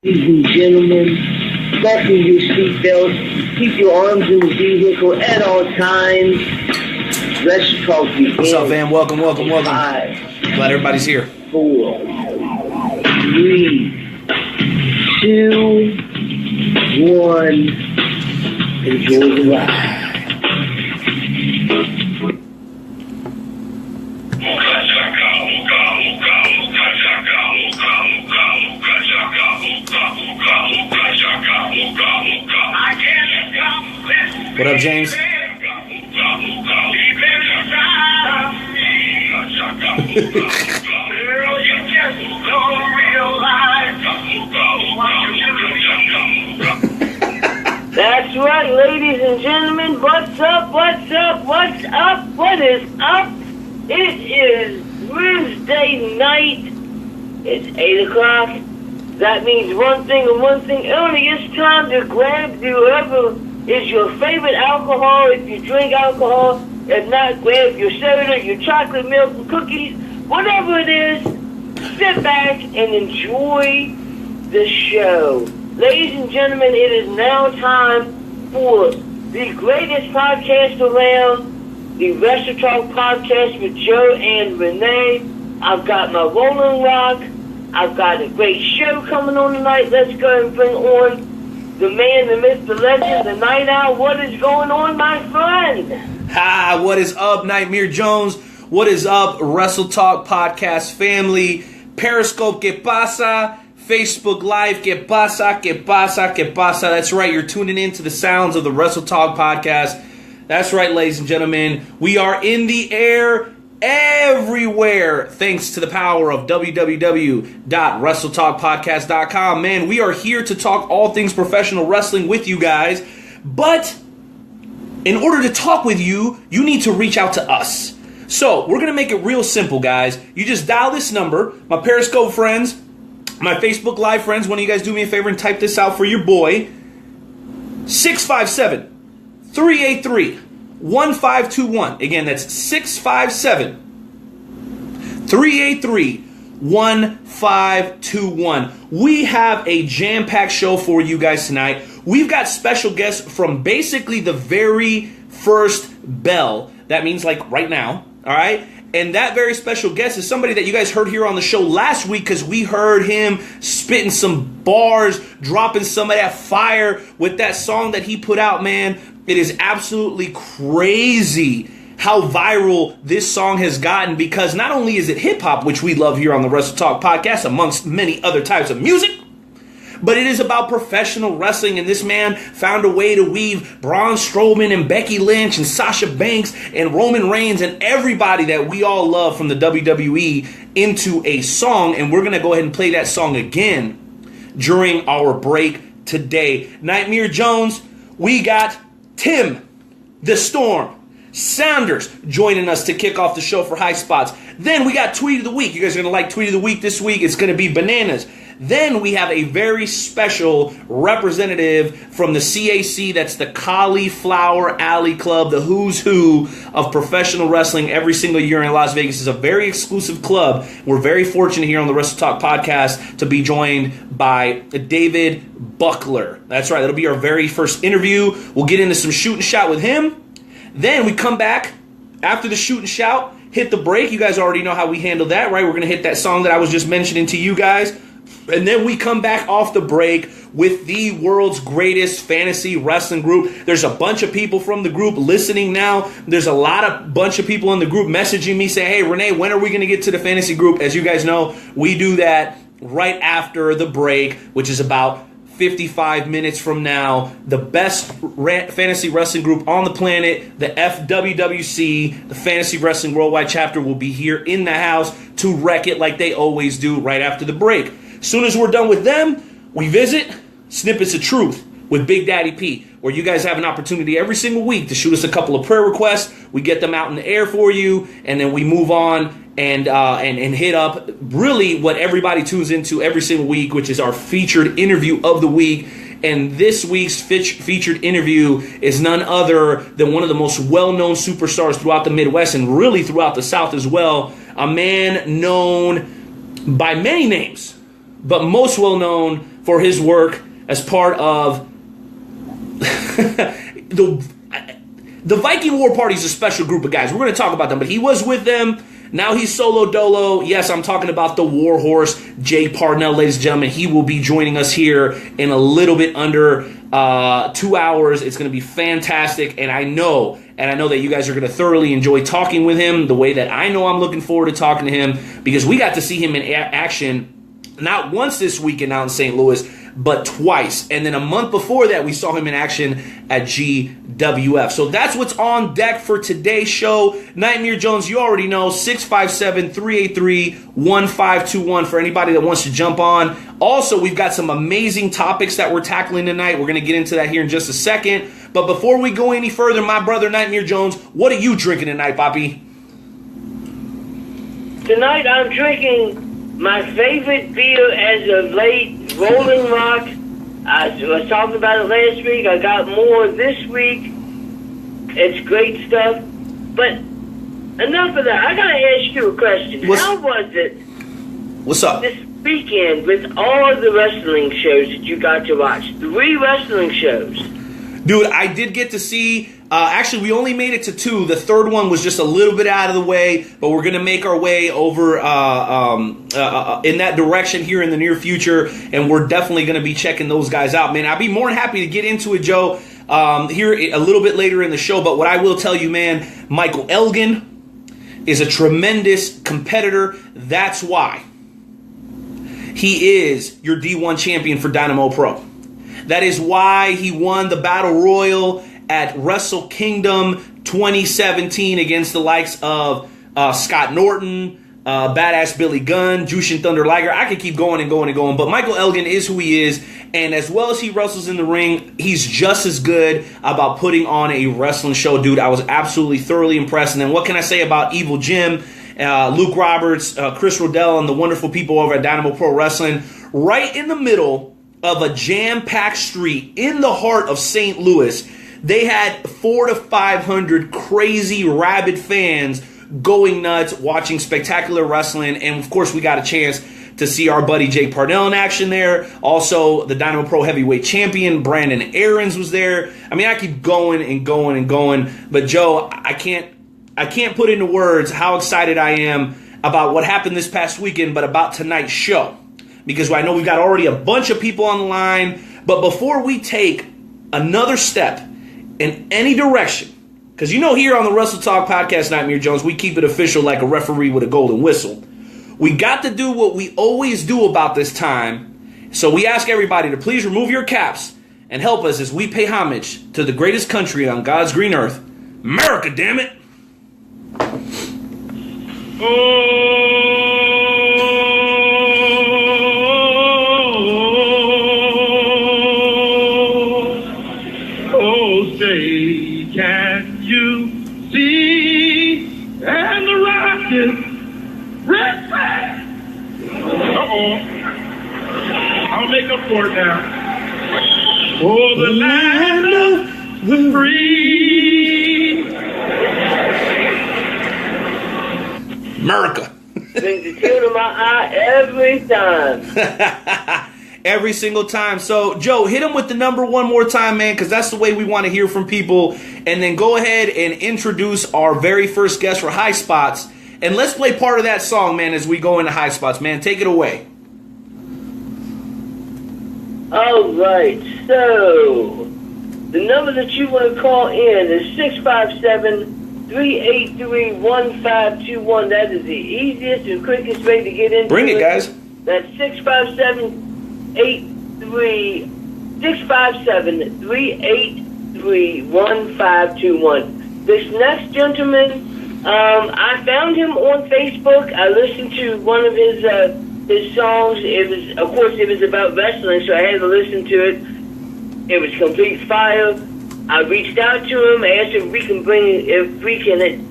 Ladies and gentlemen, buckle your seatbelts, keep your arms in the vehicle at all times. Wrestle Talk begins. What's up, fam? Welcome. 5, Glad everybody's here. 4, 3, 2, 1. Enjoy the ride. What up, James? That's right, ladies and gentlemen. What's up? What is up? It is Wednesday night. It's 8 o'clock. That means one thing and one thing only. It's time to grab whoever is your favorite alcohol, if you drink alcohol. If not, grab your soda, your chocolate milk, cookies, whatever it is. Sit back and enjoy the show. Ladies and gentlemen, it is now time for the greatest podcast around, the Wrestle Talk podcast with Joe and Rene. I've got my Rolling Rock. I've got a great show coming on tonight. Let's go and bring on the man, the myth, the legend, the night owl. What is going on, my friend? Hi, what is up, Nightmare Jones? What is up, Wrestle Talk Podcast family? Periscope, que pasa? Facebook Live, que pasa, que pasa, que pasa? That's right, you're tuning in to the sounds of the Wrestle Talk Podcast. That's right, ladies and gentlemen. We are in the air everywhere, thanks to the power of www.wrestletalkpodcast.com. Man, we are here to talk all things professional wrestling with you guys, but in order to talk with you, you need to reach out to us. So, we're going to make it real simple, guys. You just dial this number, my Periscope friends, my Facebook Live friends, one of you guys do me a favor and type this out for your boy, 657-383-1521. Again, that's 657-383-1521. We have a jam-packed show for you guys tonight. We've got special guests from basically the very first bell. That means like right now, all right? And that very special guest is somebody that you guys heard here on the show last week, because we heard him spitting some bars, dropping some of that fire with that song that he put out, man. It is absolutely crazy how viral this song has gotten, because not only is it hip-hop, which we love here on the Wrestle Talk Podcast, amongst many other types of music, but it is about professional wrestling, and this man found a way to weave Braun Strowman and Becky Lynch and Sasha Banks and Roman Reigns and everybody that we all love from the WWE into a song, and we're going to go ahead and play that song again during our break today. Nightmare Jones, we got Tim, the Storm, Saunders joining us to kick off the show for High Spots. Then we got Tweet of the Week. You guys are going to like Tweet of the Week this week. It's going to be bananas. Then we have a very special representative from the CAC, that's the Cauliflower Alley Club, the who's who of professional wrestling every single year in Las Vegas. It's a very exclusive club. We're very fortunate here on the Wrestle Talk Podcast to be joined by David Buckler. That's right, that'll be our very first interview. We'll get into some shoot and shout with him. Then we come back after the shoot and shout, hit the break. You guys already know how we handle that, right? We're going to hit that song that I was just mentioning to you guys. And then we come back off the break with the world's greatest fantasy wrestling group. There's a bunch of people from the group listening now. There's a bunch of people in the group messaging me saying, hey, Rene, when are we going to get to the fantasy group? As you guys know, we do that right after the break, which is about 55 minutes from now. The best fantasy wrestling group on the planet, the FWWC, the Fantasy Wrestling Worldwide Chapter, will be here in the house to wreck it like they always do right after the break. As soon as we're done with them, we visit Snippets of Truth with Big Daddy P, where you guys have an opportunity every single week to shoot us a couple of prayer requests. We get them out in the air for you, and then we move on and hit up really what everybody tunes into every single week, which is our featured interview of the week. And this week's featured interview is none other than one of the most well-known superstars throughout the Midwest and really throughout the South as well. A man known by many names, but most well-known for his work as part of the Viking War Party is a special group of guys. We're going to talk about them, but he was with them. Now he's solo dolo. Yes, I'm talking about the Warhorse, Jay Parnell, ladies and gentlemen. He will be joining us here in a little bit under 2 hours. It's going to be fantastic, and I know that you guys are going to thoroughly enjoy talking with him the way that I know I'm looking forward to talking to him, because we got to see him in action not once this weekend out in St. Louis, but twice. And then a month before that, we saw him in action at GWF. So that's what's on deck for today's show. Nightmare Jones, you already know, 657-383-1521 for anybody that wants to jump on. Also, we've got some amazing topics that we're tackling tonight. We're going to get into that here in just a second. But before we go any further, my brother Nightmare Jones, what are you drinking tonight, Poppy? Tonight I'm drinking my favorite beer as of late, Rolling Rock. I was talking about it last week. I got more this week. It's great stuff. But enough of that. I got to ask you a question. How was it What's up? this weekend with all the wrestling shows that you got to watch? 3 wrestling shows. Dude, I did get to see, actually we only made it to 2. The third one was just a little bit out of the way, but we're going to make our way over in that direction here in the near future, and we're definitely going to be checking those guys out, man. I'd be more than happy to get into it, Joe, here a little bit later in the show, but what I will tell you, man, Michael Elgin is a tremendous competitor. That's why he is your D1 champion for Dynamo Pro. That is why he won the Battle Royal at Wrestle Kingdom 2017 against the likes of Scott Norton, Badass Billy Gunn, Jushin Thunder Liger. I could keep going and going and going, but Michael Elgin is who he is, and as well as he wrestles in the ring, he's just as good about putting on a wrestling show, dude. I was absolutely thoroughly impressed. And then what can I say about Evil Jim, Luke Roberts, Chris Rodell, and the wonderful people over at Dynamo Pro Wrestling, right in the middle of a jam-packed street in the heart of St. Louis. They had 400 to 500 crazy, rabid fans going nuts, watching spectacular wrestling. And, of course, we got a chance to see our buddy Jay Parnell in action there. Also, the Dynamo Pro Heavyweight Champion, Brandon Aarons, was there. I mean, I keep going and going and going. But, Joe, I can't put into words how excited I am about what happened this past weekend, but about tonight's show, because I know we've got already a bunch of people on the line. But before we take another step in any direction, because you know here on the Wrestle Talk Podcast, Nightmare Jones, we keep it official like a referee with a golden whistle. We got to do what we always do about this time. So we ask everybody to please remove your caps and help us as we pay homage to the greatest country on God's green earth, America, damn it. Say, can you see? And the rockets red flag. I'll make up for it now. For the land of the free. America. Brings a tear to my eye every time. Every single time. So, Joe, hit him with the number one more time, man, because that's the way we want to hear from people. And then go ahead and introduce our very first guest for High Spots. And let's play part of that song, man, as we go into High Spots. Man, take it away. All right. So, the number that you want to call in is 657-383-1521. That is the easiest and quickest way to get into it. Bring it, guys. That's 657-383-1521. This next gentleman, I found him on Facebook. I listened to one of his songs. It was, of course, it was about wrestling, so I had to listen to it. It was complete fire. I reached out to him, asked if we can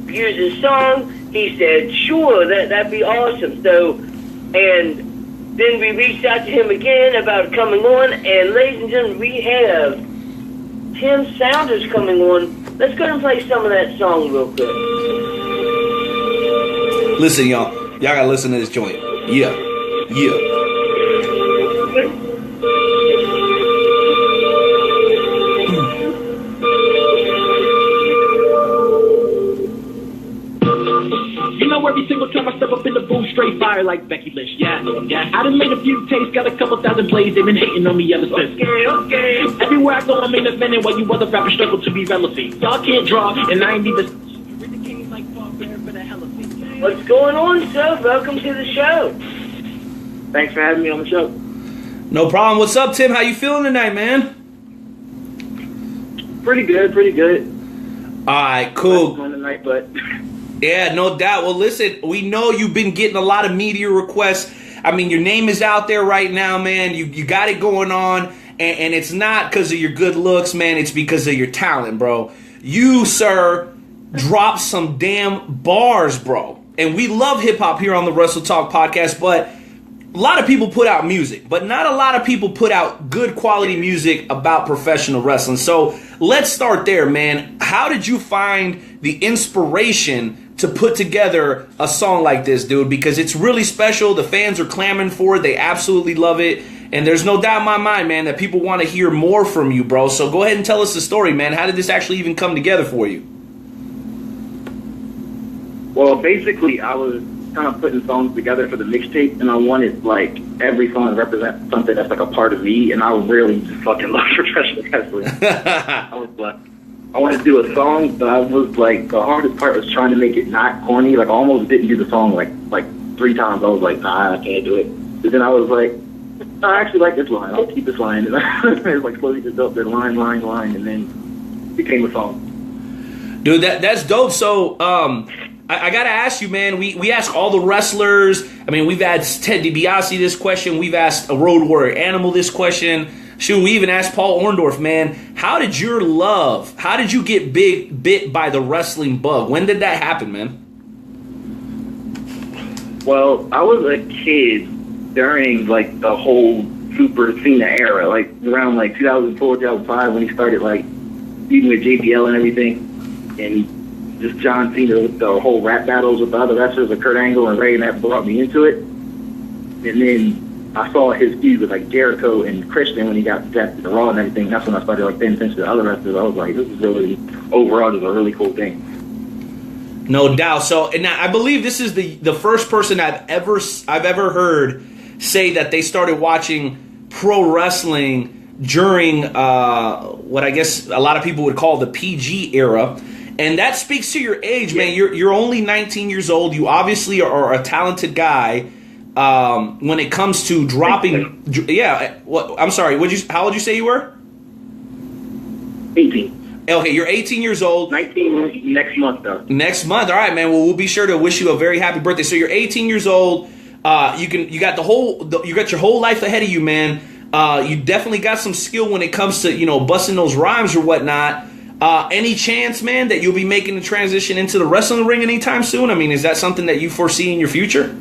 use his song. He said, sure, that'd be awesome. So, and then we reached out to him again about coming on, and ladies and gentlemen, we have Tim Saunders coming on. Let's go and play some of that song real quick. Listen, y'all. Y'all gotta listen to this joint. Yeah. Yeah. straight fire like Becky Lynch. Yeah. I done made a few takes, got a couple thousand plays. They've been hating on me ever since. Okay. Everywhere I go, I'm in offended while you other rappers struggle to be relevant. Y'all can't draw, and I ain't even. What's going on, sir? Welcome to the show. Thanks for having me on the show. No problem. What's up, Tim? How you feeling tonight, man? Pretty good. All right, cool. On tonight, but yeah, no doubt. Well, listen, we know you've been getting a lot of media requests. I mean, your name is out there right now, man. You got it going on, and it's not because of your good looks, man. It's because of your talent, bro. You, sir, dropped some damn bars, bro. And we love hip-hop here on the Wrestle Talk podcast, but a lot of people put out music, but not a lot of people put out good quality music about professional wrestling. So let's start there, man. How did you find the inspiration to put together a song like this, dude? Because it's really special. The fans are clamoring for it. They absolutely love it. And there's no doubt in my mind, man, that people want to hear more from you, bro. So go ahead and tell us the story, man. How did this actually even come together for you? well, basically, I was kind of putting songs together for the mixtape, and I wanted, like, every song to represent something that's, like, a part of me, and I really just fucking love professional wrestling. I was like, I wanted to do a song, but I was, like, the hardest part was trying to make it not corny. Like, I almost didn't do the song, like 3 times. I was like, nah, I can't do it. But then I was like, I actually like this line. I'll keep this line. And it was, like, slowly just up there, line, and then it became a song. Dude, that's dope. So, I gotta ask you, man. We ask all the wrestlers. I mean, we've asked Ted DiBiase this question. We've asked a Road Warrior Animal this question. Shoot, we even asked Paul Orndorff, man. How did you get bit by the wrestling bug? When did that happen, man? Well, I was a kid during, like, the whole Super Cena era, like, around, like, 2004, 2005, when he started, like, feuding with JBL and everything. And just John Cena with the whole rap battles with the other wrestlers, like Kurt Angle and Ray, and that brought me into it. And then I saw his feud with, like, Jericho and Christian when he got drafted to Raw and everything. That's when I started, like, paying attention to the other wrestlers. I was like, this is really, overall, this is a really cool thing. No doubt. So, and I believe this is the first person I've ever heard say that they started watching pro wrestling during what I guess a lot of people would call the PG era. And that speaks to your age, man. You're only 19 years old. You obviously are a talented guy. When it comes to dropping, yeah. What? I'm sorry. How old you say you were? 18. Okay, you're 18 years old. 19 next month, though. Next month. All right, man. Well, we'll be sure to wish you a very happy birthday. So you're 18 years old. You got your whole life ahead of you, man. You definitely got some skill when it comes to, busting those rhymes or whatnot. Any chance, man, that you'll be making the transition into the wrestling ring anytime soon? I mean, is that something that you foresee in your future?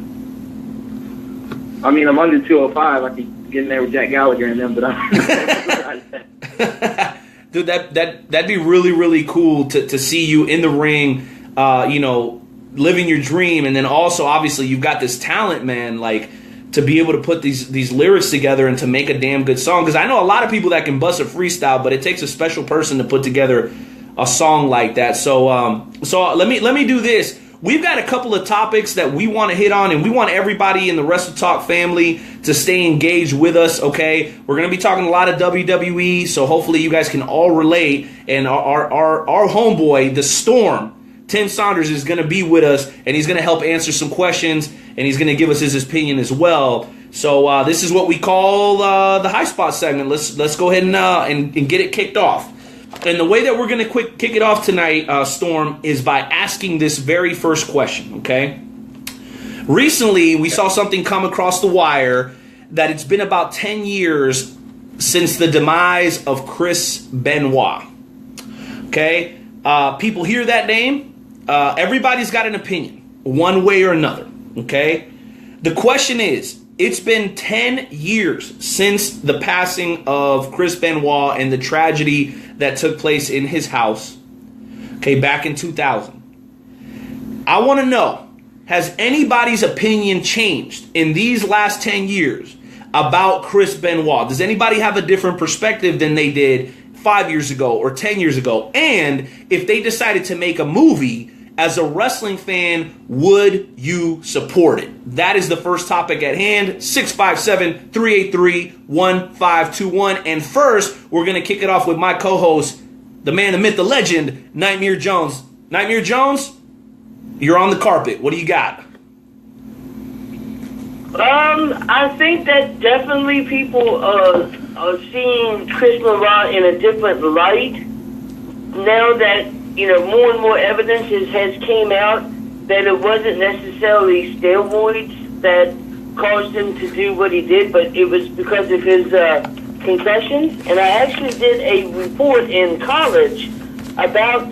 I mean, I'm under 205. I can get in there with Jack Gallagher and them, but I'm... Dude, that'd be really, really cool to see you in the ring, living your dream. And then also, obviously, you've got this talent, man, like, to be able to put these lyrics together and to make a damn good song. Because I know a lot of people that can bust a freestyle, but it takes a special person to put together a song like that. So let me do this. We've got a couple of topics that we want to hit on, and we want everybody in the Wrestle Talk family to stay engaged with us, okay? We're going to be talking a lot of WWE, so hopefully you guys can all relate. And our homeboy, The Storm, Tim Saunders, is going to be with us, and he's going to help answer some questions, and he's going to give us his opinion as well. So this is what we call the High Spot segment. Let's go ahead and get it kicked off. And the way that we're going to kick it off tonight, Storm, is by asking this very first question, okay? Recently, we saw something come across the wire that it's been about 10 years since the demise of Chris Benoit, okay? People hear that name. Everybody's got an opinion, one way or another, okay? The question is, it's been 10 years since the passing of Chris Benoit and the tragedy that took place in his house, okay, back in 2000. I want to know, has anybody's opinion changed in these last 10 years about Chris Benoit? Does anybody have a different perspective than they did 5 years ago or 10 years ago? And if they decided to make a movie as a wrestling fan, would you support it? That is the first topic at hand. 657-383-1521. And first, we're going to kick it off with my co-host, the man, the myth, the legend, Nightmare Jones. Nightmare Jones, you're on the carpet. What do you got? I think that definitely people are seeing Chris Benoit in a different light now that, more and more evidence has came out that it wasn't necessarily steroids that caused him to do what he did, but it was because of his concussions. And I actually did a report in college about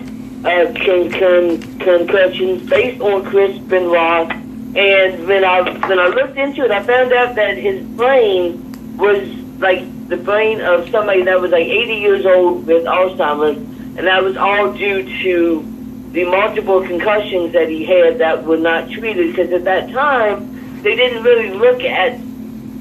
concussions based on Chris Benoit. And when I looked into it, I found out that his brain was like the brain of somebody that was like 80 years old with Alzheimer's, and that was all due to the multiple concussions that he had that were not treated, because at that time, they didn't really look at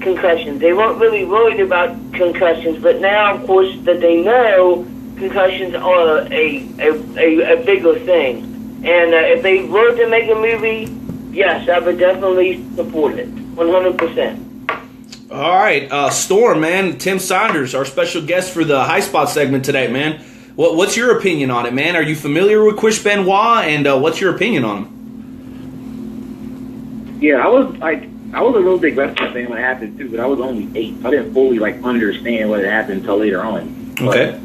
concussions. They weren't really worried about concussions, but now, of course, that they know, concussions are a bigger thing. And if they were to make a movie, yes, I would definitely support it, 100%. All right, Storm, man, Tim Saunders, our special guest for the High Spot segment today, man. What's your opinion on it, man? Are you familiar with Chris Benoit, and what's your opinion on him? Yeah, I was a real big wrestling fan when it happened too, but I was only 8. So I didn't fully understand what had happened until later on. Okay.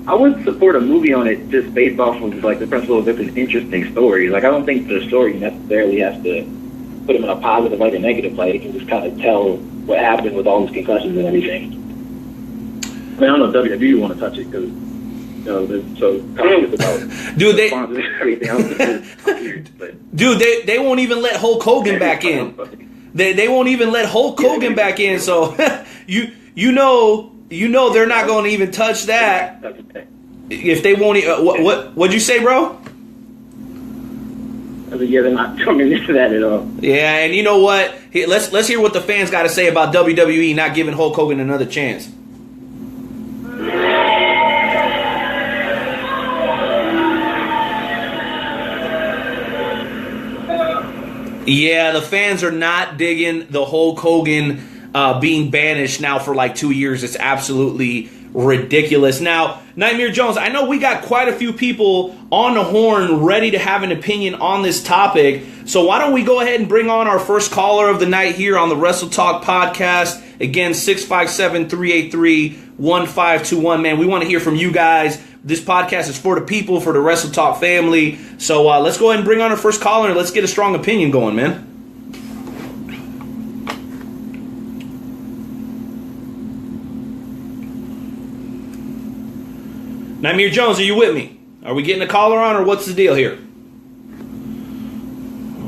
But I would support a movie on it just based off of the principle of it's an interesting story. I don't think the story necessarily has to put him in a positive light or negative light. It can just kind of tell what happened with all these concussions and everything. I don't know if WWE want to touch it because they're so conscious about dude, everything else. Dude, they won't even let Hulk Hogan back in. They won't even let Hulk Hogan back in. So you know they're not going to even touch that. If they won't, what'd you say, bro? Yeah, they're not coming into that at all. Yeah, and you know what? Let's hear what the fans got to say about WWE not giving Hulk Hogan another chance. Yeah, the fans are not digging the Hulk Hogan being banished now for like 2 years. It's absolutely ridiculous. Now, Nightmare Jones, I know we got quite a few people on the horn ready to have an opinion on this topic. So why don't we go ahead and bring on our first caller of the night here on the Wrestle Talk podcast. Again, 657-383-1521. Man, we want to hear from you guys. This podcast is for the people, for the Wrestle Talk family. So let's go ahead and bring on our first caller and let's get a strong opinion going, man. Nightmare Jones, are you with me? Are we getting a caller on, or what's the deal here?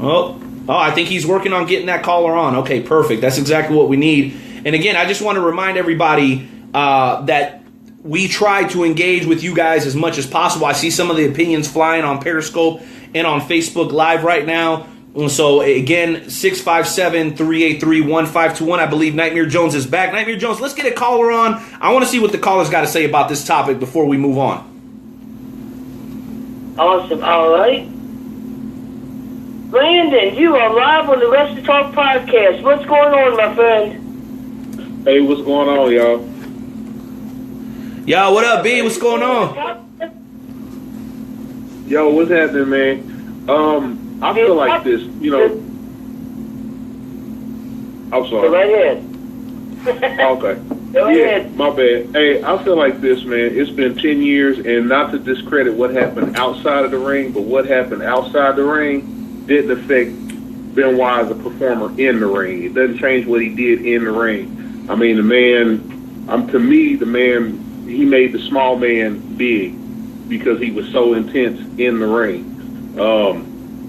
Oh, I think he's working on getting that caller on. Okay, perfect. That's exactly what we need. And again, I just want to remind everybody that we try to engage with you guys as much as possible. I see some of the opinions flying on Periscope and on Facebook Live right now. So again, 657-383-1521. I believe Nightmare Jones is back. Nightmare Jones, let's get a caller on. I want to see what the caller's got to say about this topic before we move on. Awesome. All right. Brandon, you are live on the Wrestle Talk podcast. What's going on, my friend? Hey, what's going on, y'all? Yo, what up, B? What's going on? Yo, what's happening, man? I feel like this, I'm sorry. Go right ahead. Okay. Go ahead. My bad. Hey, I feel like this, man. It's been 10 years, and not to discredit what happened outside of the ring, but what happened outside the ring didn't affect Benoit as a performer in the ring. It doesn't change what he did in the ring. I mean, the man, he made the small man big because he was so intense in the ring.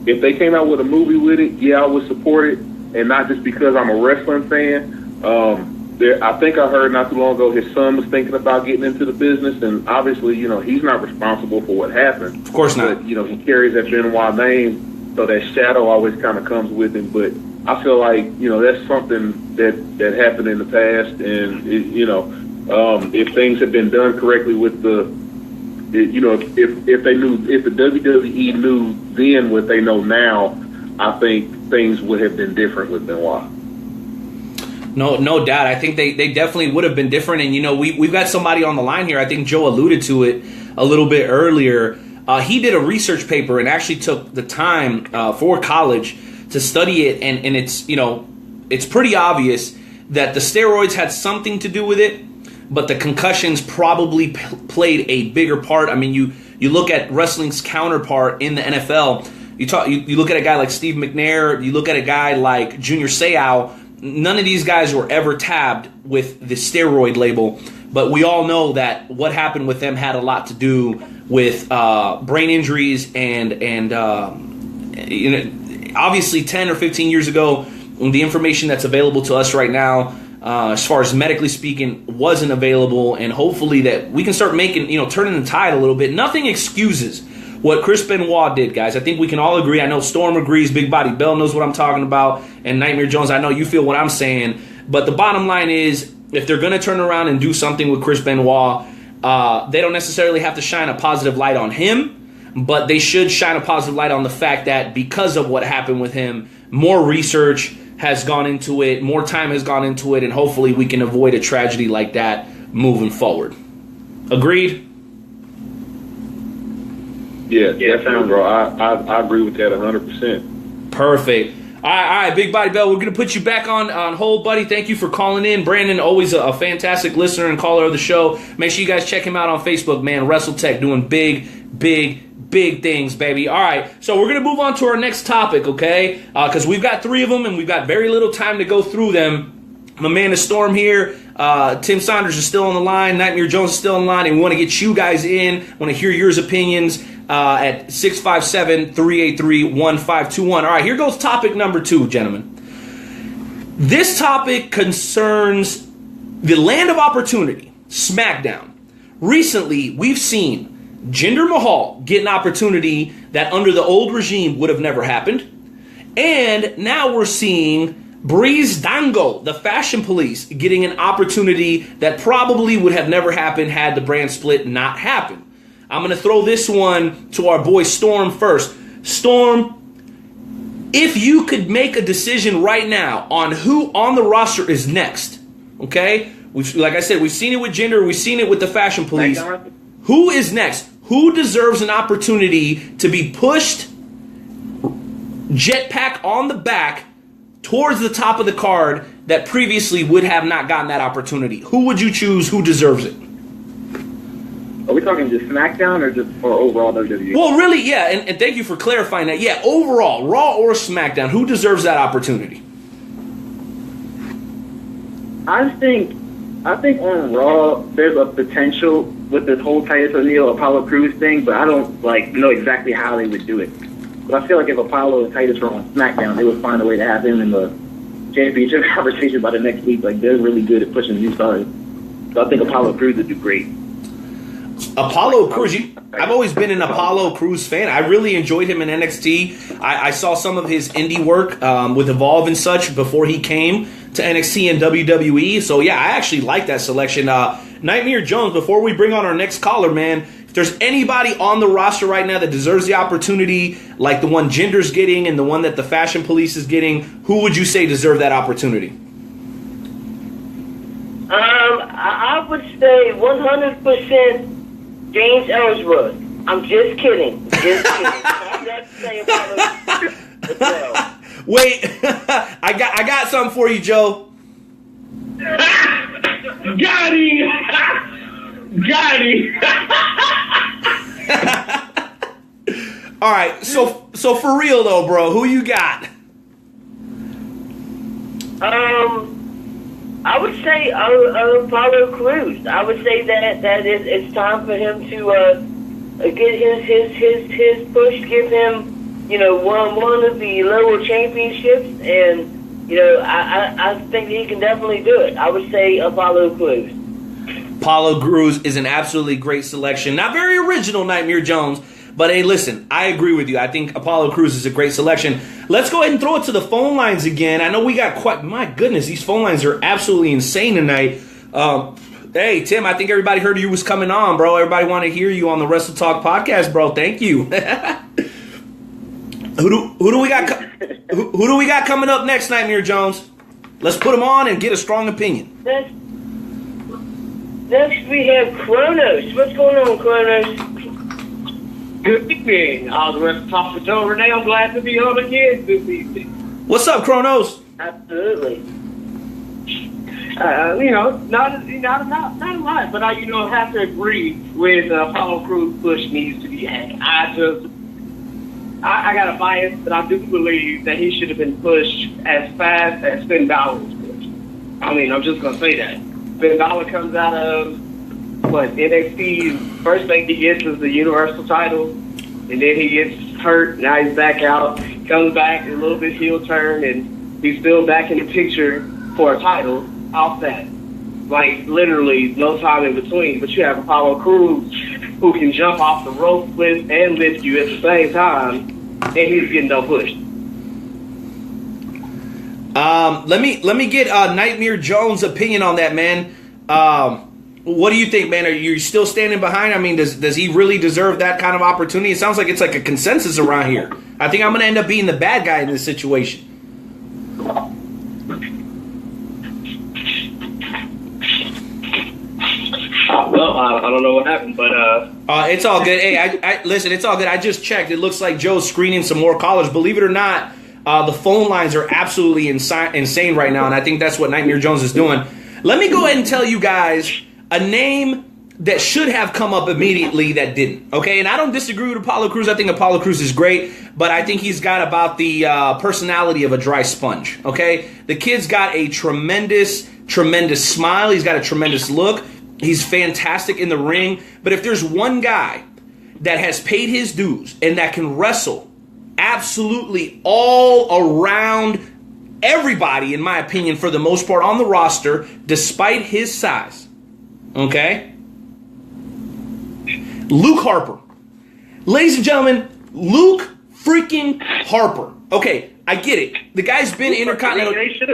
If they came out with a movie with it, yeah, I would support it, and not just because I'm a wrestling fan. I think I heard not too long ago his son was thinking about getting into the business, and obviously, he's not responsible for what happened. Of course not. But, he carries that Benoit name, so that shadow always kind of comes with him. But I feel like, that's something that happened in the past, and, if things had been done correctly with the if they knew, if the WWE knew then what they know now, I think things would have been different with Benoit. No doubt. I think they definitely would have been different. And, we've got somebody on the line here. I think Joe alluded to it a little bit earlier. He did a research paper and actually took the time for college to study it. And it's, it's pretty obvious that the steroids had something to do with it, but the concussions probably played a bigger part. I mean, you look at wrestling's counterpart in the NFL. You look at a guy like Steve McNair. You look at a guy like Junior Seau. None of these guys were ever tabbed with the steroid label, but we all know that what happened with them had a lot to do with brain injuries and obviously 10 or 15 years ago, the information that's available to us right now, as far as medically speaking, wasn't available, and hopefully that we can start making, turning the tide a little bit. Nothing excuses what Chris Benoit did, guys. I think we can all agree. I know Storm agrees. Big Body Bell knows what I'm talking about. And Nightmare Jones, I know you feel what I'm saying. But the bottom line is, if they're going to turn around and do something with Chris Benoit, they don't necessarily have to shine a positive light on him, but they should shine a positive light on the fact that because of what happened with him, more research has gone into it, more time has gone into it, and hopefully we can avoid a tragedy like that moving forward. Agreed? Yeah, definitely, bro. I agree with that 100%. Perfect. All right, Big Body Bell, we're going to put you back on hold, buddy. Thank you for calling in. Brandon, always a fantastic listener and caller of the show. Make sure you guys check him out on Facebook, man. Wrestle Tech, doing big things, baby. All right, so we're going to move on to our next topic, okay? Because we've got 3 of them, and we've got very little time to go through them. My man, the Storm here. Tim Saunders is still on the line. Nightmare Jones is still on the line, and we want to get you guys in. Want to hear your opinions at 657-383-1521. All right, here goes topic number 2, gentlemen. This topic concerns the land of opportunity, Smackdown. Recently, we've seen Jinder Mahal get an opportunity that under the old regime would have never happened. And now we're seeing Breeze Dango, the Fashion Police, getting an opportunity that probably would have never happened had the brand split not happened. I'm going to throw this one to our boy Storm first. Storm, if you could make a decision right now on who on the roster is next, okay? Like I said, we've seen it with Jinder, we've seen it with the Fashion Police. Who is next? Who deserves an opportunity to be pushed jetpack on the back towards the top of the card that previously would have not gotten that opportunity? Who would you choose? Who deserves it? Are we talking just SmackDown or just for overall WWE? Well, really, yeah, and thank you for clarifying that. Yeah, overall, Raw or SmackDown, who deserves that opportunity? I think on Raw there's a potential with this whole Titus O'Neil Apollo Crews thing, but I don't know exactly how they would do it. But I feel like if Apollo and Titus were on SmackDown, they would find a way to have him in the championship conversation by the next week. Like, they're really good at pushing new stars. So I think Apollo Crews would do great. Apollo Crews, I've always been an Apollo Crews fan. I really enjoyed him in NXT. I saw some of his indie work with Evolve and such before he came to NXT and WWE. So, yeah, I actually like that selection. Nightmare Jones, before we bring on our next caller, man, if there's anybody on the roster right now that deserves the opportunity, like the one Jinder's getting and the one that the Fashion Police is getting, who would you say deserve that opportunity? I would say 100% James Ellsworth. I'm just kidding. Just kidding. I'm not saying about Wait, I got something for you, Joe. Got him. Got him. All right, so for real though, bro, who you got? I would say Apollo Crews. I would say that it's time for him to get his push, give him one of the lower championships, and I think he can definitely do it. I would say Apollo Crews. Apollo Crews is an absolutely great selection. Not very original, Nightmare Jones, but hey, listen, I agree with you. I think Apollo Crews is a great selection. Let's go ahead and throw it to the phone lines again. I know we got my goodness, these phone lines are absolutely insane tonight. Hey, Tim, I think everybody heard you was coming on, bro. Everybody want to hear you on the Wrestle Talk podcast, bro. Thank you. Who do we got? Who do we got coming up next, Nightmare Jones? Let's put him on and get a strong opinion. Next we have Kronos. What's going on, Kronos? Good evening. All the rest of Talk with Joe Rene. I'm glad to be on again this evening. What's up, Kronos? Absolutely. Not a lot, but I have to agree with Apollo Crews push needs to be had. I got a bias, but I do believe that he should have been pushed as fast as Finn Balor was pushed. I mean, I'm just gonna say that. Finn Balor comes out of NXT. First thing he gets is the Universal title, and then he gets hurt. Now he's back out. Comes back a little bit heel turn, and he's still back in the picture for a title off that. Like literally no time in between. But you have Apollo Crews who can jump off the rope with and lift you at the same time, and he's getting no push. Let me get Nightmare Jones' opinion on that, man. What do you think, man? Are you still standing behind? I mean, does he really deserve that kind of opportunity? It sounds like it's like a consensus around here. I think I'm going to end up being the bad guy in this situation. Well, I don't know what happened, but it's all good. Hey, I listen. It's all good. I just checked. It looks like Joe's screening some more callers. Believe it or not, the phone lines are absolutely insane right now, and I think that's what Nightmare Jones is doing. Let me go ahead and tell you guys a name that should have come up immediately that didn't. Okay, and I don't disagree with Apollo Crews. I think Apollo Crews is great, but I think he's got about the personality of a dry sponge. Okay, the kid's got a tremendous smile. He's got a tremendous look. He's fantastic in the ring. But if there's one guy that has paid his dues and that can wrestle absolutely all around everybody, in my opinion, for the most part on the roster, despite his size, okay? Luke Harper. Ladies and gentlemen, Luke freaking Harper. Okay, I get it. The guy's been Intercontinental. They should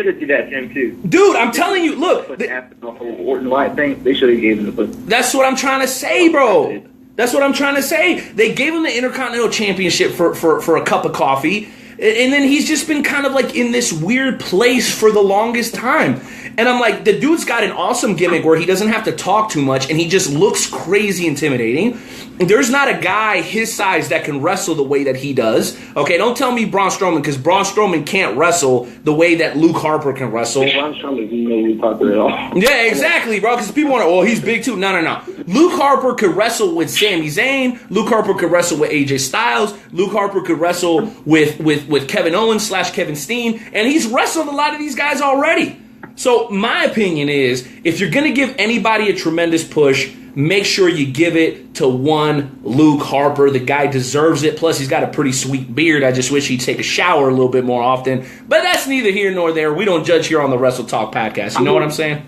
have did that to him too. Dude, I'm telling you, look. After the whole Orton Wyatt thing, they should have gave him the push. That's what I'm trying to say, bro. That's what I'm trying to say. They gave him the Intercontinental Championship for a cup of coffee, and then he's just been kind of like in this weird place for the longest time. And I'm like, the dude's got an awesome gimmick where he doesn't have to talk too much, and he just looks crazy intimidating. There's not a guy his size that can wrestle the way that he does. Okay, don't tell me Braun Strowman, because Braun Strowman can't wrestle the way that Luke Harper can wrestle. Braun Strowman didn't know Luke Harper at all. Yeah, exactly, bro, because people want to, he's big too. No. Luke Harper could wrestle with Sami Zayn. Luke Harper could wrestle with AJ Styles. Luke Harper could wrestle with Kevin Owens / Kevin Steen. And he's wrestled a lot of these guys already. So my opinion is, if you're going to give anybody a tremendous push, make sure you give it to one Luke Harper. The guy deserves it. Plus, he's got a pretty sweet beard. I just wish he'd take a shower a little bit more often. But that's neither here nor there. We don't judge here on the Wrestle Talk podcast. You know what I'm saying?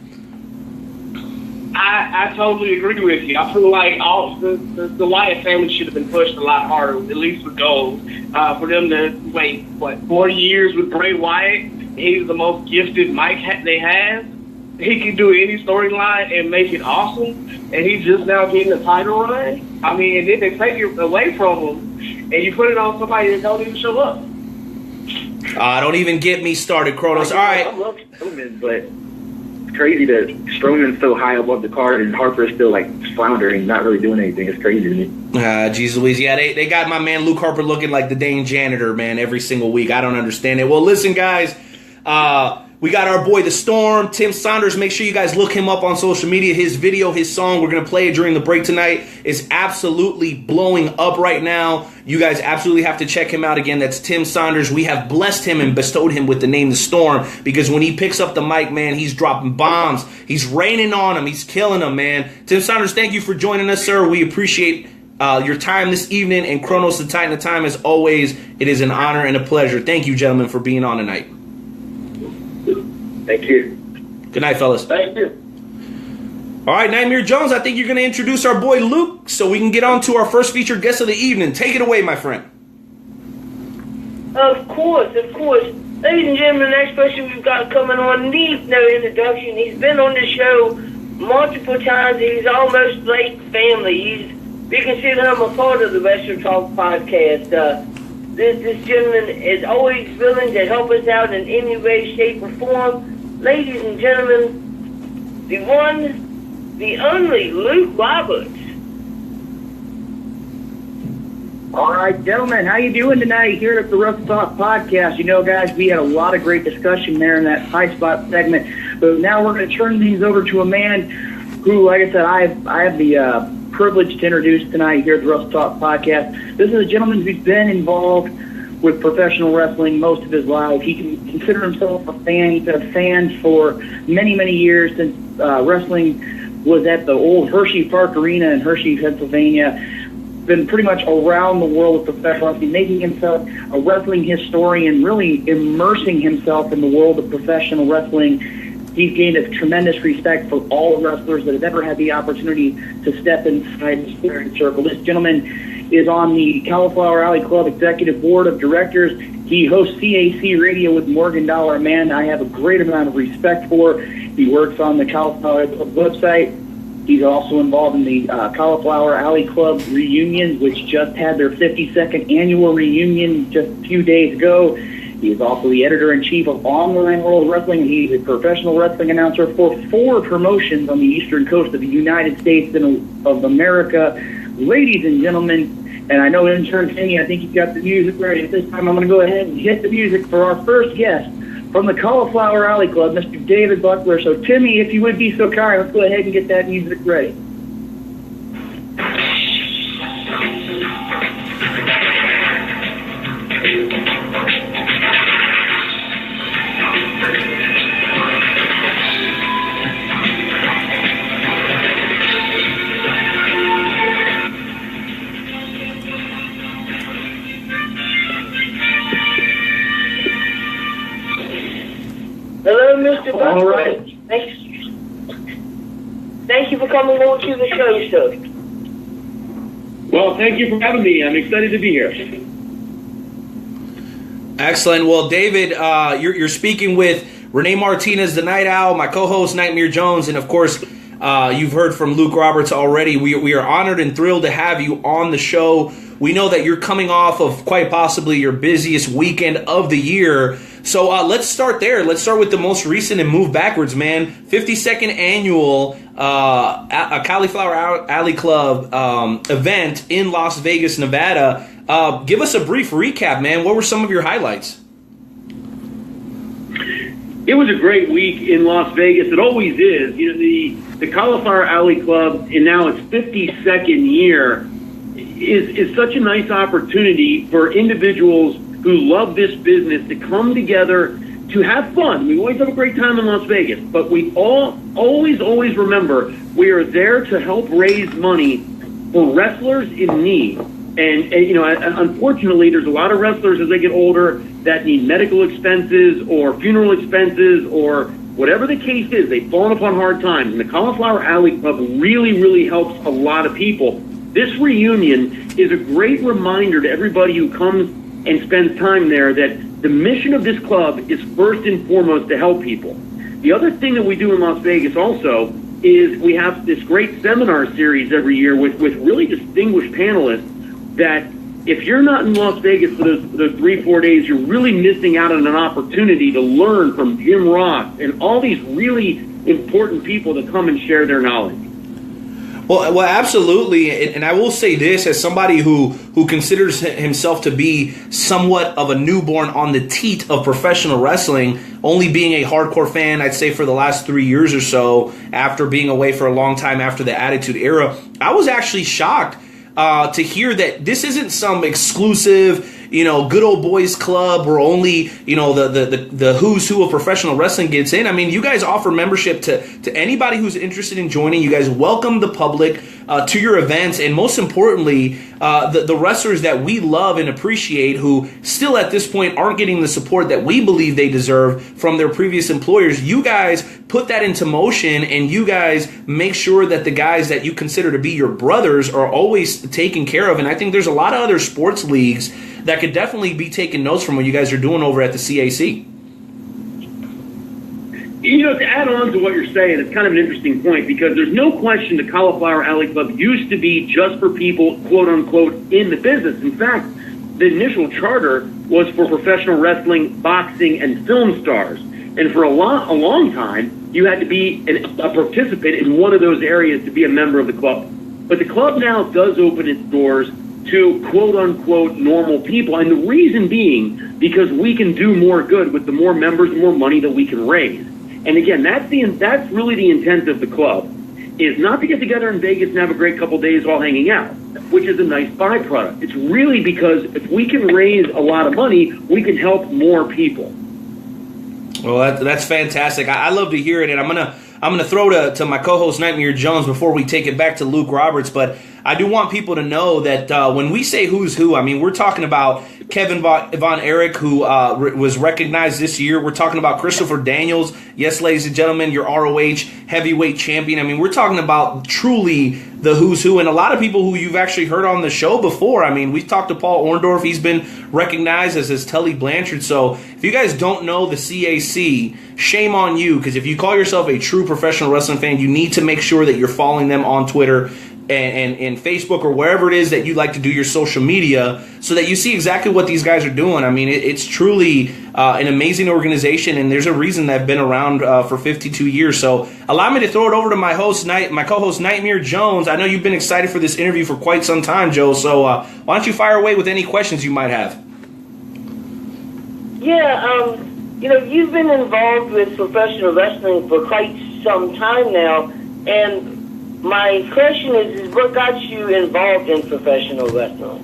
I totally agree with you. I feel like all the Wyatt family should have been pushed a lot harder, at least with goals. For them to wait, 4 years with Bray Wyatt? He's the most gifted mic they have. He can do any storyline and make it awesome, and he's just now getting a title run. I mean, and then they take it away from him, and you put it on somebody that don't even show up. Don't even get me started, Kronos. All right. I love Strowman, but it's crazy that Strowman's so high above the card and Harper's still like floundering, not really doing anything. It's crazy to me. Jeez Louise. Yeah, they got my man Luke Harper looking like the dang janitor, man, every single week. I don't understand it. Well, listen, guys. We got our boy The Storm, Tim Saunders. Make sure you guys look him up on social media. His video, his song, we're going to play it during the break tonight, is absolutely blowing up right now. You guys absolutely have to check him out again. That's Tim Saunders. We have blessed him and bestowed him with the name The Storm, because when he picks up the mic, man, he's dropping bombs. He's raining on them. He's killing them, man. Tim Saunders, thank you for joining us, sir. We appreciate your time this evening. And Kronos, the Titan of Time, as always, it is an honor and a pleasure. Thank you, gentlemen, for being on tonight. Thank you. Good night, fellas. Thank you. All right, Nightmare Jones, I think you're going to introduce our boy Luke so we can get on to our first featured guest of the evening. Take it away, my friend. Of course. Ladies and gentlemen, the next person we've got coming on needs no introduction. He's been on the show multiple times. He's almost like family. We consider him a part of the Wrestle Talk podcast. This gentleman is always willing to help us out in any way, shape, or form. Ladies and gentlemen, the one, the only Luke Roberts. All right, gentlemen, how you doing tonight here at the Wrestle Talk podcast? You know, guys, we had a lot of great discussion there in that high spot segment, but now we're going to turn these over to a man who, like I said, I have the privilege to introduce tonight here at the Wrestle Talk podcast. This is a gentleman who's been involved with professional wrestling most of his life. He can consider himself a fan. He's been a fan for many, many years since wrestling was at the old Hershey Park Arena in Hershey, Pennsylvania. Been pretty much around the world with professional wrestling, making himself a wrestling historian, really immersing himself in the world of professional wrestling. He's gained a tremendous respect for all wrestlers that have ever had the opportunity to step inside the squared circle. This gentleman is on the Cauliflower Alley Club Executive Board of Directors. He hosts CAC Radio with Morgan Dollar, a man I have a great amount of respect for. He works on the Cauliflower Club website. He's also involved in the Cauliflower Alley Club reunions, which just had their 52nd annual reunion just a few days ago. He is also the editor-in-chief of Online World Wrestling. He's a professional wrestling announcer for 4 promotions on the eastern coast of the United States of America. Ladies and gentlemen, and I know intern Kenny, I think you've got the music ready. At this time, I'm going to go ahead and hit the music for our first guest from the Cauliflower Alley Club, Mr. David Buckler. So, Timmy, if you would be so kind, let's go ahead and get that music ready. Hello, Mr. Buckler. All right. Thank you for coming on to the show, sir. Well, thank you for having me. I'm excited to be here. Excellent. Well, David, you're speaking with Rene Martinez, the Night Owl, my co-host Nightmare Jones, and of course, you've heard from Luke Roberts already. We are honored and thrilled to have you on the show. We know that you're coming off of quite possibly your busiest weekend of the year. So let's start there. Let's start with the most recent and move backwards, man. 52nd annual Cauliflower Alley Club event in Las Vegas, Nevada. Give us a brief recap, man. What were some of your highlights? It was a great week in Las Vegas. It always is. You know, the Cauliflower Alley Club, in now its 52nd year, is such a nice opportunity for individuals who love this business to come together to have fun. We always have a great time in Las Vegas, but we always remember we are there to help raise money for wrestlers in need. And you know, unfortunately, there's a lot of wrestlers as they get older that need medical expenses or funeral expenses or whatever the case is. They've fallen upon hard times, and the Cauliflower Alley Club really helps a lot of people. This reunion is a great reminder to everybody who comes and spends time there that the mission of this club is first and foremost to help people. The other thing that we do in Las Vegas also is we have this great seminar series every year with really distinguished panelists that if you're not in Las Vegas for those 3-4 days, you're really missing out on an opportunity to learn from Jim Ross and all these really important people that come and share their knowledge. Well, absolutely, and I will say this as somebody who considers himself to be somewhat of a newborn on the teat of professional wrestling, only being a hardcore fan, I'd say, for the last 3 years or so, after being away for a long time after the Attitude Era, I was actually shocked to hear that this isn't some exclusive, good old boys club where only, the who's who of professional wrestling gets in. I mean, you guys offer membership to anybody who's interested in joining. You guys welcome the public to your events, and most importantly, the wrestlers that we love and appreciate who still at this point aren't getting the support that we believe they deserve from their previous employers. You guys put that into motion, and you guys make sure that the guys that you consider to be your brothers are always taken care of. And I think there's a lot of other sports leagues that could definitely be taking notes from what you guys are doing over at the CAC. To add on to what you're saying, it's kind of an interesting point because there's no question the Cauliflower Alley Club used to be just for people, quote unquote, in the business. In fact, the initial charter was for professional wrestling, boxing, and film stars. And for a long time, you had to be a participant in one of those areas to be a member of the club. But the club now does open its doors to quote-unquote normal people. And the reason being, because we can do more good with the more members, the more money that we can raise. And again, that's really the intent of the club, is not to get together in Vegas and have a great couple days all hanging out, which is a nice byproduct. It's really because if we can raise a lot of money, we can help more people. Well, that's fantastic. I love to hear it, and I'm gonna throw to my co-host Nightmare Jones before we take it back to Luke Roberts. But I do want people to know that when we say who's who, I mean we're talking about Kevin Von Erich, who was recognized this year. We're talking about Christopher Daniels. Yes, ladies and gentlemen, your ROH heavyweight champion. I mean, we're talking about truly the who's who, and a lot of people who you've actually heard on the show before. I mean, we've talked to Paul Orndorff. He's been recognized as Tully Blanchard. So if you guys don't know the CAC, shame on you, because if you call yourself a true professional wrestling fan, you need to make sure that you're following them on Twitter and Facebook or wherever it is that you like to do your social media so that you see exactly what these guys are doing. I mean, it's truly an amazing organization, and there's a reason they've been around for 52 years. So allow me to throw it over to my co-host Nightmare Jones. I know you've been excited for this interview for quite some time, Joe, so why don't you fire away with any questions you might have? Yeah, you've been involved with professional wrestling for quite some time now, and my question is what got you involved in professional wrestling?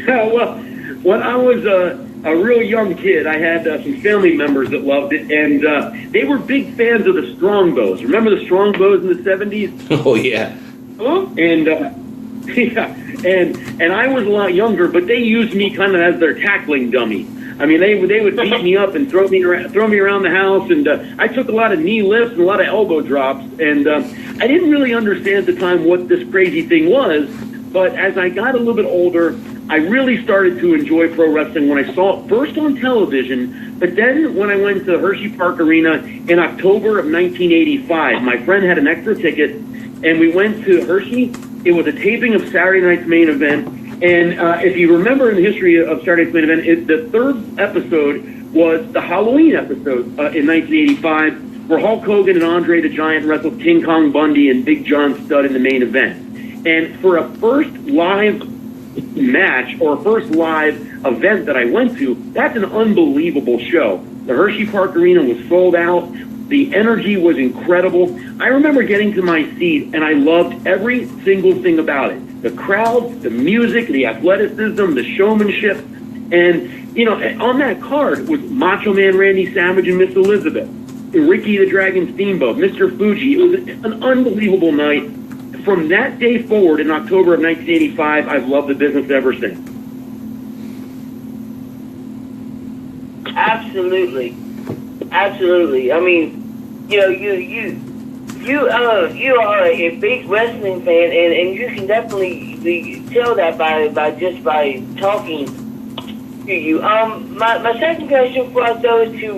Well, when I was a real young kid, I had some family members that loved it, and they were big fans of the Strongbows. Remember the Strongbows in the 70s? Oh, yeah. And yeah, and I was a lot younger, but they used me kind of as their tackling dummy. I mean, they would beat me up and throw me around the house, and I took a lot of knee lifts and a lot of elbow drops, and I didn't really understand at the time what this crazy thing was, but as I got a little bit older, I really started to enjoy pro wrestling when I saw it first on television, but then when I went to Hershey Park Arena in October of 1985, my friend had an extra ticket, and we went to Hershey. It was a taping of Saturday Night's Main Event. And if you remember in the history of Saturday's Main Event, the third episode was the Halloween episode in 1985, where Hulk Hogan and Andre the Giant wrestled King Kong Bundy and Big John Studd in the main event. And for a first live match or a first live event that I went to, that's an unbelievable show. The Hershey Park Arena was sold out. The energy was incredible. I remember getting to my seat, and I loved every single thing about it. The crowd, the music, the athleticism, the showmanship. And, on that card was Macho Man Randy Savage and Miss Elizabeth, Ricky the Dragon Steamboat, Mr. Fuji. It was an unbelievable night. From that day forward in October of 1985, I've loved the business ever since. Absolutely. I mean, you are a big wrestling fan, and you can definitely tell that by talking to you. My second question for us though is to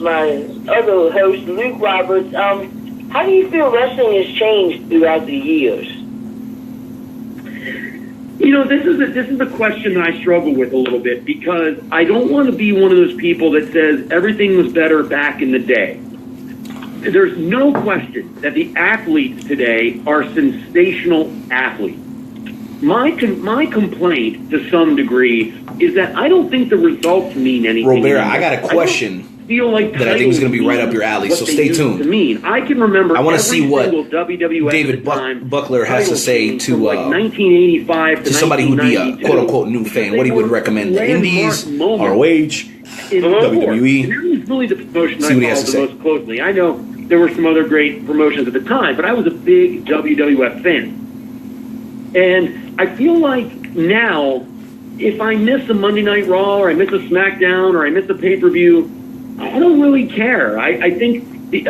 my other host, Luke Roberts. How do you feel wrestling has changed throughout the years? This is a question that I struggle with a little bit because I don't want to be one of those people that says everything was better back in the day. There's no question that the athletes today are sensational athletes. My complaint, to some degree, is that I don't think the results mean anything. Roberta, I got a question that I think is going to be right up your alley, so stay tuned. I can remember. I want to see what WWF David Buckler has to say to like 1985 to somebody who'd be a quote-unquote new fan, what he would recommend, the Indies, ROH, WWE. That was really the promotion See what he I has to followed the most closely. I know there were some other great promotions at the time, but I was a big WWF fan. And I feel like now, if I miss a Monday Night Raw, or I miss a Smackdown, or I miss a pay-per-view, I don't really care. I think, the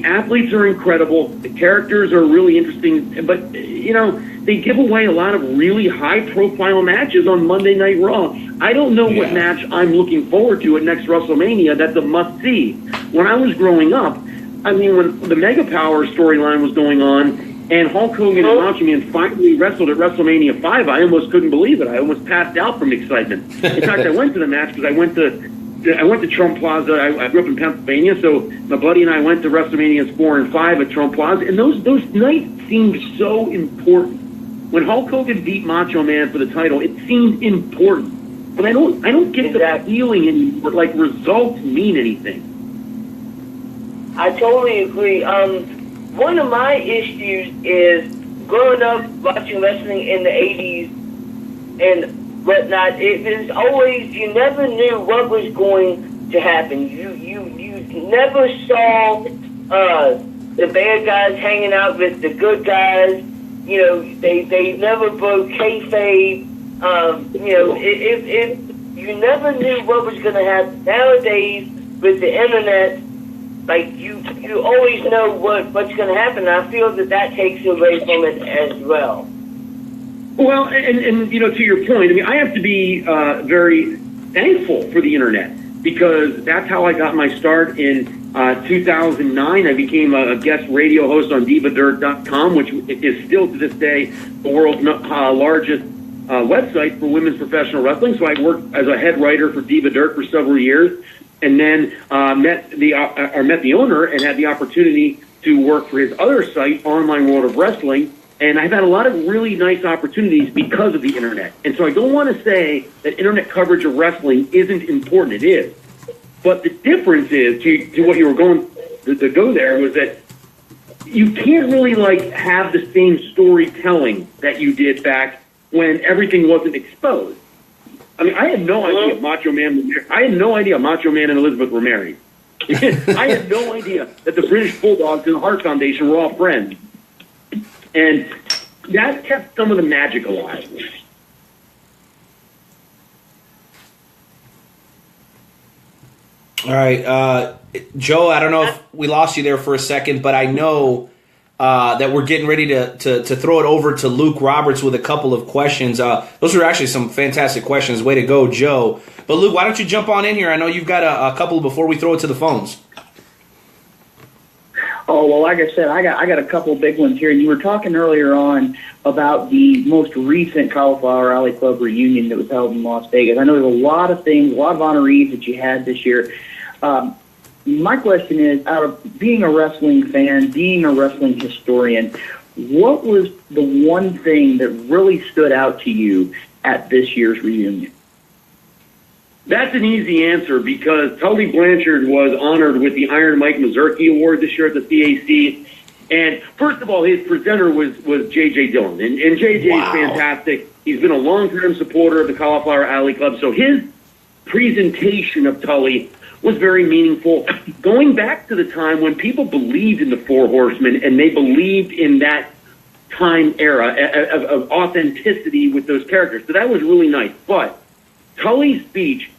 athletes are incredible. The characters are really interesting. But, they give away a lot of really high-profile matches on Monday Night Raw. I don't know what match I'm looking forward to at next WrestleMania that's a must-see. when I was growing up, I mean, when the Mega Power storyline was going on and Hulk Hogan and Macho Man finally wrestled at WrestleMania 5, I almost couldn't believe it. I almost passed out from excitement. In fact, I went to the match because I went to Trump Plaza. I grew up in Pennsylvania, so my buddy and I went to WrestleManias 4 and 5 at Trump Plaza, and those nights seemed so important. When Hulk Hogan beat Macho Man for the title, it seemed important. But I don't get the feeling anymore, like results mean anything. I totally agree. One of my issues is growing up watching wrestling in the 80s and whatnot. It was always, you never knew what was going to happen. You never saw the bad guys hanging out with the good guys. You know, they never broke kayfabe. You know, you never knew what was going to happen. Nowadays, with the internet, like you always know what's going to happen. And I feel that takes away from it as well. Well, and you know, to your point, I mean, I have to be very thankful for the internet because that's how I got my start in 2009. I became a guest radio host on DivaDirt.com, which is still to this day the world's largest website for women's professional wrestling. So I worked as a head writer for Diva Dirt for several years, and then met the owner and had the opportunity to work for his other site, Online World of Wrestling. And I've had a lot of really nice opportunities because of the internet. And so I don't want to say that internet coverage of wrestling isn't important. It is. But the difference is, to what you were going to go there, was that you can't really like have the same storytelling that you did back when everything wasn't exposed. I mean, I had no idea Macho Man and Elizabeth were married. I had no idea that the British Bulldogs and the Hart Foundation were all friends. And that kept some of the magic alive. All right, Joe, I don't know if we lost you there for a second, but I know that we're getting ready to throw it over to Luke Roberts with a couple of questions. Those are actually some fantastic questions. Way to go, Joe. But Luke, why don't you jump on in here? I know you've got a couple before we throw it to the phones. Oh, well, like I said, I got a couple of big ones here. And you were talking earlier on about the most recent Cauliflower Alley Club reunion that was held in Las Vegas. I know there's a lot of things, a lot of honorees that you had this year. My question is, out of being a wrestling fan, being a wrestling historian, what was the one thing that really stood out to you at this year's reunion? That's an easy answer because Tully Blanchard was honored with the Iron Mike Mazurki Award this year at the CAC. And first of all, his presenter was J.J. Dillon. And J.J. is fantastic. He's been a long-term supporter of the Cauliflower Alley Club. So his presentation of Tully was very meaningful. Going back to the time when people believed in the Four Horsemen and they believed in that time era of authenticity with those characters. So that was really nice. But Tully's speech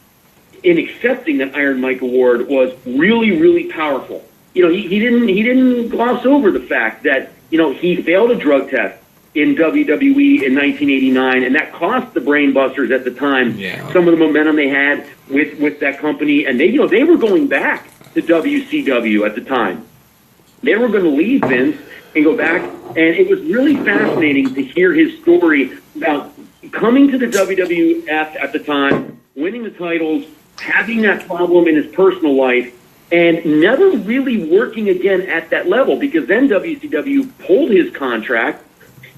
in accepting that Iron Mike Award was really, really powerful. You know, he didn't gloss over the fact that, you know, he failed a drug test in WWE in 1989, and that cost the Brainbusters at the time some of the momentum they had with that company, and they were going back to WCW at the time. They were going to leave Vince and go back, and it was really fascinating to hear his story about coming to the WWF at the time, winning the titles, having that problem in his personal life, and never really working again at that level because then WCW pulled his contract,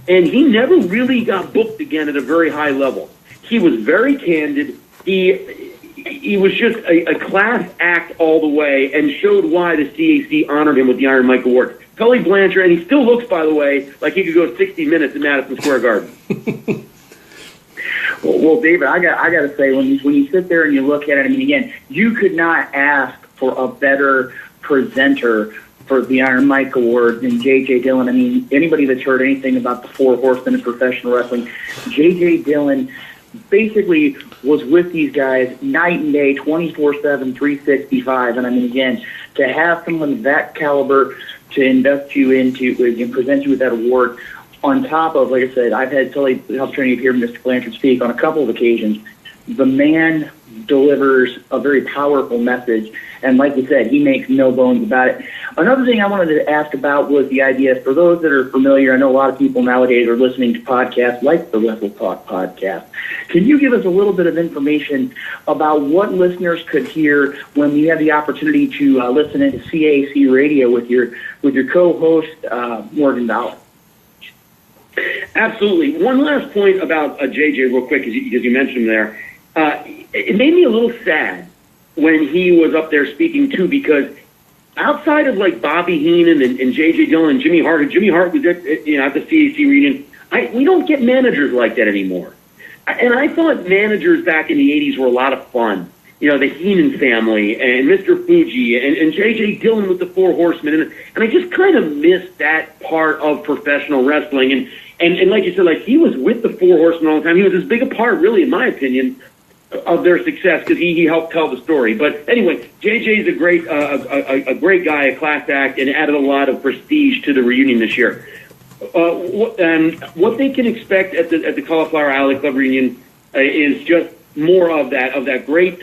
and he never really got booked again at a very high level. He was very candid. He was just a class act all the way and showed why the CAC honored him with the Iron Mike Award. Tully Blanchard, and he still looks, by the way, like he could go 60 minutes in Madison Square Garden. Well, David, I got to say, when you sit there and you look at it, I mean, again, you could not ask for a better presenter for the Iron Mike Award than J.J. Dillon. I mean, anybody that's heard anything about the Four Horsemen of professional wrestling, J.J. Dillon basically was with these guys night and day, 24/7, 365. And I mean, again, to have someone of that caliber to induct you into and present you with that award, on top of, like I said, I've had the opportunity to hear Mr. Blanchard speak on a couple of occasions. the man delivers a very powerful message, and like you said, he makes no bones about it. Another thing I wanted to ask about was the idea, for those that are familiar, I know a lot of people nowadays are listening to podcasts like the Wrestle Talk podcast. Can you give us a little bit of information about what listeners could hear when you have the opportunity to listen into CAC Radio with your co-host, Morgan Dollar? Absolutely. One last point about JJ real quick, because you mentioned him there. It made me a little sad when he was up there speaking too, because outside of like Bobby Heenan and JJ Dillon and Jimmy Hart was at the CAC reunion, we don't get managers like that anymore. And I thought managers back in the 80s were a lot of fun. The Heenan family and Mr. Fuji and J.J. Dillon with the Four Horsemen. And I just kind of missed that part of professional wrestling. And like you said, like he was with the Four Horsemen all the time. He was as big a part, really, in my opinion, of their success because he helped tell the story. But anyway, J.J. is a great guy, a class act, and added a lot of prestige to the reunion this year. What they can expect at the Cauliflower Alley Club reunion is just more of that great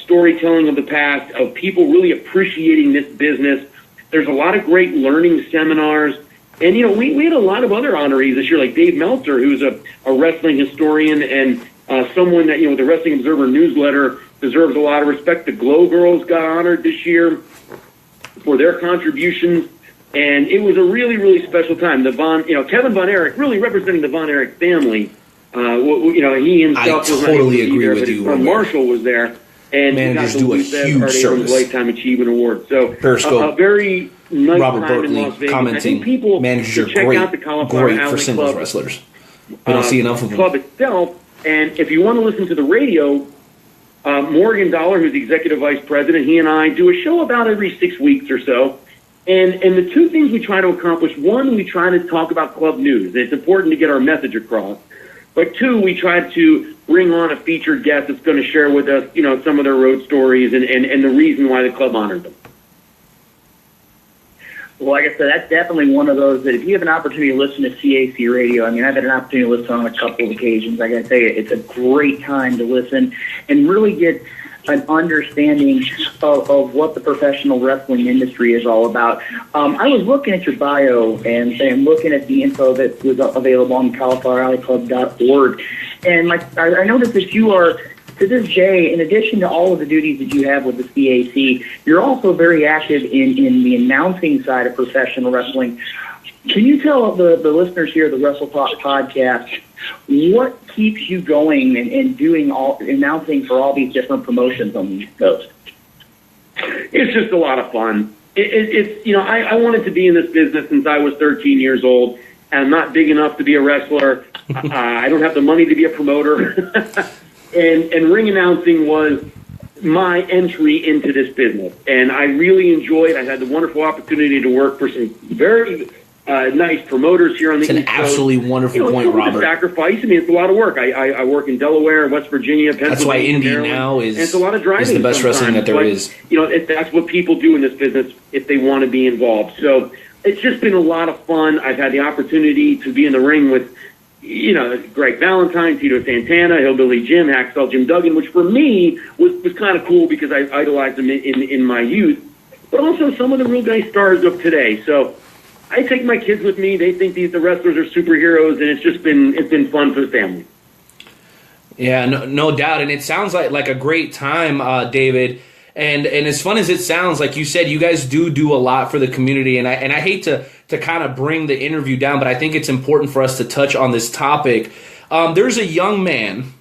storytelling of the past, of people really appreciating this business. There's a lot of great learning seminars. And, we had a lot of other honorees this year, like Dave Meltzer, who's a wrestling historian and someone that, the Wrestling Observer newsletter deserves a lot of respect. The Glow Girls got honored this year for their contributions. And it was a really, really special time. Kevin Von Erich, really representing the Von Erich family. He himself was totally agree with you. Marshall was there, and managers do a huge service. Lifetime Achievement Award. So Periscope. A very nice Robert time Berkeley in Las Vegas. commenting. I think people managers should are check great, out the Cauliflower great Alley for singles Club, wrestlers. We don't see enough of them. Club itself, and if you want to listen to the radio, Morgan Dollar, who's the executive vice president, he and I do a show about every 6 weeks or so. And the two things we try to accomplish: one, we try to talk about club news. It's important to get our message across. But two, we try to bring on a featured guest that's going to share with us, some of their road stories and the reason why the club honored them. Well, like I said, that's definitely one of those that if you have an opportunity to listen to CAC Radio, I've had an opportunity to listen on a couple of occasions. I got to tell you, it's a great time to listen and really get an understanding of what the professional wrestling industry is all about. I was looking at your bio and looking at the info that was available on caulifloweralleyclub.org, and I noticed that you are, to this day, in addition to all of the duties that you have with the CAC, you're also very active in the announcing side of professional wrestling. Can you tell the listeners here of the Wrestle Talk podcast what keeps you going and doing announcing for all these different promotions on the East Coast? It's just a lot of fun. I wanted to be in this business since I was 13 years old, and I'm not big enough to be a wrestler. I don't have the money to be a promoter. and ring announcing was my entry into this business, and I really enjoyed it. I had the wonderful opportunity to work for some very nice promoters here on the East Coast. It's an absolutely wonderful point, Robert. Sacrifice. It's a lot of work. I work in Delaware, West Virginia, Pennsylvania. That's why Indy Maryland, now is, and it's a lot of driving is the best wrestling that there is. That's what people do in this business if they want to be involved. So it's just been a lot of fun. I've had the opportunity to be in the ring with, Greg Valentine, Tito Santana, Hillbilly Jim, Hacksaw Jim Duggan, which for me was kind of cool because I idolized them in my youth, but also some of the real guy stars of today. So I take my kids with me. They think the wrestlers are superheroes, and it's been fun for the family. Yeah, no doubt, and it sounds like a great time, David. And as fun as it sounds, like you said, you guys do a lot for the community, and I hate to kind of bring the interview down, but I think it's important for us to touch on this topic. There's a young man,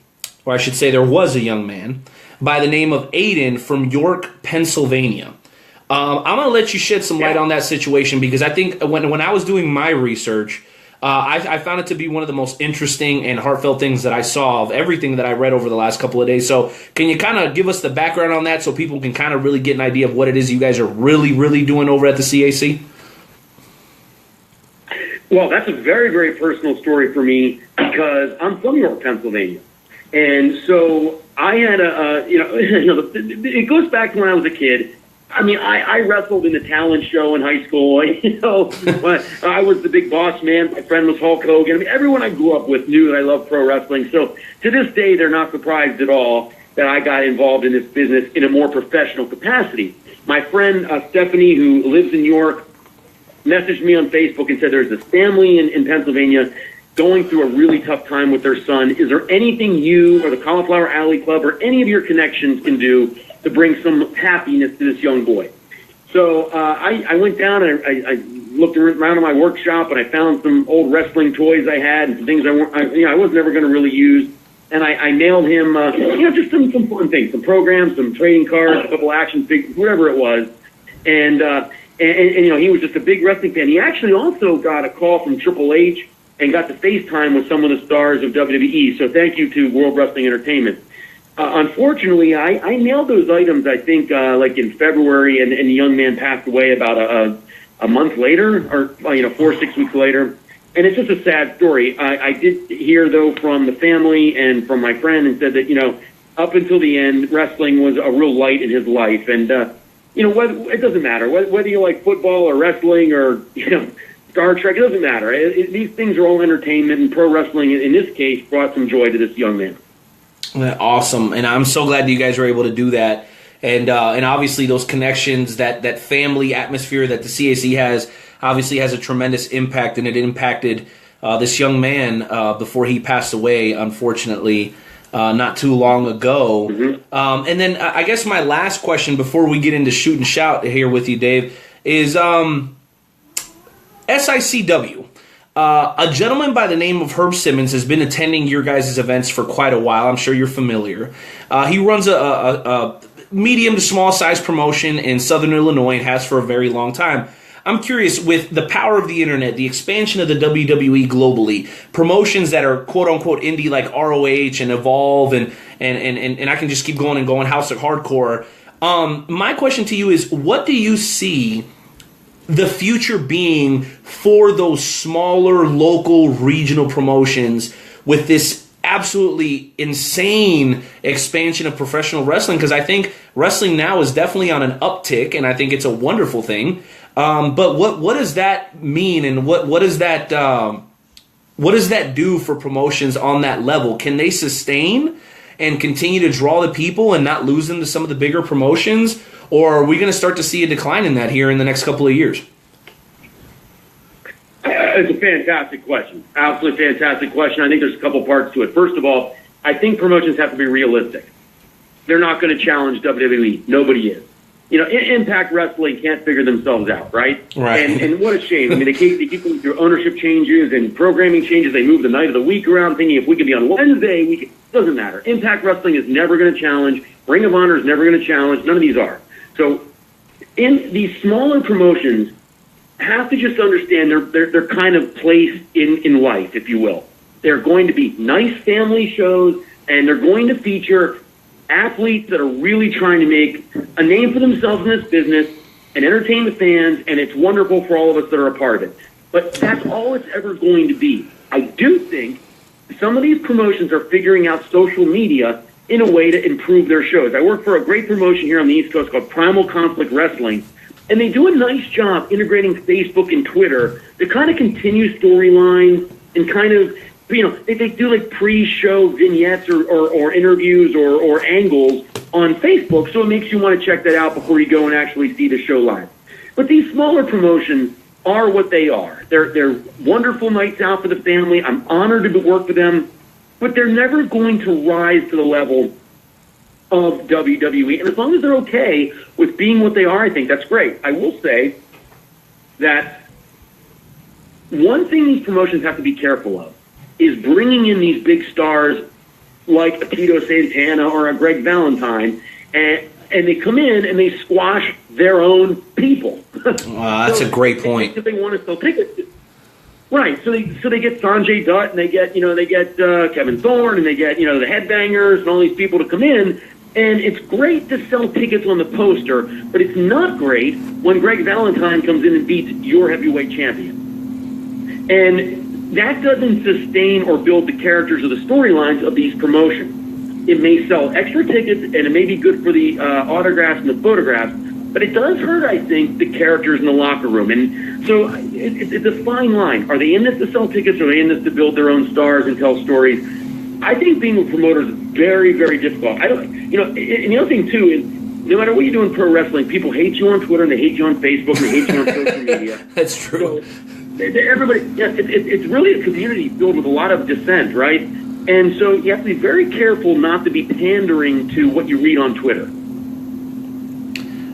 or I should say there was a young man, by the name of Aiden from York, Pennsylvania. I'm going to let you shed some light on that situation because I think when I was doing my research, I found it to be one of the most interesting and heartfelt things that I saw of everything that I read over the last couple of days. So can you kind of give us the background on that so people can kind of really get an idea of what it is you guys are really, really doing over at the CAC? Well, that's a very, very personal story for me because I'm from York, Pennsylvania. And so I had it goes back to when I was a kid. I mean, I wrestled in the talent show in high school. You know, I was the big boss man. My friend was Hulk Hogan. I mean, everyone I grew up with knew that I loved pro wrestling. So to this day, they're not surprised at all that I got involved in this business in a more professional capacity. My friend Stephanie, who lives in New York, messaged me on Facebook and said there's this family in Pennsylvania going through a really tough time with their son. Is there anything you or the Cauliflower Alley Club or any of your connections can do to bring some happiness to this young boy? So I went down and I looked around in my workshop and I found some old wrestling toys I had and some things I was never going to really use. And I mailed him, just some fun things, some programs, some trading cards, a couple action figures, whatever it was. And he was just a big wrestling fan. He actually also got a call from Triple H and got to FaceTime with some of the stars of WWE. So thank you to World Wrestling Entertainment. Unfortunately, I mailed those items, I think, like in February, and the young man passed away about a month later, or 4 or 6 weeks later. And it's just a sad story. I did hear, though, from the family and from my friend, and said that, up until the end, wrestling was a real light in his life. And, it doesn't matter. Whether you like football or wrestling or, Star Trek, it doesn't matter. These things are all entertainment, and pro wrestling, in this case, brought some joy to this young man. Awesome. And I'm so glad that you guys were able to do that. And obviously those connections, that family atmosphere that the CAC has, obviously has a tremendous impact, and it impacted this young man before he passed away, unfortunately, not too long ago. Mm-hmm. And then I guess my last question before we get into shoot and shout here with you, Dave, is SICW. A gentleman by the name of Herb Simmons has been attending your guys' events for quite a while. I'm sure you're familiar. He runs a medium to small size promotion in Southern Illinois and has for a very long time. I'm curious, with the power of the internet, the expansion of the WWE globally, promotions that are quote-unquote indie like ROH and Evolve, and I can just keep going and going, House of Hardcore. My question to you is, what do you see the future being for those smaller, local, regional promotions with this absolutely insane expansion of professional wrestling? Because I think wrestling now is definitely on an uptick, and I think it's a wonderful thing. But what does that mean, and what does that do for promotions on that level? Can they sustain and continue to draw the people and not lose them to some of the bigger promotions, or are we going to start to see a decline in that here in the next couple of years? It's a fantastic question. Absolutely fantastic question. I think there's a couple parts to it. First of all, I think promotions have to be realistic. They're not going to challenge WWE. Nobody is. Impact Wrestling can't figure themselves out, right? Right. And what a shame. I mean, they keep going through ownership changes and programming changes. They move the night of the week around, thinking if we could be on Wednesday, doesn't matter. Impact Wrestling is never going to challenge. Ring of Honor is never going to challenge. None of these are. So in these smaller promotions, have to just understand they're kind of placed in life, if you will. They're going to be nice family shows, and they're going to feature athletes that are really trying to make a name for themselves in this business and entertain the fans, and it's wonderful for all of us that are a part of it. But that's all it's ever going to be. I do think some of these promotions are figuring out social media in a way to improve their shows. I work for a great promotion here on the East Coast called Primal Conflict Wrestling, and they do a nice job integrating Facebook and Twitter to kind of continue storylines and kind of, they do like pre-show vignettes or interviews or angles on Facebook, so it makes you want to check that out before you go and actually see the show live. But these smaller promotions are what they are. They're wonderful nights out for the family. I'm honored to work with them, but they're never going to rise to the level of WWE. And as long as they're okay with being what they are, I think that's great. I will say that one thing these promotions have to be careful of is bringing in these big stars like a Tito Santana or a Greg Valentine, and they come in and they squash their own people. That's a great point. If they want to sell tickets, right? So they get Sanjay Dutt, and they get Kevin Thorne, and they get the Headbangers and all these people to come in. And it's great to sell tickets on the poster, but it's not great when Greg Valentine comes in and beats your heavyweight champion. And that doesn't sustain or build the characters or the storylines of these promotions. It may sell extra tickets, and it may be good for the autographs and the photographs, but it does hurt, I think, the characters in the locker room. And so it's a fine line. Are they in this to sell tickets, or are they in this to build their own stars and tell stories? I think being a promoter is very, very difficult. And the other thing, too, is no matter what you do in pro wrestling, people hate you on Twitter, and they hate you on Facebook, and they hate you on social media. That's true. So, everybody, it's really a community filled with a lot of dissent, right? And so you have to be very careful not to be pandering to what you read on Twitter.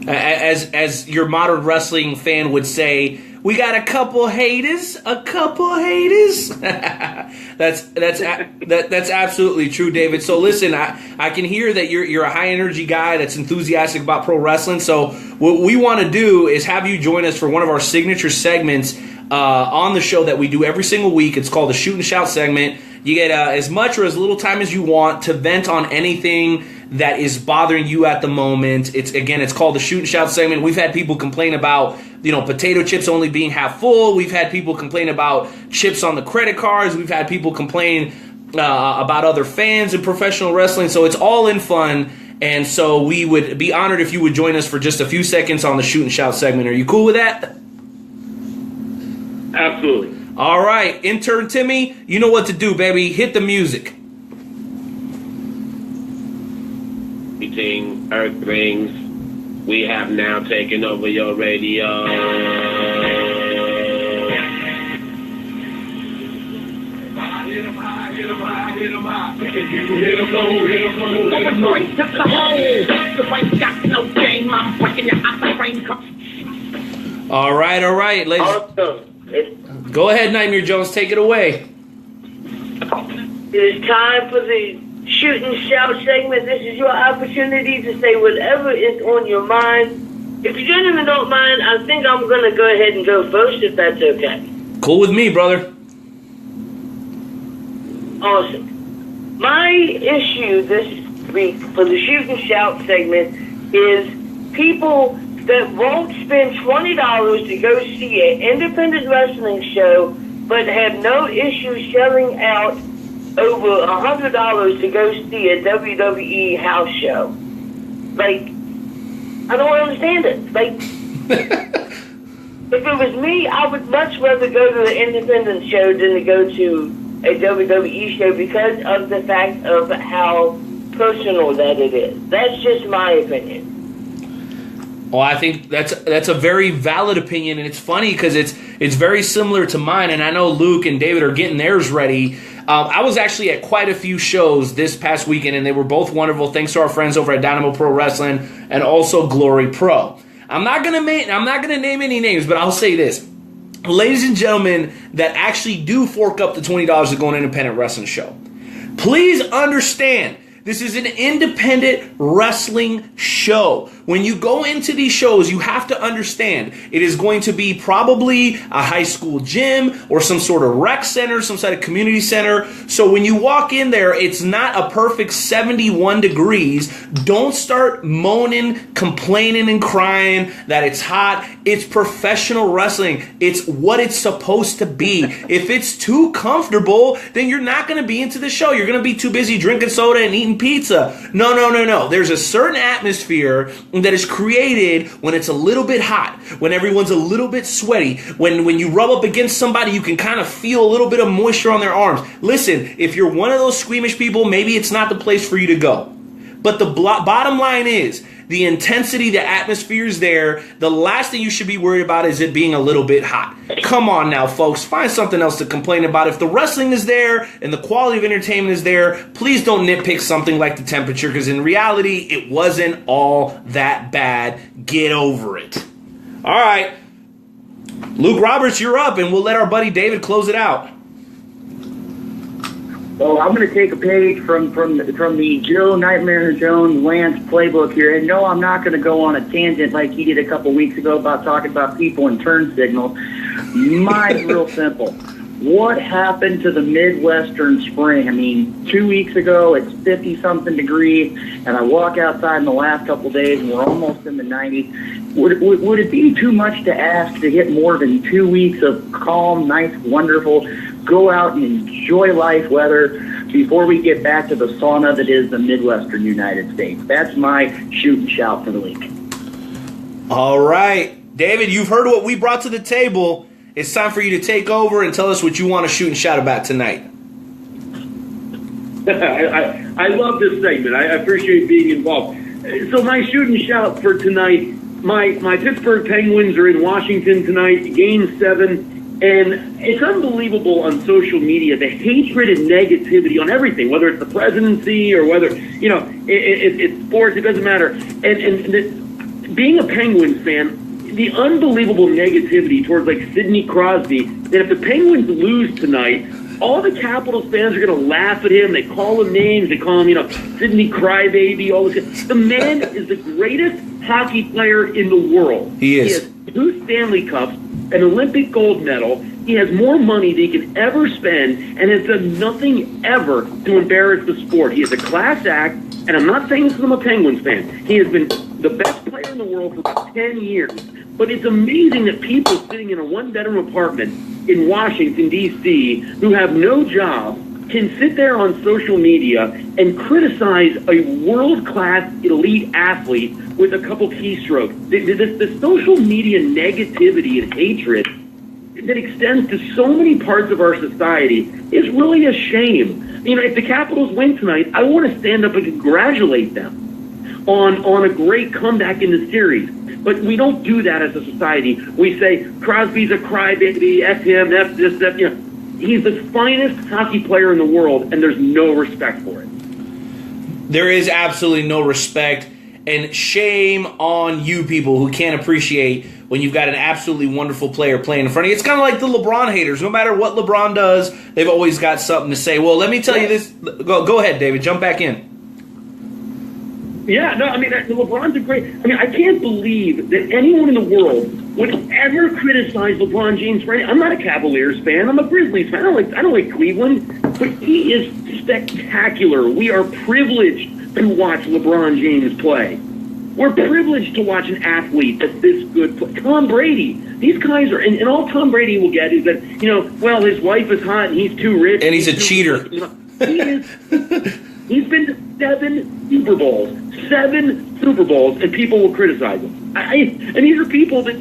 As your modern wrestling fan would say, we got a couple haters. That's absolutely true, David. So listen, I can hear that you're a high energy guy that's enthusiastic about pro wrestling. So what we want to do is have you join us for one of our signature segments on the show that we do every single week. It's called the Shoot and Shout segment. You get as much or as little time as you want to vent on anything that is bothering you at the moment. It's called the Shoot and Shout segment. We've had people complain about, potato chips only being half full. We've had people complain about chips on the credit cards. We've had people complain about other fans in professional wrestling. So it's all in fun. And so we would be honored if you would join us for just a few seconds on the Shoot and Shout segment. Are you cool with that? Absolutely. All right, intern Timmy, you know what to do, baby. Hit the music. Greeting, Earthlings. We have now taken over your radio. All right, ladies. Awesome. Go ahead, Nightmare Jones. Take it away. It is time for the Shoot and Shout segment. This is your opportunity to say whatever is on your mind. If you gentlemen don't mind, I think I'm going to go ahead and go first, if that's okay. Cool with me, brother. Awesome. My issue this week for the Shoot and Shout segment is people that won't spend $20 to go see an independent wrestling show, but have no issue shelling out over $100 to go see a WWE house show. Like, I don't understand it. Like, if it was me, I would much rather go to an independent show than to go to a WWE show because of the fact of how personal that it is. That's just my opinion. Well, I think that's a very valid opinion, and it's funny because it's very similar to mine, and I know Luke and David are getting theirs ready. I was actually at quite a few shows this past weekend, and they were both wonderful. Thanks to our friends over at Dynamo Pro Wrestling and also Glory Pro. I'm not gonna name any names, but I'll say this. Ladies and gentlemen that actually do fork up the $20 to go on an independent wrestling show, please understand this is an independent wrestling show. When you go into these shows, you have to understand it is going to be probably a high school gym or some sort of rec center, some sort of community center. So when you walk in there, it's not a perfect 71 degrees. Don't start moaning, complaining, and crying that it's hot. It's professional wrestling. It's what it's supposed to be. If it's too comfortable, then you're not going to be into the show. You're going to be too busy drinking soda and eating pizza. No. There's a certain atmosphere that is created when it's a little bit hot, when everyone's a little bit sweaty, when you rub up against somebody, you can kind of feel a little bit of moisture on their arms. Listen, if you're one of those squeamish people, maybe it's not the place for you to go. But the bottom line is, the intensity, the atmosphere is there. The last thing you should be worried about is it being a little bit hot. Come on now, folks. Find something else to complain about. If the wrestling is there and the quality of entertainment is there, please don't nitpick something like the temperature, because in reality, it wasn't all that bad. Get over it. All right. Luke Roberts, you're up, and we'll let our buddy David close it out. Well, I'm going to take a page from the Joe Nightmare Jones Lance playbook here. And no, I'm not going to go on a tangent like he did a couple weeks ago about talking about people and turn signals. Mine's real simple. What happened to the Midwestern spring? I mean, 2 weeks ago, it's 50-something degrees, and I walk outside in the last couple of days, and we're almost in the 90s. Would it be too much to ask to get more than 2 weeks of calm, nice, wonderful, go out and enjoy life weather before we get back to the sauna that is the Midwestern United States? That's my shoot and shout for the week. All right. David, you've heard what we brought to the table. It's time for you to take over and tell us what you want to shoot and shout about tonight. I love this segment. I appreciate being involved. So my shoot and shout for tonight, my Pittsburgh Penguins are in Washington tonight, Game 7. And it's unbelievable on social media, the hatred and negativity on everything, whether it's the presidency or whether, it's sports, it doesn't matter. And being a Penguins fan, the unbelievable negativity towards like Sidney Crosby, that if the Penguins lose tonight, all the Capitals fans are going to laugh at him. They call him names. They call him, Sidney Crybaby, all this. The man is the greatest hockey player in the world. He is. He has 2 Stanley Cups, an Olympic gold medal. He has more money than he can ever spend and has done nothing ever to embarrass the sport. He is a class act, and I'm not saying this because I'm a Penguins fan. He has been the best player in the world for 10 years. But it's amazing that people sitting in a one-bedroom apartment in Washington, D.C., who have no job, can sit there on social media and criticize a world-class elite athlete with a couple keystrokes. The social media negativity and hatred that extends to so many parts of our society is really a shame. If the Capitals win tonight, I want to stand up and congratulate them on a great comeback in the series. But we don't do that as a society. We say, Crosby's a crybaby, F him, F this, F, He's the finest hockey player in the world, and there's no respect for it. There is absolutely no respect, and shame on you people who can't appreciate when you've got an absolutely wonderful player playing in front of you. It's kind of like the LeBron haters. No matter what LeBron does, they've always got something to say. Well, let me tell you this. Go ahead, David. Jump back in. Yeah, no, LeBron's a great... I can't believe that anyone in the world would ever criticize LeBron James for anything. I'm not a Cavaliers fan. I'm a Grizzlies fan. I don't like Cleveland. But he is spectacular. We are privileged to watch LeBron James play. We're privileged to watch an athlete that's this good. Tom Brady. These guys are... And all Tom Brady will get is that, his wife is hot and he's too rich. And he's a cheater. He is... He's been to 7 Super Bowls. 7 Super Bowls, and people will criticize him. And these are people that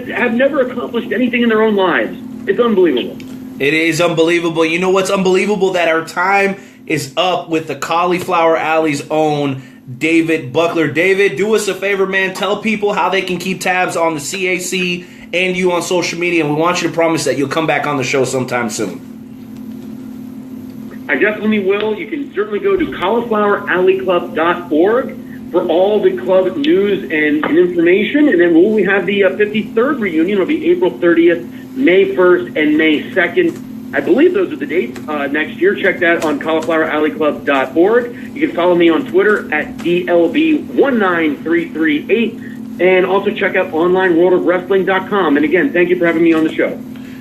have never accomplished anything in their own lives. It's unbelievable. It is unbelievable. You know what's unbelievable? That our time is up with the Cauliflower Alley's own David Buckler. David, do us a favor, man. Tell people how they can keep tabs on the CAC and you on social media, and we want you to promise that you'll come back on the show sometime soon. I definitely will. You can certainly go to caulifloweralleyclub.org for all the club news and information. And then when we have the 53rd reunion, it'll be April 30th, May 1st, and May 2nd. I believe those are the dates next year. Check that on caulifloweralleyclub.org. You can follow me on Twitter at DLB19338. And also check out onlineworldofwrestling.com. And again, thank you for having me on the show.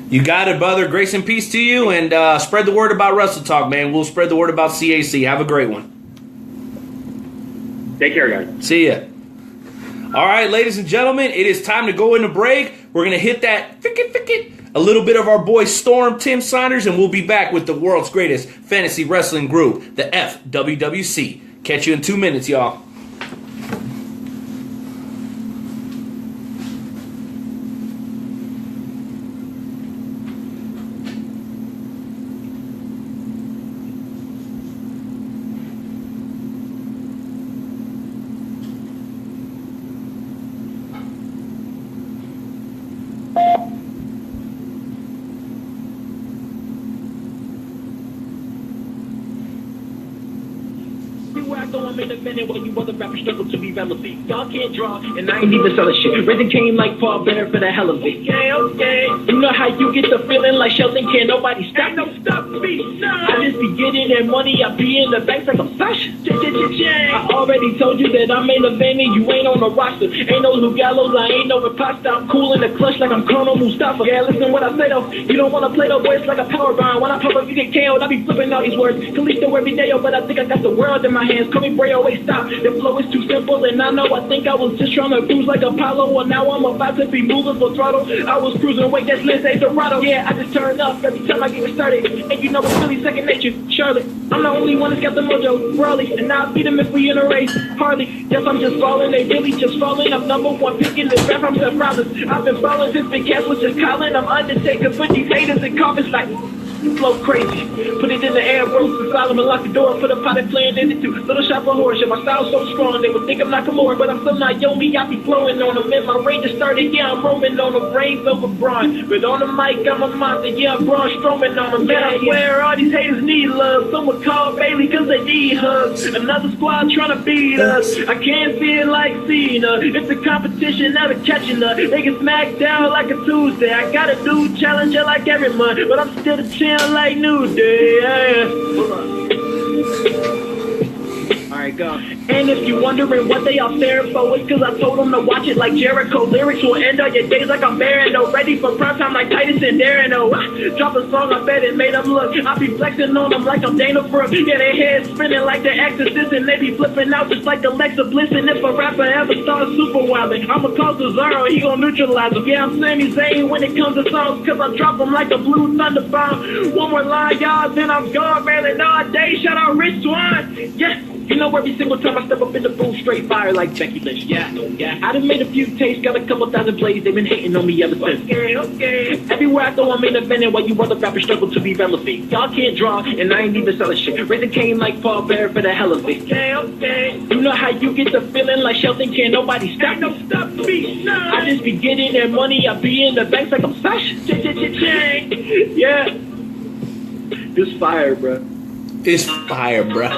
You got it, brother. Grace and peace to you, and spread the word about Wrestle Talk, man. We'll spread the word about CAC. Have a great one. Take care, guys. See ya. All right, ladies and gentlemen, it is time to go into break. We're going to hit that a little bit of our boy Storm, Tim Saunders, and we'll be back with the world's greatest fantasy wrestling group, the FWWC. Catch you in 2 minutes, y'all. When you other rappers struggle to be relevant. Y'all can't draw, and I ain't even selling shit. Raising came like Paul Bear for the hell of it. Okay. You know how you get the feeling like Sheldon, can't nobody stop me. Stop me. No. I just be getting that money, I be in the bank like I'm Sasha. I already told you that I'm in the vein and you ain't on the roster. Ain't no Lugallos, I ain't no imposter. I'm cool in the clutch like I'm Colonel Mustafa. Yeah, listen what I say though. You don't wanna play the voice like a power bomb. When I pop up, you get KO'd. I be flipping all these words. Kalisto every day, but I think I got the world in my hands. call me Bray, always stop. The flow is too simple, and I know I think I was just trying to cruise like Apollo. Well, now I'm about to be moving for throttle. I was cruising, wait, that's Lindsay Dorado. Yeah, I just turn up every time I get started. And you know it's really second nature, Charlotte. I'm the only one that's got the mojo, Raleigh. And I'll beat them if we in a race, Harley. Yes, I'm just falling, they really just falling. I'm number one pick in this rap, I'm surprised. I've been falling since Big Cass was just calling. I'm Undertaker for these haters and coffins like flow crazy. Put it in the air, roast and Solomon, lock the door for the potted plant in it too. Little shop of horse, yeah, my style's so strong, they would think I'm Nakamura, but I'm still not Yomi. I be flowing on them, and my range just started, yeah, I'm roaming on them, brains over brawn. But on the mic, I'm a monster, yeah, I'm Braun Strowman on them. Yeah, I swear all these haters need love. Someone call Bailey cause they need hugs. Another squad trying to beat us. I can't see it like Cena. It's a competition, never catching her. They get smacked down like a Tuesday. I got a new challenger like every month, but I'm still the champ like New Day. Yeah. Alright, go. And if you wondering what they all staring for, it's cause I told them to watch it like Jericho. Lyrics will end all your days like I'm Barrino. Ready for prime time like Titus and Darren. Drop a song, I bet it made them look. I be flexing on them like I'm Dana Brooke. Yeah, their heads spinning like the Exorcist, and they be flipping out just like Alexa Bliss. And if a rapper ever starts super wilding, I'ma call Cesaro, he gon' neutralize him. Yeah, I'm Sami Zayn when it comes to songs, cause I drop them like a blue thunder bomb. One more line, y'all, then I'm gone, man, all day. Shout out Rich Swan. Yeah. You know, every single time I step up in the booth, straight fire like Becky Lynch. Yeah. I done made a few takes, got a couple thousand plays. They've been hating on me ever since. Okay. Everywhere I go, I'm in a vending while you other rappers struggle to be relevant. Y'all can't draw, and I ain't even selling shit. Raising Cane like Paul Bear for the hell of it. Okay. You know how you get the feeling like Shelton, can't nobody stop me. I just be getting that money, I be in the banks like I'm Sasha. Yeah. This fire, bro. It's fire, bruh.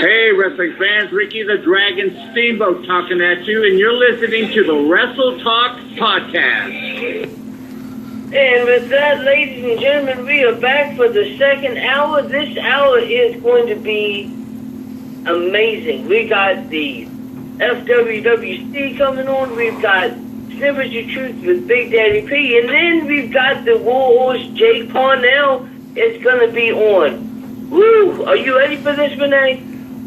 Hey, wrestling fans, Ricky the Dragon Steamboat talking at you, and you're listening to the Wrestle Talk Podcast. And with that, ladies and gentlemen, we are back for the second hour. This hour is going to be amazing. We got the FWWC coming on. We've got Snippets of Truth with Big Daddy P. And then we've got the Warhorse, Jake Parnell. It's going to be on. Woo! Are you ready for this, Rene?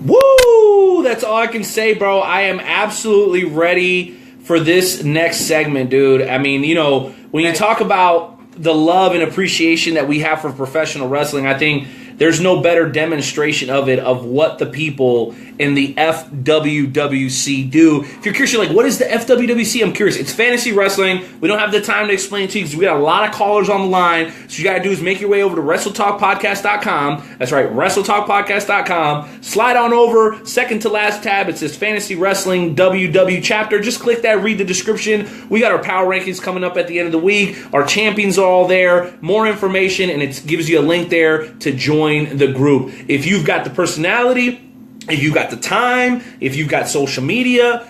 Woo! That's all I can say, bro. I am absolutely ready for this next segment, dude. I mean, you know, when you talk about the love and appreciation that we have for professional wrestling, I think there's no better demonstration of it, of what the people in the FWWC do. If you're curious, you're like, what is the FWWC? I'm curious. It's fantasy wrestling. We don't have the time to explain it to you because we got a lot of callers on the line. So you got to do is make your way over to WrestleTalkPodcast.com. That's right, WrestleTalkPodcast.com. Slide on over, second to last tab. It says Fantasy Wrestling WW Chapter. Just click that, read the description. We got our power rankings coming up at the end of the week. Our champions are all there. More information, and it gives you a link there to join the group. If you've got the personality, if you've got the time, if you've got social media,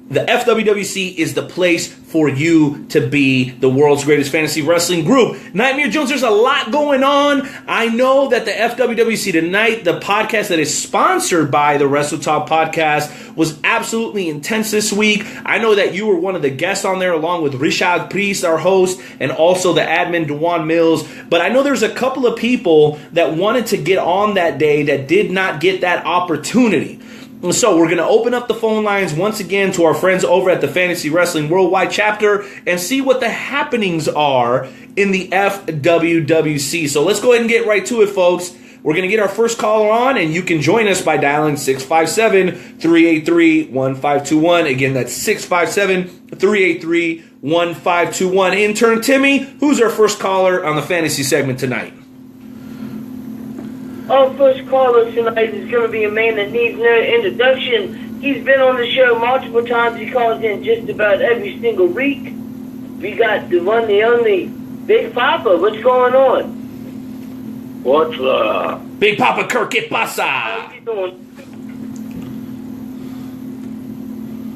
the FWWC is the place for you to be, the world's greatest fantasy wrestling group. Nightmare Jones, there's a lot going on. I know that the FWWC tonight, the podcast that is sponsored by the Wrestle Talk Podcast, was absolutely intense this week. I know that you were one of the guests on there along with Richard Priest, our host, and also the admin, Dewan Mills. But I know there's a couple of people that wanted to get on that day that did not get that opportunity. So we're going to open up the phone lines once again to our friends over at the Fantasy Wrestling Worldwide Chapter and see what the happenings are in the FWWC. So let's go ahead and get right to it, folks. We're going to get our first caller on, and you can join us by dialing 657-383-1521. Again, that's 657-383-1521. Intern Timmy, who's our first caller on the fantasy segment tonight? Our first caller tonight is going to be a man that needs no introduction. He's been on the show multiple times. He calls in just about every single week. We got the one, the only, Big Papa. What's going on? What's up? Big Papa Kirk, ¿qué pasa? How you doing?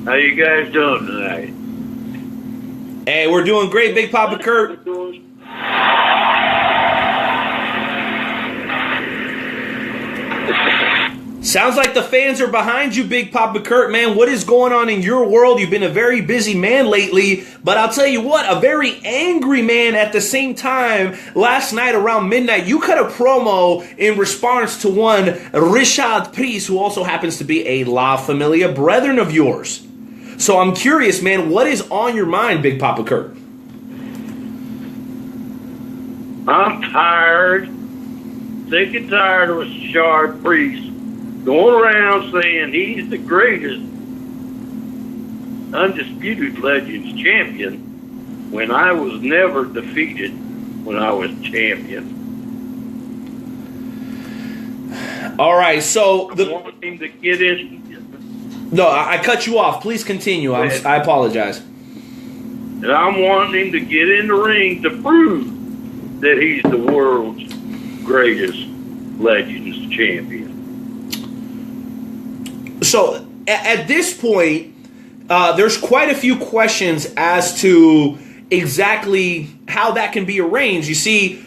How you guys doing tonight? Hey, we're doing great, Big Papa Kirk. Sounds like the fans are behind you, Big Papa Kurt, man. What is going on in your world? You've been a very busy man lately, but I'll tell you what, a very angry man at the same time. Last night around midnight, you cut a promo in response to one Richard Priest, who also happens to be a La Familia brethren of yours. So I'm curious, man, what is on your mind, Big Papa Kurt? I'm tired, sick and tired of Richard Priest going around saying he's the greatest undisputed Legends champion when I was never defeated when I was champion. All right, so I want him to get in. No, I cut you off. Please continue. I apologize. And I'm wanting him to get in the ring to prove that he's the world's greatest Legends champion. So at this point, there's quite a few questions as to exactly how that can be arranged. You see,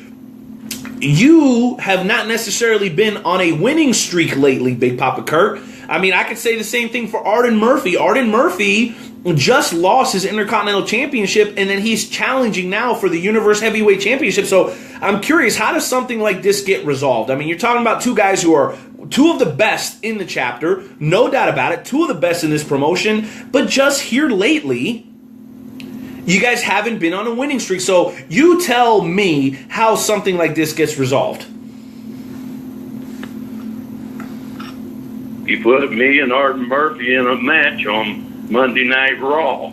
you have not necessarily been on a winning streak lately, Big Papa Kurt. I mean, I could say the same thing for Arden Murphy. Arden Murphy just lost his Intercontinental Championship, and then he's challenging now for the Universe Heavyweight Championship. So I'm curious, how does something like this get resolved? I mean, you're talking about two guys who are two of the best in the chapter, no doubt about it, two of the best in this promotion, but just here lately, you guys haven't been on a winning streak. So you tell me how something like this gets resolved. You put me and Arden Murphy in a match on Monday Night Raw.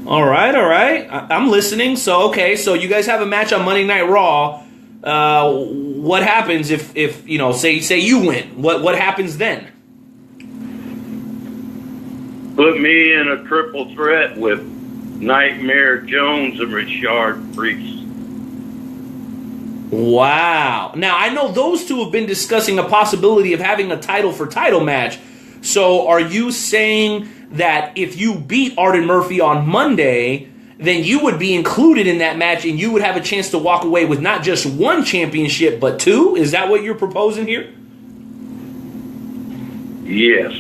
All right. I'm listening. So, okay, so you guys have a match on Monday Night Raw. What happens if you know, say you win? What happens then? Put me in a triple threat with Nightmare Jones and Richard Priest. Wow. Now, I know those two have been discussing a possibility of having a title for title match. So are you saying that if you beat Arden Murphy on Monday, then you would be included in that match and you would have a chance to walk away with not just one championship, but two? Is that what you're proposing here? Yes.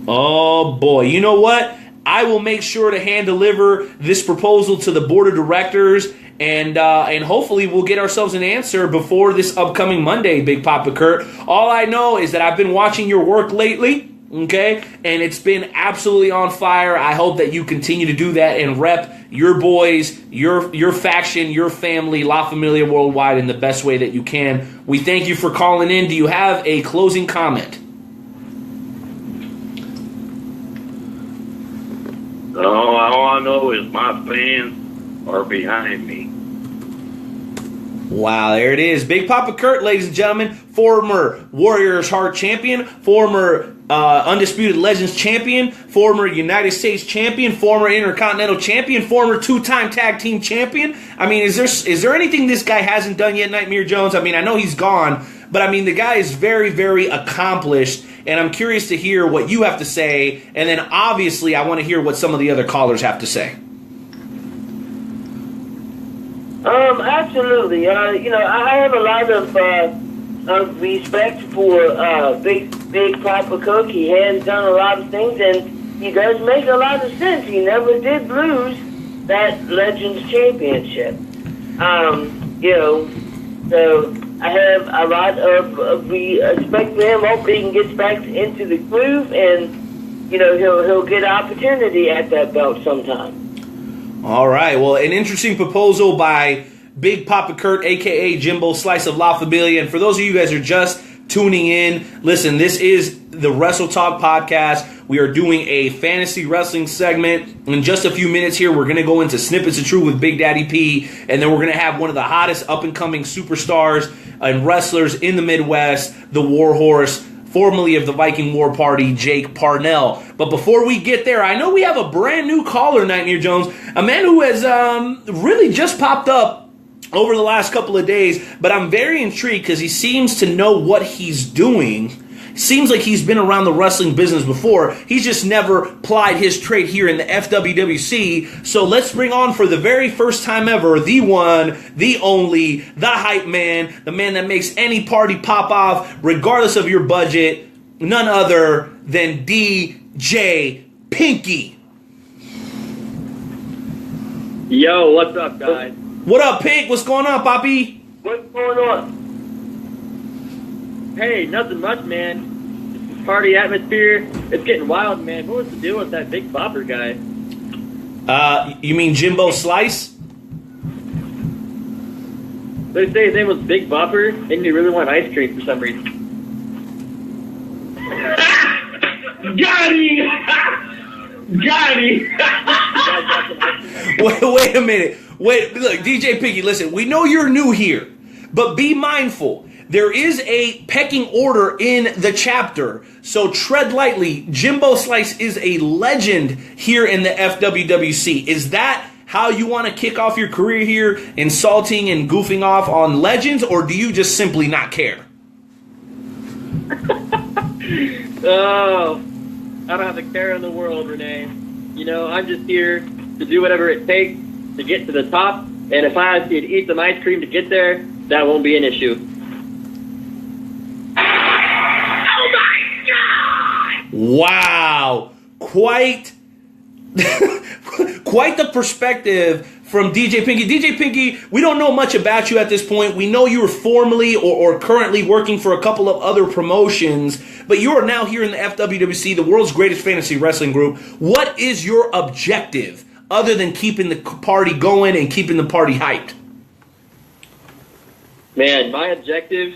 Oh, boy. You know what? I will make sure to hand deliver this proposal to the board of directors, and hopefully we'll get ourselves an answer before this upcoming Monday, Big Papa Kurt. All I know is that I've been watching your work lately, okay, and it's been absolutely on fire. I hope that you continue to do that and rep your boys, your faction, your family, La Familia Worldwide in the best way that you can. We thank you for calling in. Do you have a closing comment? All I know is my fans are behind me. Wow, there it is. Big Papa Kurt, ladies and gentlemen, former Warriors Heart champion, former Undisputed Legends champion, former United States champion, former Intercontinental champion, former two-time tag team champion. I mean, is there anything this guy hasn't done yet, Nightmare Jones? I mean, I know he's gone, but I mean, the guy is very, very accomplished, and I'm curious to hear what you have to say, and then obviously I want to hear what some of the other callers have to say. Absolutely. I have a lot of respect for Big Papa Cook. He has done a lot of things, and he does make a lot of sense. He never did lose that Legends Championship. So I have a lot of respect for him. Hopefully he gets back into the groove, and he'll get opportunity at that belt sometime. All right. Well, an interesting proposal by Big Papa Kurt, a.k.a. Jimbo Slice of La Familia. And for those of you guys who are just tuning in, listen, this is the Wrestle Talk podcast. We are doing a fantasy wrestling segment. In just a few minutes here, we're going to go into Snippets of Truth with Big Daddy P. And then we're going to have one of the hottest up-and-coming superstars and wrestlers in the Midwest, the Warhorse, formerly of the Viking War Party, Jake Parnell. But before we get there, I know we have a brand new caller, Nightmare Jones, a man who has really just popped up over the last couple of days, but I'm very intrigued because he seems to know what he's doing. seems like he's been around the wrestling business before. He's just never plied his trade here in the FWWC. So let's bring on, for the very first time ever, the one, the only, the hype man, the man that makes any party pop off regardless of your budget, none other than DJ Pinky. Yo, what's up, guys? What up, Pink? What's going on, Poppy? What's going on? Hey, nothing much, man. Party atmosphere. It's getting wild, man. What was the deal with that big bopper guy? You mean Jimbo Slice? They say his name was Big Bopper, and he really wanted ice cream for some reason. Got him! Got him! Wait a minute. Wait, look, DJ Pinky, listen, we know you're new here, but be mindful. There is a pecking order in the chapter, so tread lightly. Jimbo Slice is a legend here in the FWWC. Is that how you want to kick off your career here, insulting and goofing off on legends, or do you just simply not care? Oh, I don't have a care in the world, Rene. You know, I'm just here to do whatever it takes to get to the top, and if I have to eat some ice cream to get there, that won't be an issue. Wow, quite the perspective from DJ Pinky. DJ Pinky, we don't know much about you at this point. We know you are formerly or currently working for a couple of other promotions, but you are now here in the FWWC, the world's greatest fantasy wrestling group. What is your objective other than keeping the party going and keeping the party hyped? Man, my objective,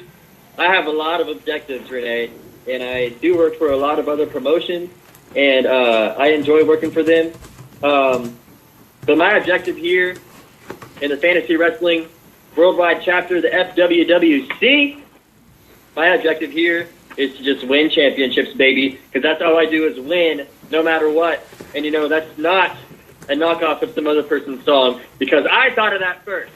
I have a lot of objectives, Rene, and I do work for a lot of other promotions, and I enjoy working for them. But my objective here in the Fantasy Wrestling Worldwide Chapter, the FWWC, my objective here is to just win championships, baby, because that's all I do is win no matter what. And, you know, that's not a knockoff of some other person's song, because I thought of that first.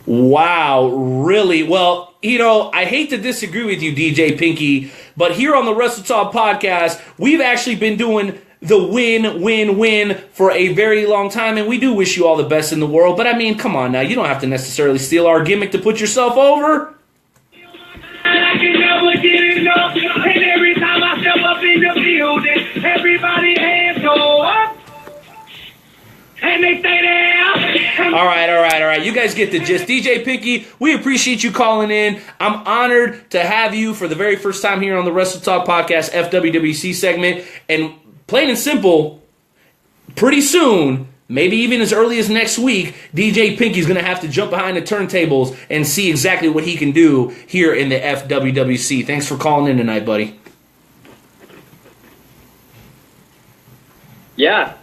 Wow, really? Well, you know, I hate to disagree with you, DJ Pinky, but here on the Wrestle Talk podcast, we've actually been doing the win for a very long time, and we do wish you all the best in the world. But I mean, come on now, you don't have to necessarily steal our gimmick to put yourself over. I can never get enough, and every time I step up in the building, everybody hands go up, and they stay there. All right. You guys get the gist. DJ Pinky, we appreciate you calling in. I'm honored to have you for the very first time here on the Wrestle Talk Podcast FWWC segment. And plain and simple, pretty soon, maybe even as early as next week, DJ Pinky's going to have to jump behind the turntables and see exactly what he can do here in the FWWC. Thanks for calling in tonight, buddy. Yeah.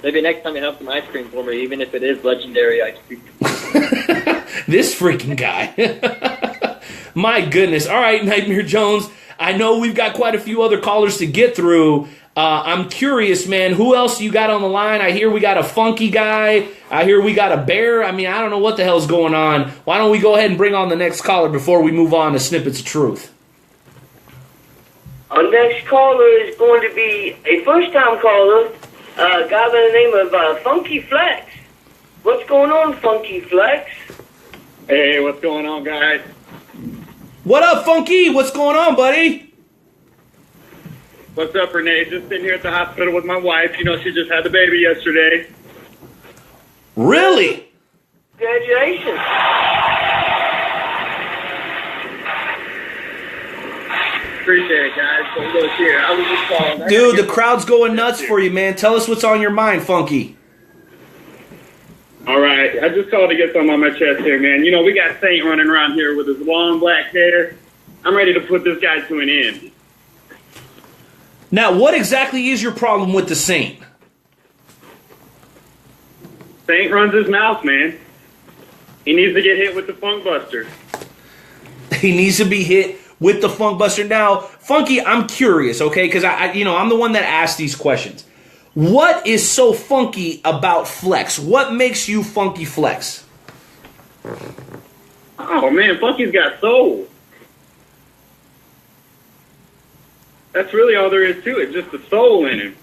Maybe next time you have some ice cream for me, even if it is legendary ice cream. This freaking guy. My goodness. All right, Nightmare Jones. I know we've got quite a few other callers to get through. I'm curious, man, who else you got on the line? I hear we got a funky guy. I hear we got a bear. I mean, I don't know what the hell's going on. Why don't we go ahead and bring on the next caller before we move on to Snippets of Truth? Our next caller is going to be a first-time caller, a guy by the name of Funky Flex. What's going on, Funky Flex? Hey, what's going on, guys? What up, Funky? What's going on, buddy? What's up, Rene? Just sitting here at the hospital with my wife. You know, she just had the baby yesterday. Really? Congratulations. Appreciate it, guys. So here. I was just calling. Dude, the crowd's going nuts for you, man. Tell us what's on your mind, Funky. All right. I just called to get something on my chest here, man. You know, we got Saint running around here with his long black hair. I'm ready to put this guy to an end. Now, what exactly is your problem with the Saint? Saint runs his mouth, man. He needs to get hit with the Funk Buster. He needs to be hit with the Funk Buster. Now, Funky, I'm curious, okay? Because I'm the one that asked these questions. What is so funky about Flex? What makes you Funky Flex? Oh man, Funky's got soul. That's really all there is to it, just the soul in him.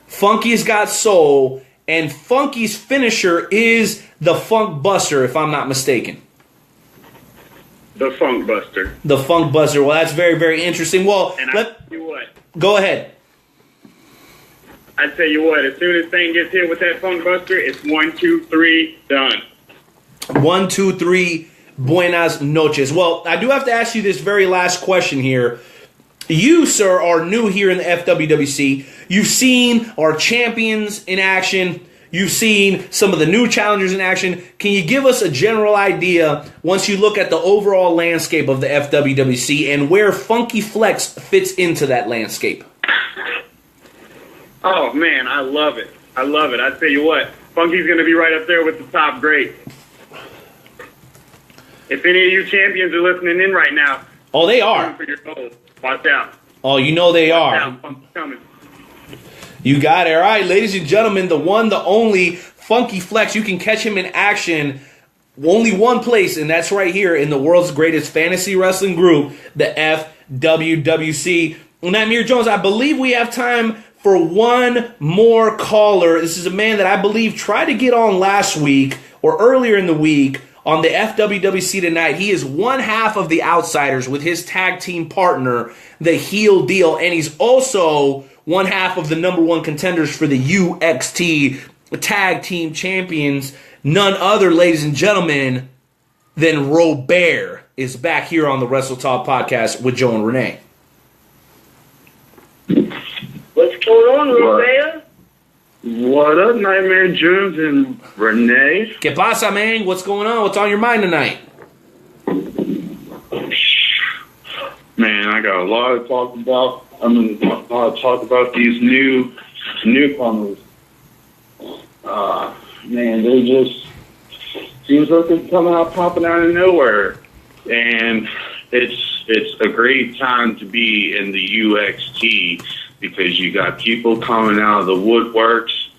Funky's got soul, and Funky's finisher is the Funk Buster, if I'm not mistaken. The Funk Buster. The Funk Buster. Well, that's very, very interesting. Well, And I tell you what. Go ahead. I tell you what, as soon as Thing gets hit with that Funk Buster, it's 1, 2, 3, done. 1, 2, 3, buenas noches. Well, I do have to ask you this very last question here. You, sir, are new here in the FWWC. You've seen our champions in action. You've seen some of the new challengers in action. Can you give us a general idea, once you look at the overall landscape of the FWWC, and where Funky Flex fits into that landscape? Oh, man, I love it. I love it. I tell you what, Funky's going to be right up there with the top greats. If any of you champions are listening in right now, oh, they are. For your goals. Watch out. Oh, you know they are. Out. Funky's coming. You got it. All right, ladies and gentlemen, the one, the only Funky Flex. You can catch him in action only one place, and that's right here in the world's greatest fantasy wrestling group, the FWWC. Nightmare Jones, I believe we have time for one more caller. This is a man that I believe tried to get on last week or earlier in the week on the FWWC tonight. He is one half of the Outsiders with his tag team partner, the Heel Deal, and he's also one half of the number one contenders for the UXT Tag Team Champions. None other, ladies and gentlemen, than Robert is back here on the Wrestle Talk podcast with Joe and Rene. What's going on, Robert? What up, Nightmare Jones and Rene? ¿Qué pasa, man? What's going on? What's on your mind tonight? Man, I got a lot to talk about. A lot to talk about these newcomers. Man, they just seems like they're popping out of nowhere, and it's a great time to be in the UXT because you got people coming out of the woodworks,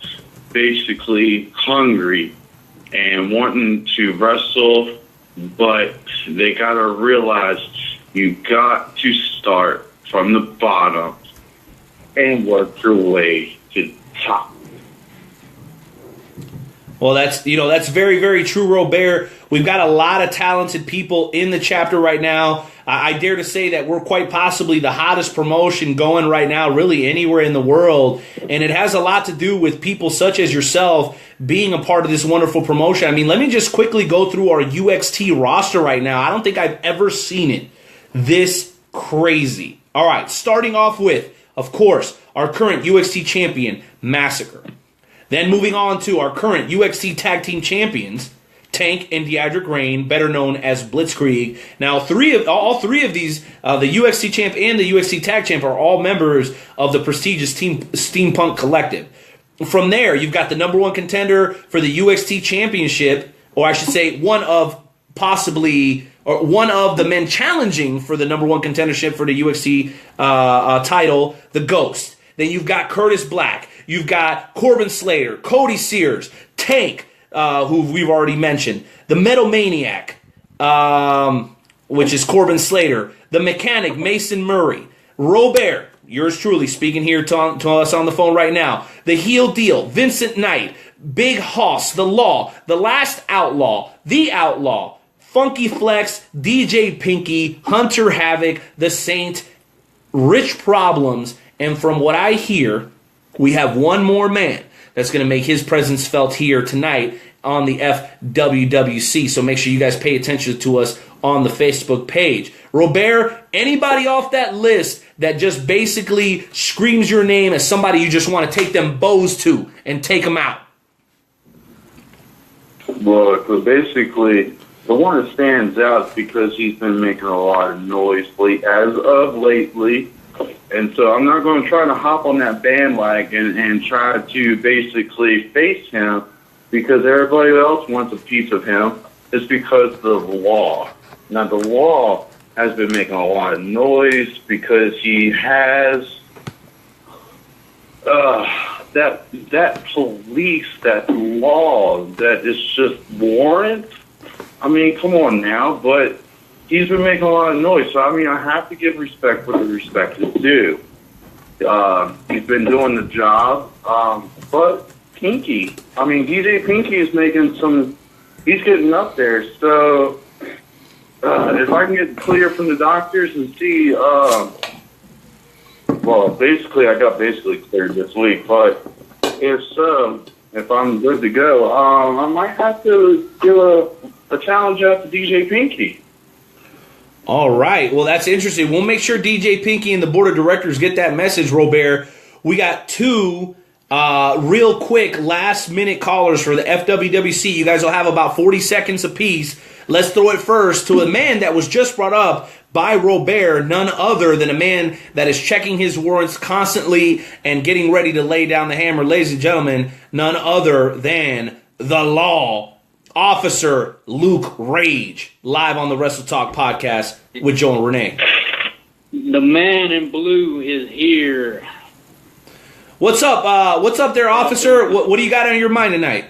basically hungry and wanting to wrestle, but they got to realize you got to start from the bottom and work your way to the top. Well, that's very, very true, Robert. We've got a lot of talented people in the chapter right now. I dare to say that we're quite possibly the hottest promotion going right now, really anywhere in the world. And it has a lot to do with people such as yourself being a part of this wonderful promotion. I mean, let me just quickly go through our UXT roster right now. I don't think I've ever seen it this crazy. All right, starting off with, of course, our current UXT champion, Massacre. Then moving on to our current UXT Tag Team Champions, Tank and Deidric Rain, better known as Blitzkrieg. Now, all three of these, the UXT Champ and the UXT Tag Champ, are all members of the prestigious Steampunk Collective. From there, you've got the number one contender for the UXT Championship, or I should say one of the men challenging for the number one contendership for the UXT title, the Ghost. Then you've got Curtis Black. You've got Corbin Slater, Cody Sears, Tank, who we've already mentioned, the Metal Maniac, which is Corbin Slater, the Mechanic, Mason Murray, Robert, yours truly, speaking here to us on the phone right now, the Heel Deal, Vincent Knight, Big Hoss, The Law, The Last Outlaw, The Outlaw, Funky Flex, DJ Pinky, Hunter Havoc, The Saint, Rich Problems, and from what I hear, we have one more man that's going to make his presence felt here tonight on the FWWC. So make sure you guys pay attention to us on the Facebook page. Robert, anybody off that list that just basically screams your name as somebody you just want to take them bows to and take them out? Well, so basically, the one that stands out is because he's been making a lot of noise as of lately. And so I'm not going to try to hop on that bandwagon and try to basically face him because everybody else wants a piece of him. It's because of the Law. Now, the Law has been making a lot of noise because he has that police, that law that is just warrant. I mean, come on now, but he's been making a lot of noise. So, I mean, I have to give respect where the respect is due. He's been doing the job. But Pinky, I mean, DJ Pinky is making he's getting up there. So, if I can get clear from the doctors and see, well, basically, I got cleared this week, but if I'm good to go, I might have to give a challenge out to DJ Pinky. All right. Well, that's interesting. We'll make sure DJ Pinky and the board of directors get that message, Robert. We got two real quick last-minute callers for the FWWC. You guys will have about 40 seconds apiece. Let's throw it first to a man that was just brought up by Robert, none other than a man that is checking his warrants constantly and getting ready to lay down the hammer. Ladies and gentlemen, none other than the law, Officer Luke Rage, live on the Wrestle Talk podcast with Joe and Rene. The man in blue is here. What's up? What's up there, officer? What do you got on your mind tonight?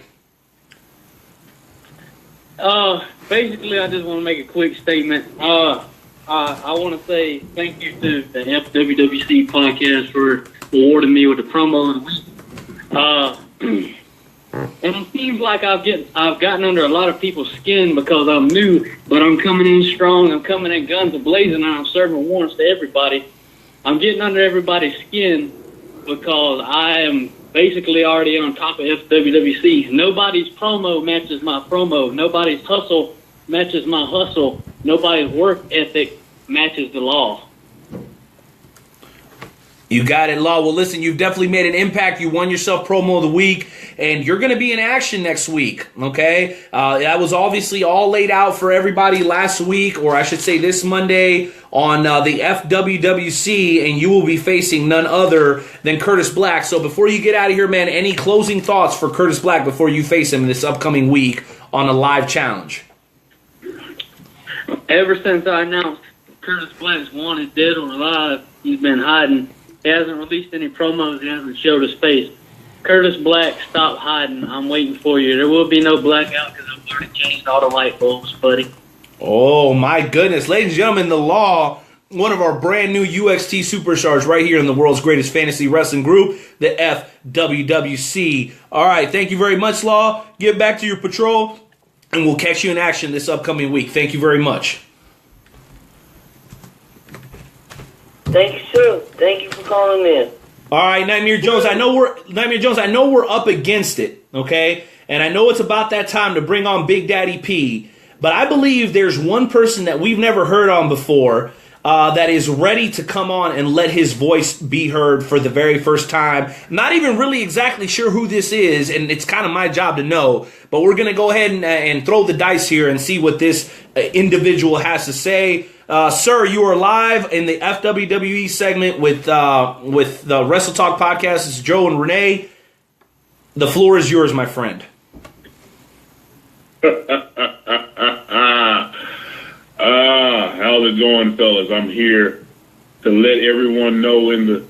Basically, I just want to make a quick statement. I want to say thank you to the FWWC podcast for awarding me with the promo of the week. And it seems like I've gotten under a lot of people's skin because I'm new, but I'm coming in strong. I'm coming in guns a-blazing, and I'm serving warrants to everybody. I'm getting under everybody's skin because I am basically already on top of FWWC. Nobody's promo matches my promo. Nobody's hustle matches my hustle. Nobody's work ethic matches the law. You got it, Law. Well, listen, you've definitely made an impact. You won yourself Promo of the Week, and you're going to be in action next week, okay? That was obviously all laid out for everybody last week, or I should say this Monday, on the FWWC, and you will be facing none other than Curtis Black. So before you get out of here, man, any closing thoughts for Curtis Black before you face him this upcoming week on a live challenge? Ever since I announced Curtis Black's wanted dead or alive, he's been hiding. He hasn't released any promos. He hasn't showed his face. Curtis Black, stop hiding. I'm waiting for you. There will be no blackout because I've already changed all the light bulbs, buddy. Oh, my goodness. Ladies and gentlemen, the Law, one of our brand new UXT superstars right here in the world's greatest fantasy wrestling group, the FWWC. All right, thank you very much, Law. Get back to your patrol, and we'll catch you in action this upcoming week. Thank you very much. Thank you, sir. Thank you for calling in. All right, Nightmare Jones. I know we're up against it, okay? And I know it's about that time to bring on Big Daddy P. But I believe there's one person that we've never heard on before that is ready to come on and let his voice be heard for the very first time. Not even really exactly sure who this is, and it's kind of my job to know. But we're going to go ahead and throw the dice here and see what this individual has to say. Sir, you are live in the FWWE segment with the Wrestle Talk podcast. It's Joe and Rene. The floor is yours, my friend. How's it going, fellas? I'm here to let everyone know in the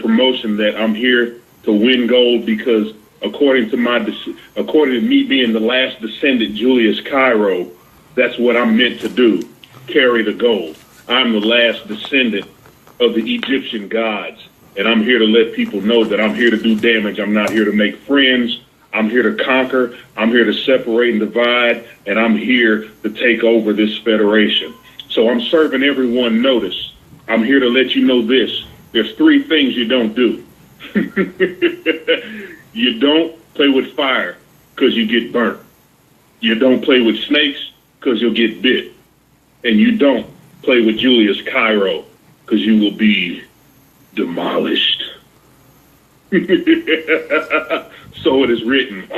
promotion that I'm here to win gold because according to me being the last descendant, Julius Cairo, that's what I'm meant to do. Carry the gold. I'm the last descendant of the Egyptian gods, and I'm here to let people know that I'm here to do damage. I'm not here to make friends. I'm here to conquer. I'm here to separate and divide, and I'm here to take over this federation. So I'm serving everyone notice. I'm here to let you know this. There's 3 things you don't do. You don't play with fire because you get burnt. You don't play with snakes because you'll get bit. And you don't play with Julius Cairo because you will be demolished. So it is written,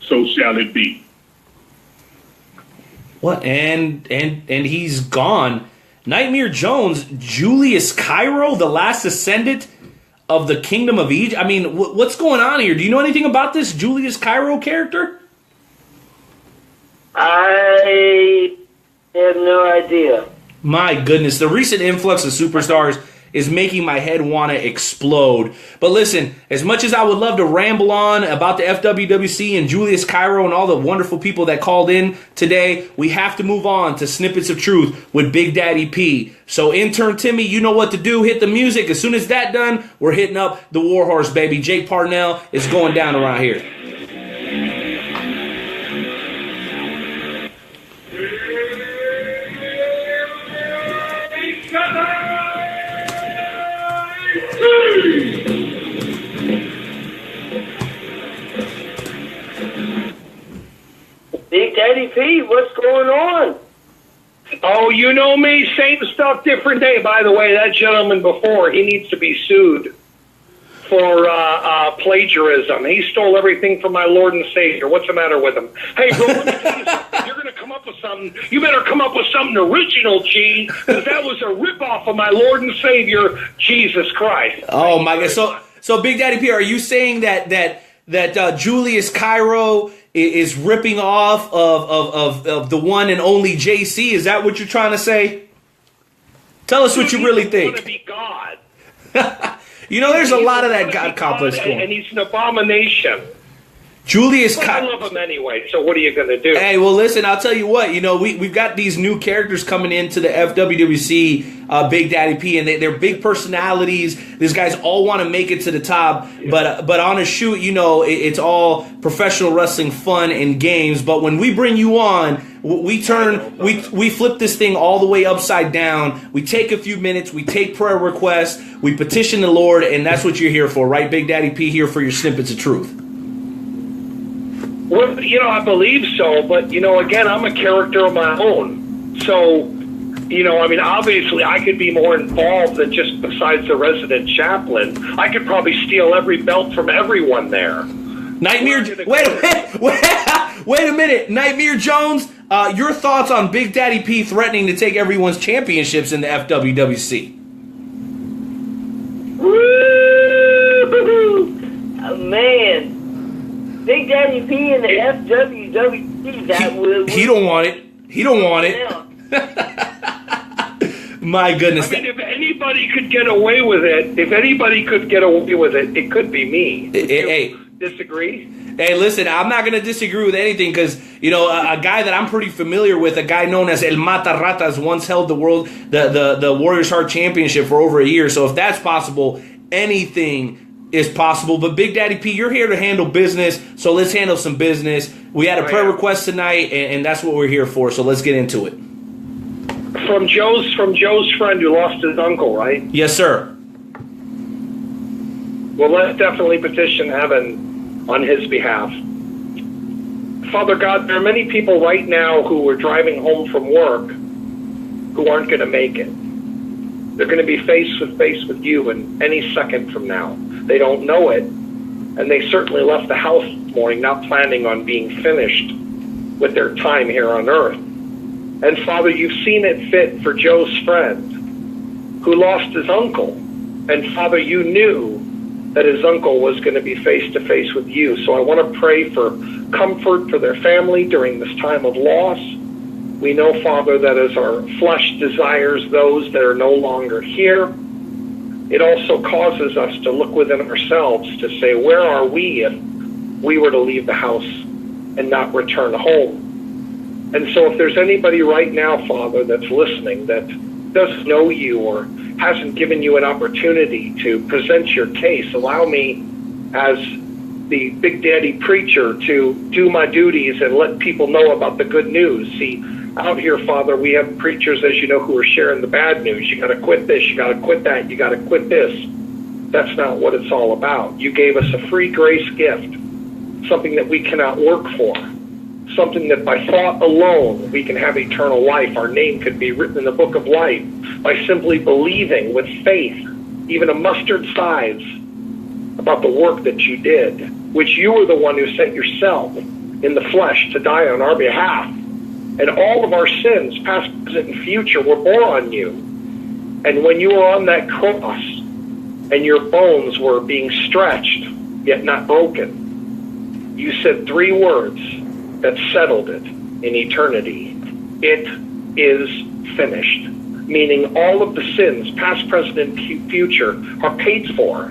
so shall it be. What? And he's gone. Nightmare Jones, Julius Cairo, the last descendant of the Kingdom of Egypt. I mean, what's going on here? Do you know anything about this Julius Cairo character? I have no idea. My goodness, the recent influx of superstars is making my head want to explode. But listen, as much as I would love to ramble on about the FWWC and Julius Cairo and all the wonderful people that called in today, we have to move on to Snippets of Truth with Big Daddy P. So intern Timmy, you know what to do. Hit the music. As soon as that's done, we're hitting up the Warhorse, baby. Jake Parnell is going down around here. Big Daddy P, what's going on? Oh, you know me, same stuff, different day. By the way, that gentleman before, he needs to be sued for plagiarism. He stole everything from my Lord and Savior. What's the matter with him? Hey, bro, let me tell you something. You're going to come up with something. You better come up with something original, G, because that was a ripoff of my Lord and Savior, Jesus Christ. Oh, my God. So Big Daddy P, are you saying that Julius Cairo is ripping off of the one and only JC? Is that what you're trying to say? Tell us what you really think. Want to be God. You know, there's a lot of that God complex going on. And he's an abomination. Julius I love him anyway, so what are you going to do? Hey, well, listen, I'll tell you what. You know, we've got these new characters coming into the FWWC, Big Daddy P, and they're big personalities. These guys all want to make it to the top, but on a shoot, you know, it's all professional wrestling fun and games. But when we bring you on, we flip this thing all the way upside down. We take a few minutes, we take prayer requests, we petition the Lord, and that's what you're here for, right, Big Daddy P? Here for your snippets of truth. Well, you know, I believe so, but, you know, again, I'm a character of my own. So, you know, I mean, obviously I could be more involved than just besides the resident chaplain. I could probably steal every belt from everyone there. Nightmare, wait a minute. Nightmare Jones, your thoughts on Big Daddy P threatening to take everyone's championships in the FWWC? Man. Big Daddy P in the FWWC, He don't want it. He don't want it. My goodness. I mean, if anybody could get away with it, it could be me. Hey, disagree? Hey, listen, I'm not going to disagree with anything because, you know, a guy that I'm pretty familiar with, a guy known as El Mata Ratas, once held the Warriors Heart Championship for over a year. So if that's possible, anything is possible. But Big Daddy P, you're here to handle business, so let's handle some business. We had a prayer request tonight, and that's what we're here for, so let's get into it. From Joe's friend who lost his uncle, right? Yes, sir. Well, let's definitely petition heaven on his behalf. Father God, there are many people right now who are driving home from work who aren't going to make it. They're going to be face with you in any second from now. They don't know it, and they certainly left the house this morning not planning on being finished with their time here on earth. And Father, you've seen it fit for Joe's friend who lost his uncle. And Father, you knew that his uncle was going to be face to face with you. So I want to pray for comfort for their family during this time of loss. We know, Father, that as our flesh desires those that are no longer here, it also causes us to look within ourselves to say, where are we if we were to leave the house and not return home? And so if there's anybody right now, Father, that's listening that doesn't know you or hasn't given you an opportunity to present your case, allow me as the Big Daddy preacher to do my duties and let people know about the good news. See, out here, Father, we have preachers, as you know, who are sharing the bad news. You got to quit this, you got to quit that, you got to quit this. That's not what it's all about. You gave us a free grace gift, something that we cannot work for, something that by thought alone we can have eternal life. Our name could be written in the book of life by simply believing with faith, even a mustard size, about the work that you did, which you were the one who sent yourself in the flesh to die on our behalf. And all of our sins, past, present, and future, were bore on you. And when you were on that cross and your bones were being stretched, yet not broken, you said 3 words that settled it in eternity. It is finished. meaning all of the sins, past, present, and future, are paid for.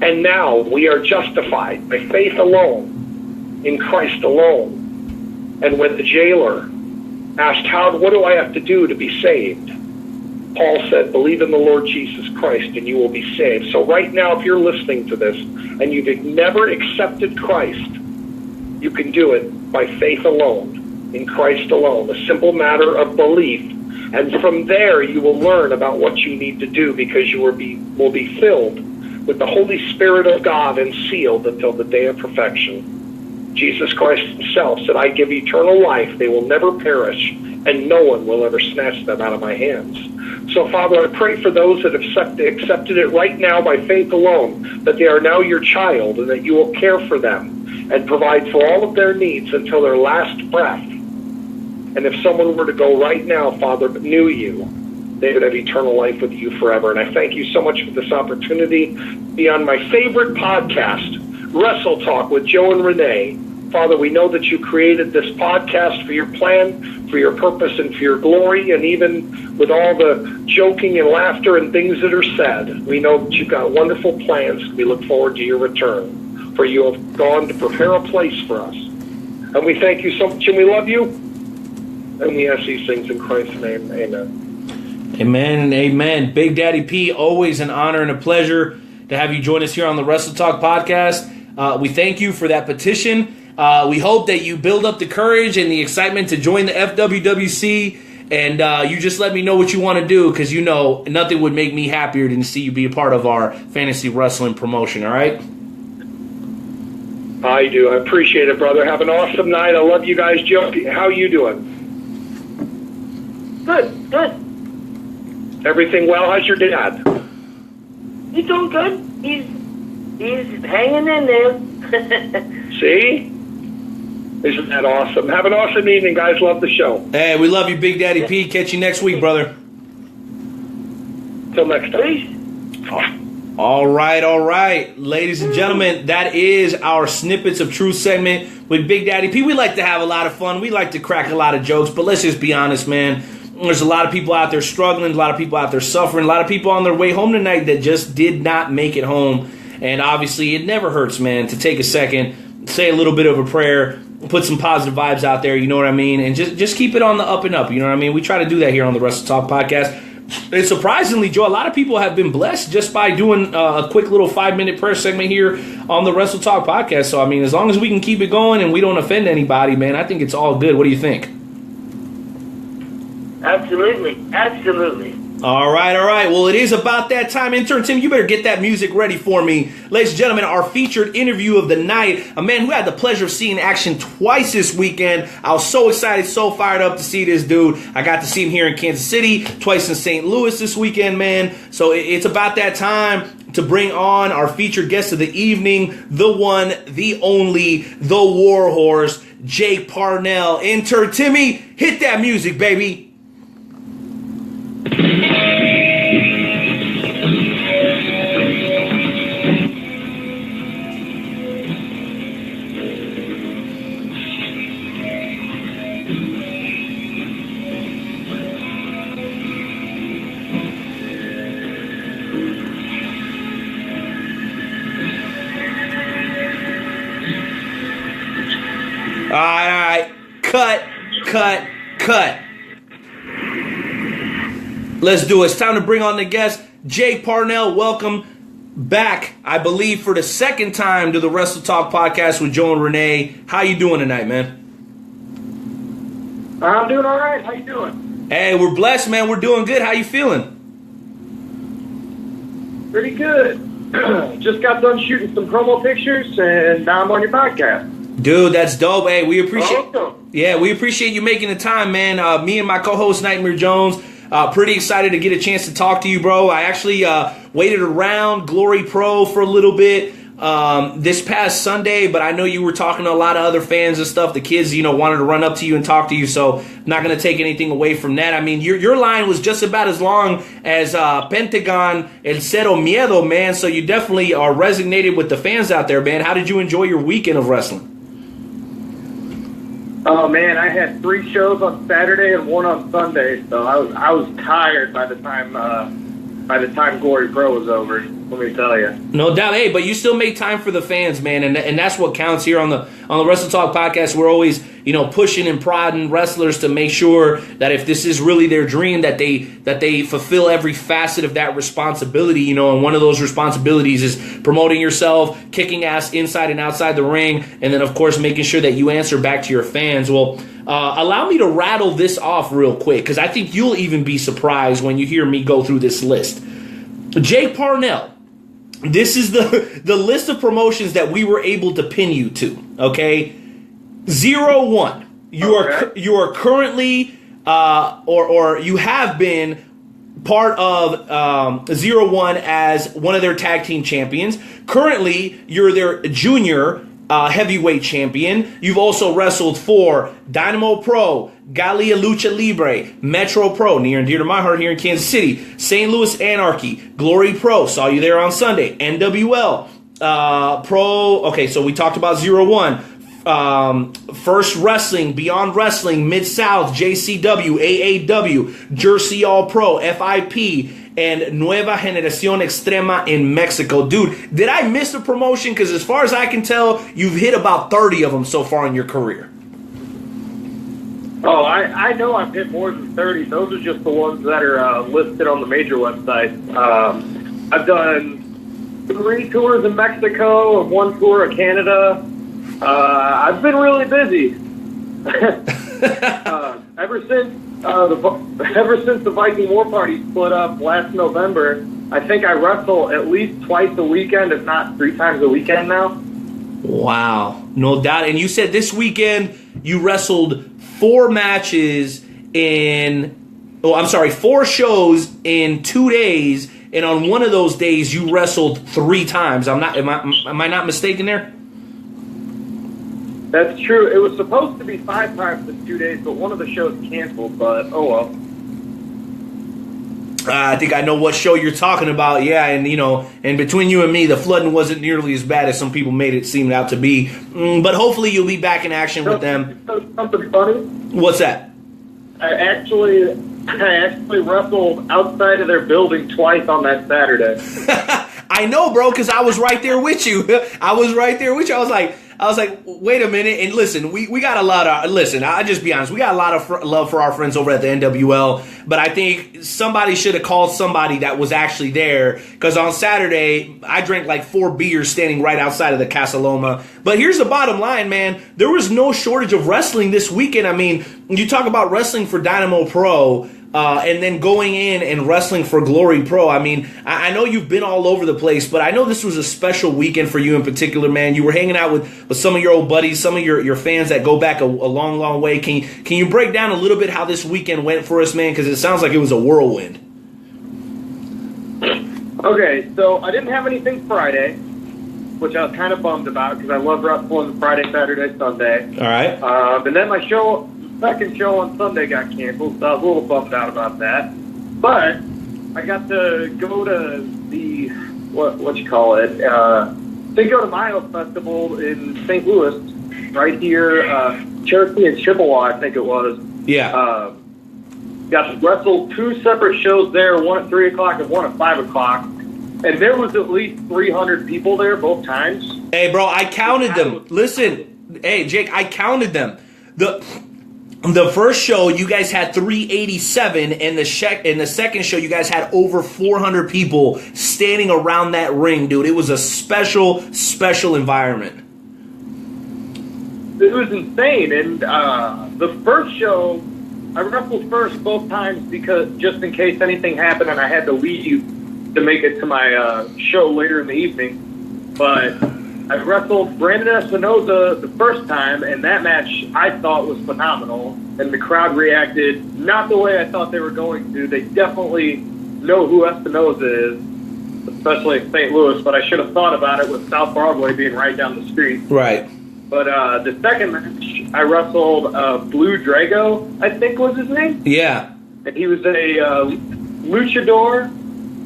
And now we are justified by faith alone, in Christ alone. And when the jailer asked, what do I have to do to be saved? Paul said, believe in the Lord Jesus Christ and you will be saved. So right now, if you're listening to this and you've never accepted Christ, you can do it by faith alone, in Christ alone, a simple matter of belief. And from there, you will learn about what you need to do, because you will be filled with the Holy Spirit of God and sealed until the day of perfection. Jesus Christ himself said, I give eternal life. They will never perish, and no one will ever snatch them out of my hands. So, Father, I pray for those that have accepted it right now by faith alone, that they are now your child, and that you will care for them and provide for all of their needs until their last breath. And if someone were to go right now, Father, but knew you, they would have eternal life with you forever. And I thank you so much for this opportunity to be on my favorite podcast, Wrestle Talk with Joe and Rene. Father, we know that you created this podcast for your plan, for your purpose, and for your glory. And even with all the joking and laughter and things that are said, we know that you've got wonderful plans. We look forward to your return, for you have gone to prepare a place for us. And we thank you so much, and we love you. And we ask these things in Christ's name. Amen. Amen and amen. Big Daddy P, always an honor and a pleasure to have you join us here on the Wrestle Talk podcast. We thank you for that petition. We hope that you build up the courage and the excitement to join the FWWC, and you just let me know what you want to do, because you know nothing would make me happier than to see you be a part of our fantasy wrestling promotion, all right? I do. I appreciate it, brother. Have an awesome night. I love you guys. Joe, how you doing? Good, good. Everything well? How's your dad? He's doing good. He's hanging in there. See? Isn't that awesome? Have an awesome evening, guys. Love the show. Hey, we love you, Big Daddy P. Catch you next week, brother. Till next time. All right. Ladies and gentlemen, that is our Snippets of Truth segment with Big Daddy P. We like to have a lot of fun. We like to crack a lot of jokes, but let's just be honest, man. There's a lot of people out there struggling, a lot of people out there suffering, a lot of people on their way home tonight that just did not make it home. And obviously, it never hurts, man, to take a second, say a little bit of a prayer, put some positive vibes out there, you know what I mean? And just keep it on the up and up, you know what I mean? We try to do that here on the Wrestle Talk podcast. And surprisingly, Joe, a lot of people have been blessed just by doing a quick little 5-minute prayer segment here on the Wrestle Talk podcast. So, I mean, as long as we can keep it going and we don't offend anybody, man, I think it's all good. What do you think? Absolutely. All right. Well, it is about that time. Intern Tim, you better get that music ready for me. Ladies and gentlemen, our featured interview of the night, a man who had the pleasure of seeing action twice this weekend. I was so excited, so fired up to see this dude. I got to see him here in Kansas City, twice in St. Louis this weekend, man. So it's about that time to bring on our featured guest of the evening, the one, the only, the Warhorse, Jake Parnell. Intern Timmy, hit that music, baby. All right. Cut. Let's do it. It's time to bring on the guest, Jake Parnell. Welcome back, I believe, for the second time to the Wrestle Talk podcast with Joe and Rene. How you doing tonight, man? I'm doing all right. How you doing? Hey, we're blessed, man. We're doing good. How you feeling? Pretty good. Just got done shooting some promo pictures, and now I'm on your podcast. Dude, that's dope. Hey, we appreciate. Awesome. Yeah, we appreciate you making the time, man. Me and my co-host Nightmare Jones, pretty excited to get a chance to talk to you, bro. I actually waited around Glory Pro for a little bit this past Sunday, but I know you were talking to a lot of other fans and stuff. The kids, wanted to run up to you and talk to you, so I'm not going to take anything away from that. I mean, your line was just about as long as Pentagon El Cero Miedo, man, so you definitely are resonated with the fans out there, man. How did you enjoy your weekend of wrestling? Oh man, I had 3 shows on Saturday and 1 on Sunday, so I was tired by the time Glory Pro was over. Let me tell you. No doubt. Hey, but you still made time for the fans, man, and that's what counts here on the Wrestle Talk podcast. We're always pushing and prodding wrestlers to make sure that if this is really their dream, that they fulfill every facet of that responsibility. And one of those responsibilities is promoting yourself, kicking ass inside and outside the ring, and then of course making sure that you answer back to your fans. Well, allow me to rattle this off real quick, because I think you'll even be surprised when you hear me go through this list. Jake Parnell. This is the list of promotions that we were able to pin you to. Okay, 0-1. You are currently or you have been part of 0-1 as one of their tag team champions. Currently, you're their junior heavyweight champion. You've also wrestled for Dynamo Pro, Galia Lucha Libre, Metro Pro, near and dear to my heart here in Kansas City, St. Louis Anarchy, Glory Pro, saw you there on Sunday, NWL, Pro, okay, so we talked about 0-1, First Wrestling, Beyond Wrestling, Mid-South, JCW, AAW, Jersey All Pro, FIP, and Nueva Generación Extrema in Mexico. Dude, did I miss a promotion? Because as far as I can tell, you've hit about 30 of them so far in your career. Oh, I know I've hit more than 30. Those are just the ones that are listed on the major website. I've done 3 tours in Mexico and 1 tour of Canada. I've been really busy. Ever since the Viking War Party split up last November, I think I wrestle at least twice a weekend, if not 3 times a weekend now. Wow, no doubt. And you said this weekend you wrestled 4 matches in, 4 shows in 2 days, and on one of those days you wrestled 3 times. Am I not mistaken there? That's true. It was supposed to be 5 times in 2 days, but one of the shows canceled, but oh well. I think I know what show you're talking about, yeah, and between you and me, the flooding wasn't nearly as bad as some people made it seem out to be, but hopefully you'll be back in action with them. Something funny? What's that? I actually wrestled outside of their building twice on that Saturday. I know, bro, because I was right there with you. I was like, wait a minute, and listen, we got a lot of, I'll just be honest, we got a lot of love for our friends over at the NWL, but I think somebody should have called somebody that was actually there, because on Saturday, I drank like 4 beers standing right outside of the Casa Loma. But here's the bottom line, man, there was no shortage of wrestling this weekend. I mean, you talk about wrestling for Dynamo Pro, and then going in and wrestling for Glory Pro. I mean, I know you've been all over the place, but I know this was a special weekend for you in particular, man. You were hanging out with some of your old buddies, some of your fans that go back a long, long way. Can you break down a little bit how this weekend went for us, man? Because it sounds like it was a whirlwind. Okay, so I didn't have anything Friday, which I was kind of bummed about because I love wrestling Friday, Saturday, Sunday. All right. And then my second show on Sunday got canceled, so I was a little bummed out about that. But I got to go to the Cinco de Mayo Festival in St. Louis, right here, Cherokee and Chippewa, I think it was. Yeah. Got to wrestle 2 separate shows there, one at 3 o'clock and one at 5 o'clock. And there was at least 300 people there both times. Hey, bro, I counted them. Listen, hey, Jake, I counted them. The first show, you guys had 387, and the second show, you guys had over 400 people standing around that ring, dude. It was a special, special environment. It was insane, and the first show, I wrestled first both times because just in case anything happened and I had to leave to make it to my show later in the evening. But I wrestled Brandon Espinoza the first time, and that match I thought was phenomenal. And the crowd reacted not the way I thought they were going to. They definitely know who Espinoza is, especially in St. Louis, but I should have thought about it with South Broadway being right down the street. Right. But the second match, I wrestled Blue Drago, I think was his name. Yeah. And he was a luchador,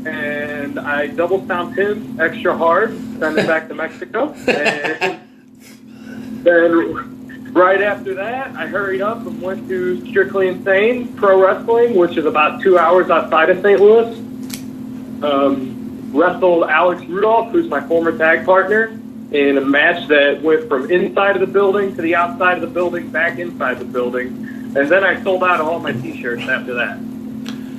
and I double stomped him extra hard, sent him back to Mexico. And then Right after that, I hurried up and went to Strictly Insane Pro Wrestling, which is about 2 hours outside of St. Louis. Wrestled Alex Rudolph, who's my former tag partner, in a match that went from inside of the building to the outside of the building, back inside the building. And then I sold out all my T-shirts after that.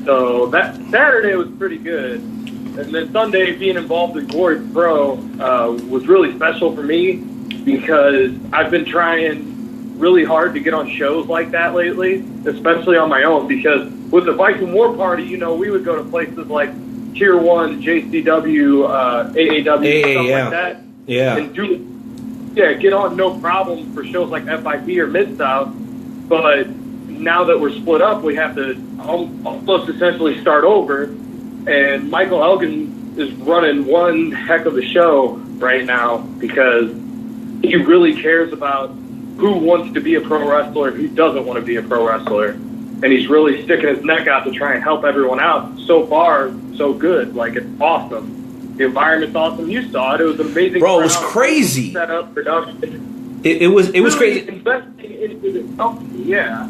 So that Saturday was pretty good. And then Sunday, being involved in Glory Pro was really special for me because I've been trying really hard to get on shows like that lately, especially on my own, because with the Viking War Party, you know, we would go to places like Tier 1, JCW, AAW, stuff like that. Yeah. And get on no problem for shows like FIP or Mid-South. But now that we're split up, we have to almost essentially start over. And Michael Elgin is running one heck of a show right now because he really cares about who wants to be a pro wrestler and who doesn't want to be a pro wrestler. And he's really sticking his neck out to try and help everyone out. So far, so good. Like, it's awesome. The environment's awesome. You saw it. It was amazing. Bro, it was crazy. Set up production. It was really crazy. Investing into the company, yeah.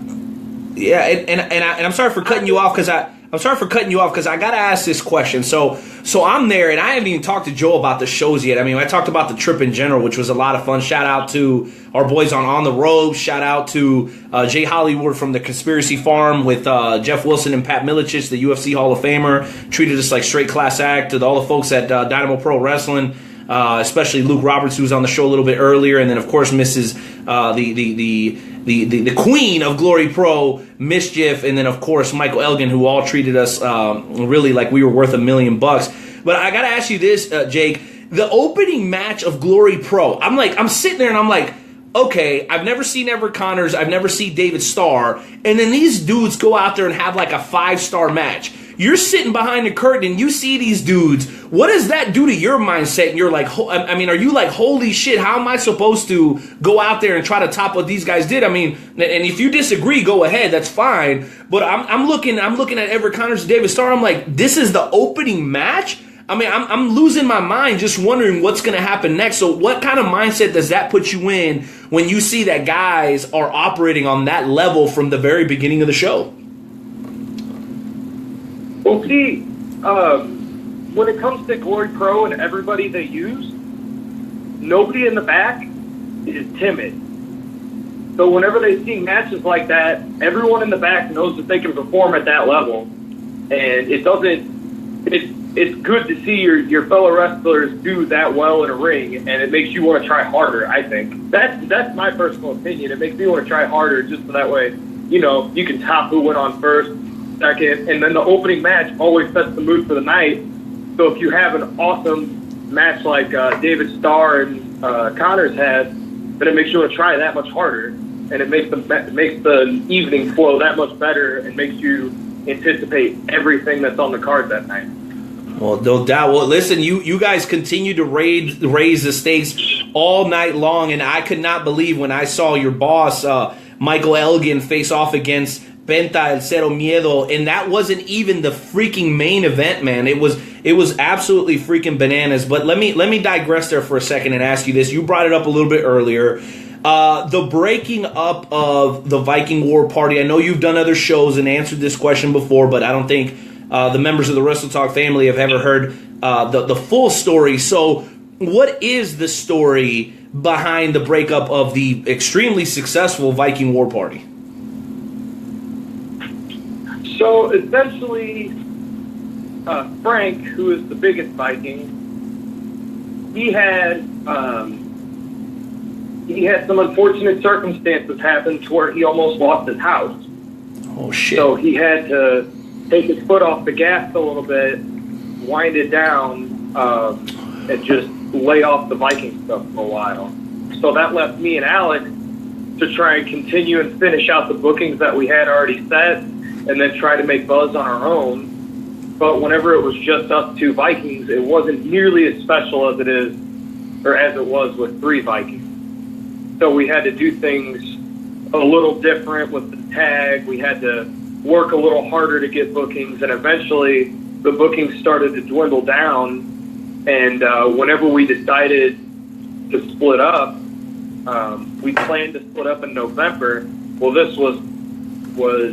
Yeah, and I'm sorry for cutting you off because I gotta ask this question. So I'm there, and I haven't even talked to Joe about the shows yet. I mean, I talked about the trip in general, which was a lot of fun. Shout out to our boys on the Road. Shout out to Jay Hollywood from the Conspiracy Farm with Jeff Wilson and Pat Miletich, the UFC Hall of Famer. Treated us like straight class act. To all the folks at Dynamo Pro Wrestling. Especially Luke Roberts, who was on the show a little bit earlier, and then of course Mrs. The queen of Glory Pro, Mischief, and then of course Michael Elgin, who all treated us really like we were worth $1 million. But I gotta ask you this, Jake, the opening match of Glory Pro, I'm sitting there and I'm like, okay, I've never seen Everett Connors, I've never seen David Starr, and then these dudes go out there and have like a 5-star match. You're sitting behind the curtain and you see these dudes. What does that do to your mindset? And you're like, I mean, are you like, holy shit, how am I supposed to go out there and try to top what these guys did? I mean, and if you disagree, go ahead, that's fine. But I'm looking at Everett Connors and David Starr. I'm like, this is the opening match? I mean, I'm losing my mind just wondering what's going to happen next. So what kind of mindset does that put you in when you see that guys are operating on that level from the very beginning of the show? Well, see, when it comes to Glory Pro and everybody they use, nobody in the back is timid. So whenever they see matches like that, everyone in the back knows that they can perform at that level. And it's good to see your fellow wrestlers do that well in a ring, and it makes you want to try harder, I think. That's my personal opinion. It makes me want to try harder just so that way, you know, you can top who went on first, second, and then the opening match always sets the mood for the night. So if you have an awesome match like David Starr and Connors had, then it makes you want to try that much harder, and it makes the evening flow that much better, and makes you anticipate everything that's on the card that night. Well, no doubt. Well, listen, you guys continue to raise the stakes all night long, and I could not believe when I saw your boss, Michael Elgin, face off against Penta El Cero Miedo, and that wasn't even the freaking main event, man. It was absolutely freaking bananas. But let me digress there for a second and ask you this. You brought it up a little bit earlier. The breaking up of the Viking War Party. I know you've done other shows and answered this question before, but I don't think the members of the Wrestle Talk family have ever heard the full story. So what is the story behind the breakup of the extremely successful Viking War Party? So essentially, Frank, who is the biggest Viking, he had some unfortunate circumstances happen to where he almost lost his house. Oh shit! So he had to take his foot off the gas a little bit, wind it down, and just lay off the Viking stuff for a while. So that left me and Alex to try and continue and finish out the bookings that we had already set, and then try to make buzz on our own. But whenever it was just us two Vikings, it wasn't nearly as special as it was with 3 Vikings. So we had to do things a little different with the tag. We had to work a little harder to get bookings, and eventually the bookings started to dwindle down. And whenever we decided to split up, We planned to split up in November. Well, this was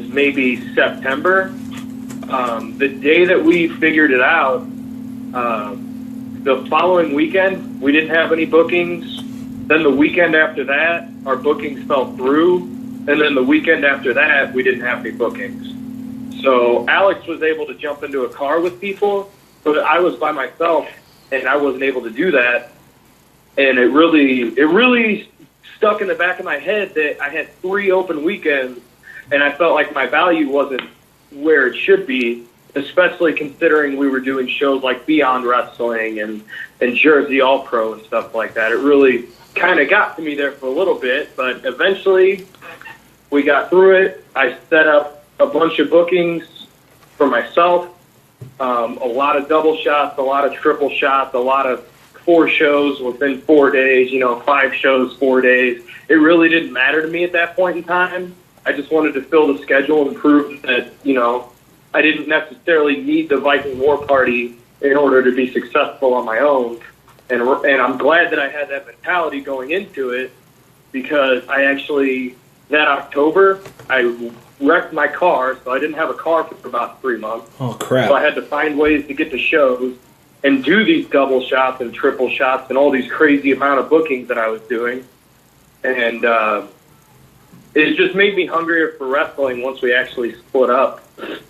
maybe September. The day that we figured it out, the following weekend, we didn't have any bookings. Then the weekend after that, our bookings fell through. And then the weekend after that, we didn't have any bookings. So Alex was able to jump into a car with people, but I was by myself, and I wasn't able to do that. And it really stuck in the back of my head that I had 3 open weekends, and I felt like my value wasn't where it should be, especially considering we were doing shows like Beyond Wrestling and Jersey All Pro and stuff like that. It really kind of got to me there for a little bit, but eventually we got through it. I set up a bunch of bookings for myself, a lot of double shots, a lot of triple shots, a lot of 4 shows within 4 days, 5 shows, 4 days. It really didn't matter to me at that point in time. I just wanted to fill the schedule and prove that, I didn't necessarily need the Viking War Party in order to be successful on my own. And I'm glad that I had that mentality going into it, because I actually, that October, I wrecked my car, so I didn't have a car for about 3 months. Oh, crap. So I had to find ways to get to shows and do these double shots and triple shots and all these crazy amount of bookings that I was doing. And it just made me hungrier for wrestling once we actually split up.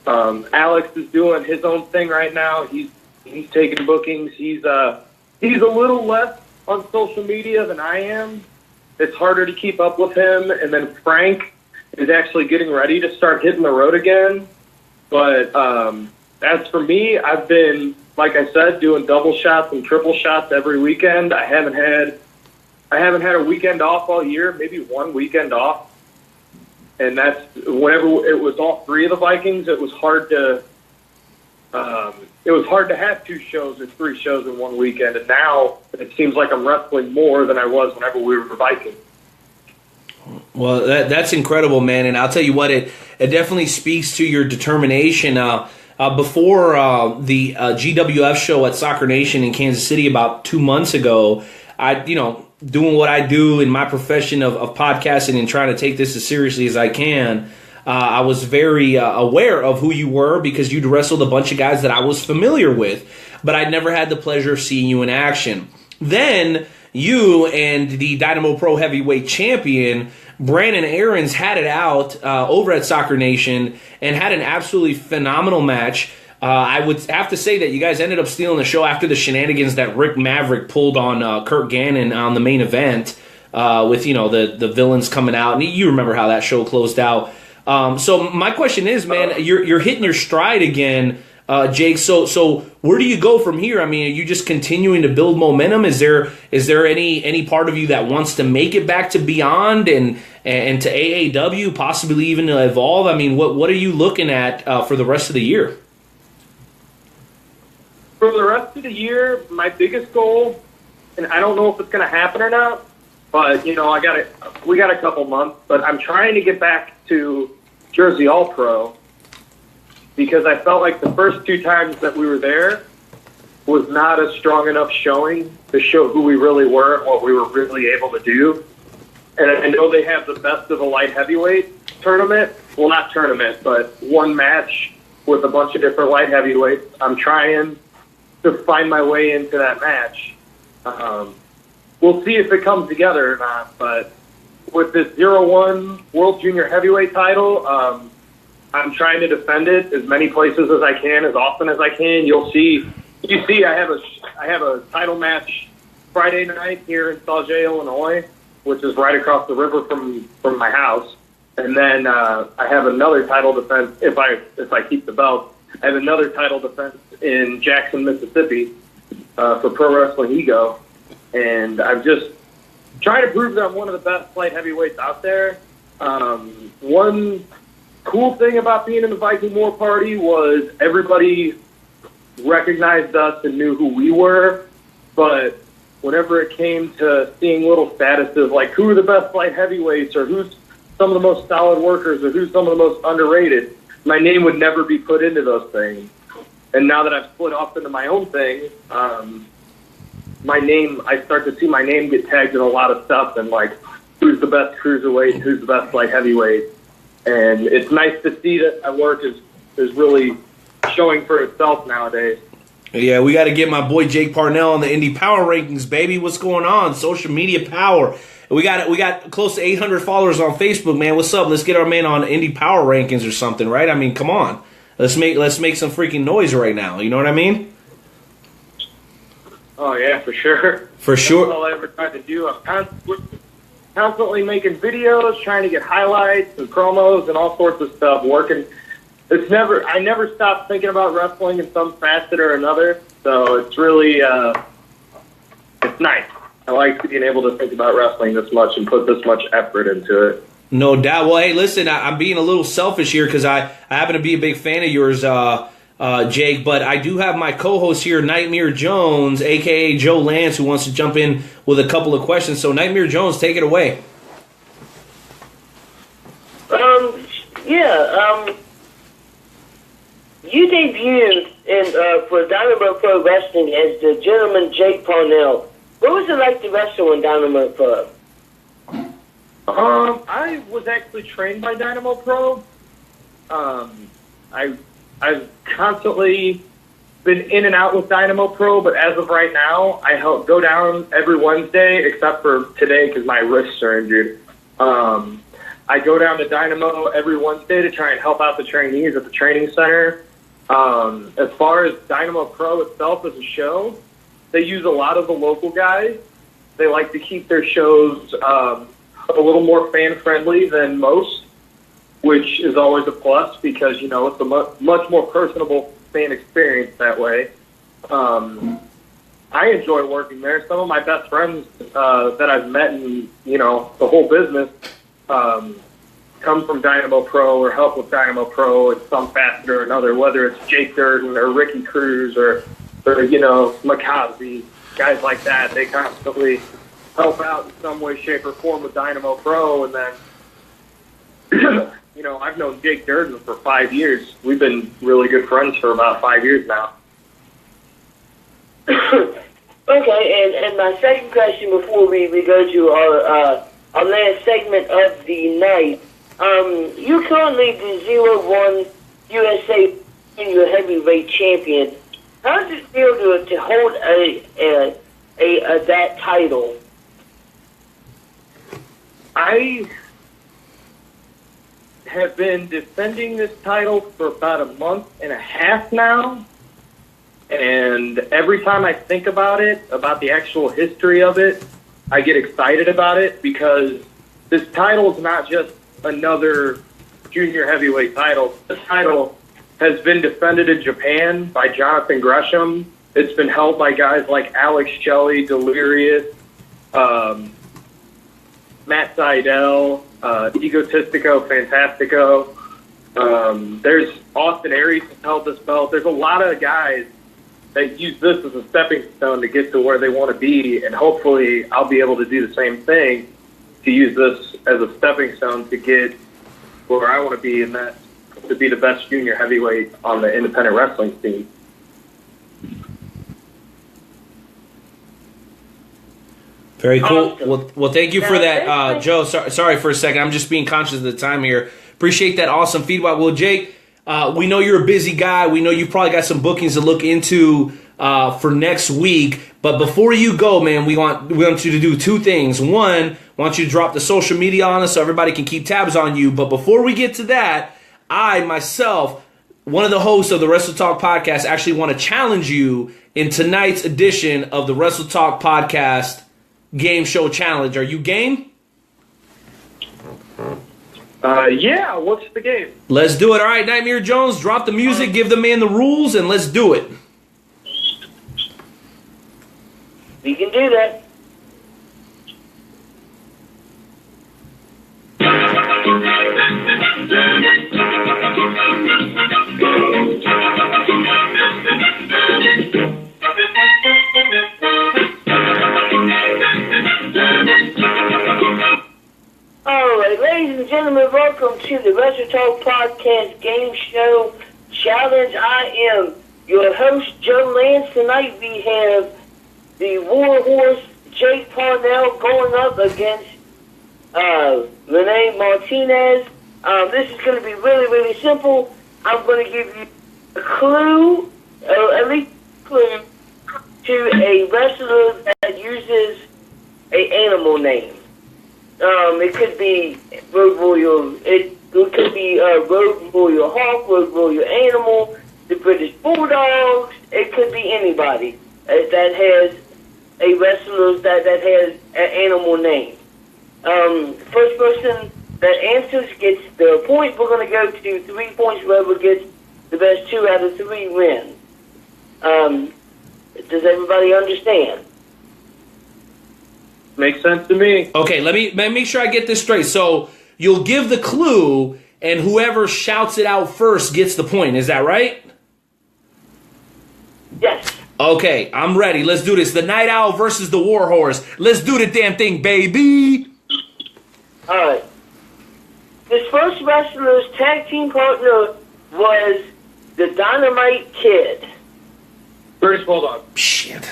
Alex is doing his own thing right now. He's taking bookings. He's a little less on social media than I am. It's harder to keep up with him. And then Frank is actually getting ready to start hitting the road again. But as for me, I've been, like I said, doing double shots and triple shots every weekend. I haven't had a weekend off all year, maybe 1 weekend off. And that's whenever it was all 3 of the Vikings, it was hard to have 2 shows or 3 shows in 1 weekend. And now it seems like I'm wrestling more than I was whenever we were Vikings. Well, that's incredible, man. And I'll tell you what, it definitely speaks to your determination. Before the GWF show at Soccer Nation in Kansas City about 2 months ago, doing what I do in my profession of podcasting and trying to take this as seriously as I can, I was very aware of who you were, because you'd wrestled a bunch of guys that I was familiar with, but I'd never had the pleasure of seeing you in action. Then you and the Dynamo Pro Heavyweight Champion, Brandon Aarons, had it out over at Soccer Nation and had an absolutely phenomenal match. I would have to say that you guys ended up stealing the show after the shenanigans that Rick Maverick pulled on Kurt Gannon on the main event with, the villains coming out. And you remember how that show closed out. So my question is, man, you're hitting your stride again, Jake. So where do you go from here? I mean, are you just continuing to build momentum? Is there any part of you that wants to make it back to Beyond and to AAW, possibly even to Evolve? I mean, what are you looking at for the rest of the year? For the rest of the year, my biggest goal, and I don't know if it's going to happen or not, but we got a couple months, but I'm trying to get back to Jersey All Pro, because I felt like the first 2 times that we were there was not a strong enough showing to show who we really were and what we were really able to do. And I know they have the best of the light heavyweight tournament. Well, not tournament, but 1 match with a bunch of different light heavyweights. I'm trying to find my way into that match. We'll see if it comes together or not, but with this 0-1 World Junior Heavyweight title, I'm trying to defend it as many places as I can, as often as I can. You see I have a title match Friday night here in Sauget, Illinois, which is right across the river from my house. And then I have another title defense if I keep the belt. I have another title defense in Jackson, Mississippi, for Pro Wrestling Ego, and I've just trying to prove that I'm one of the best light heavyweights out there. One cool thing about being in the Viking War Party was everybody recognized us and knew who we were, but whenever it came to seeing little statuses like who are the best light heavyweights or who's some of the most solid workers or who's some of the most underrated, my name would never be put into those things. And now that I've split off into my own thing, I start to see my name get tagged in a lot of stuff, and like who's the best cruiserweight, who's the best light heavyweight, and it's nice to see that my work is really showing for itself nowadays. Yeah, we got to get my boy Jake Parnell on the Indie Power Rankings, baby. What's going on? Social media power. We got close to 800 followers on Facebook, man. What's up? Let's get our man on Indie Power Rankings or something, right? I mean, come on. Let's make some freaking noise right now. You know what I mean? Oh yeah, for sure. For sure. That's all I ever tried to do. I'm constantly making videos, trying to get highlights and promos and all sorts of stuff. Working. I never stopped thinking about wrestling in some facet or another. So it's really, it's nice. I like being able to think about wrestling this much and put this much effort into it. No doubt. Well, hey, listen, I'm being a little selfish here because I happen to be a big fan of yours, Jake, but I do have my co-host here, Nightmare Jones, a.k.a. Joe Lance, who wants to jump in with a couple of questions. So, Nightmare Jones, take it away. You debuted for Dynamo Pro Wrestling as the gentleman Jake Parnell. What was it like to wrestle in Dynamo Pro? I was actually trained by Dynamo Pro. I've constantly been in and out with Dynamo Pro, but as of right now, I go down every Wednesday, except for today because my wrists are injured. I go down to Dynamo every Wednesday to try and help out the trainees at the training center. As far as Dynamo Pro itself as a show, they use a lot of the local guys. They like to keep their shows a little more fan-friendly than most, which is always a plus because, you know, it's a much more personable fan experience that way. I enjoy working there. Some of my best friends that I've met in, you know, the whole business come from Dynamo Pro or help with Dynamo Pro in some facet or another, whether it's Jake Durden or Ricky Cruz or you know, Makazi, guys like that. They constantly help out in some way, shape, or form with Dynamo Pro. And then, you know, I've known Jake Durden for 5 years. We've been really good friends for about 5 years now. Okay, and my second question before we go to our last segment of the night. You're currently the 0-1 USA Junior Heavyweight Champion. How does it feel to hold that title? I have been defending this title for about a month and a half now, and every time I think about it, about the actual history of it, I get excited about it because this title is not just another junior heavyweight title. This title has been defended in Japan by Jonathan Gresham. It's been held by guys like Alex Shelley, Delirious, Matt Seidel, Egotistico, Fantastico. There's Austin Aries has held this belt. There's a lot of guys that use this as a stepping stone to get to where they want to be, and hopefully I'll be able to do the same thing, to use this as a stepping stone to get where I want to be, and that to be the best junior heavyweight on the independent wrestling scene. Very cool. Awesome. Well, thank you for that, Joe. Sorry for a second. I'm just being conscious of the time here. Appreciate that awesome feedback. Well, Jake, we know you're a busy guy. We know you probably got some bookings to look into for next week. But before you go, man, we want you to do two things. One, we want you to drop the social media on us so everybody can keep tabs on you. But before we get to that, I, myself, one of the hosts of the Wrestle Talk podcast, actually want to challenge you in tonight's edition of the Wrestle Talk podcast game show challenge. Are you game? Yeah, what's the game? Let's do it. All right, Nightmare Jones, drop the music, give the man the rules, and let's do it. We can do that. Alright, ladies and gentlemen, welcome to the Wrestle Talk Podcast Game Show Challenge. I am your host, Joe Lance. Tonight we have the Warhorse, Jake Parnell, going up against Rene Martinez. This is going to be really, really simple. I'm going to give you a clue, at least a clue, to a wrestler that uses an animal name. It could be Road Royal. It could be Road Royal Hawk, Road Royal Animal, the British Bulldogs. It could be anybody that has a wrestler that has an animal name. First person that answers gets the point. We're going to go to 3 points. Whoever gets the best 2 out of 3 wins. Does everybody understand? Makes sense to me. Okay, let me make sure I get this straight. So you'll give the clue, and whoever shouts it out first gets the point. Is that right? Yes. Okay, I'm ready. Let's do this. The Night Owl versus the Warhorse. Let's do the damn thing, baby. All right. This first wrestler's tag team partner was the Dynamite Kid. British Bulldog. Shit.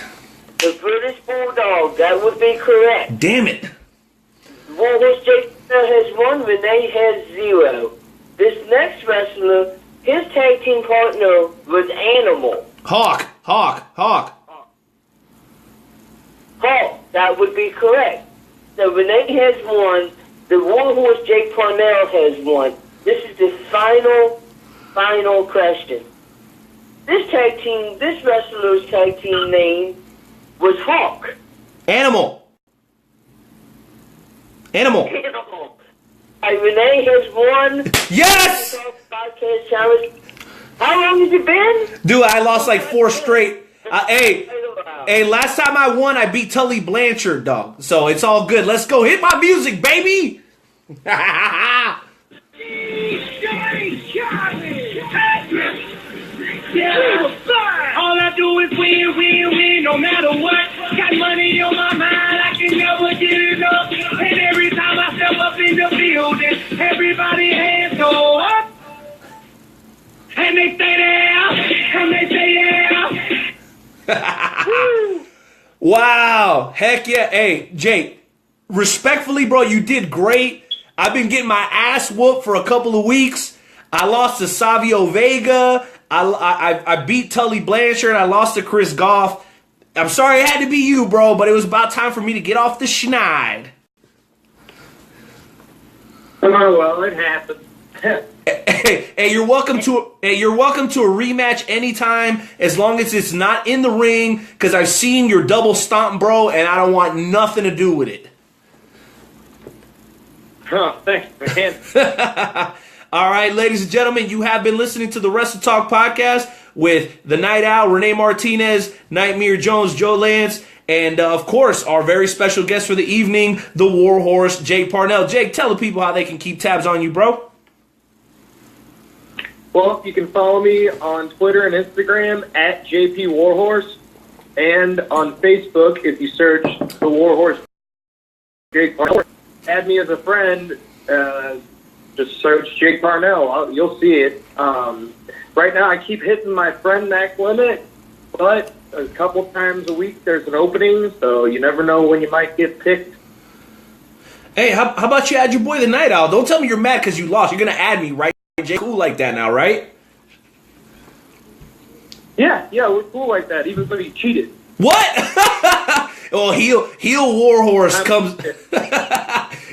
The British Bulldog. That would be correct. Damn it. Warhorse Jake has 1. Rene has 0. This next wrestler, his tag team partner was Animal. Hawk. Hawk. That would be correct. So Rene has 1. The Warhorse Jake Parnell has 1. This is the final question. This wrestler's tag team name was Hawk. Animal. Rene has 1. Yes! Podcast challenge. How long has it been? Dude, I lost like 4 straight. Hey, last time I won, I beat Tully Blanchard, dog. So it's all good. Let's go. Hit my music, baby. All I do is win, no matter what. Got money on my mind, I can never get enough. And every time I step up in the building, everybody hands go up. And they stay there, and they stay there. Wow. Heck yeah. Hey, Jake, respectfully, bro, you did great. I've been getting my ass whooped for a couple of weeks. I lost to Savio Vega. I beat Tully Blanchard. I lost to Chris Goff. I'm sorry it had to be you, bro, but it was about time for me to get off the schneid. Oh, well, it happened. Hey, you're welcome to a rematch anytime, as long as it's not in the ring, because I've seen your double stomp, bro, and I don't want nothing to do with it. Oh, thanks, man. All right, ladies and gentlemen, you have been listening to the Wrestle Talk podcast with the Night Owl, Rene Martinez, Nightmare Jones, Joe Lance, and of course, our very special guest for the evening, the Warhorse, Jake Parnell. Jake, tell the people how they can keep tabs on you, bro. Well, you can follow me on Twitter and Instagram at JP Warhorse, and on Facebook, if you search the Warhorse Jake Parnell, add me as a friend. Just search Jake Parnell. You'll see it. Right now, I keep hitting my friend max limit, but a couple times a week there's an opening, so you never know when you might get picked. Hey, how about you add your boy the Night Owl? Don't tell me you're mad because you lost. You're going to add me, right? Jake, cool like that now, right? Yeah, we're cool like that, even though he cheated. What? Well, heel Warhorse comes.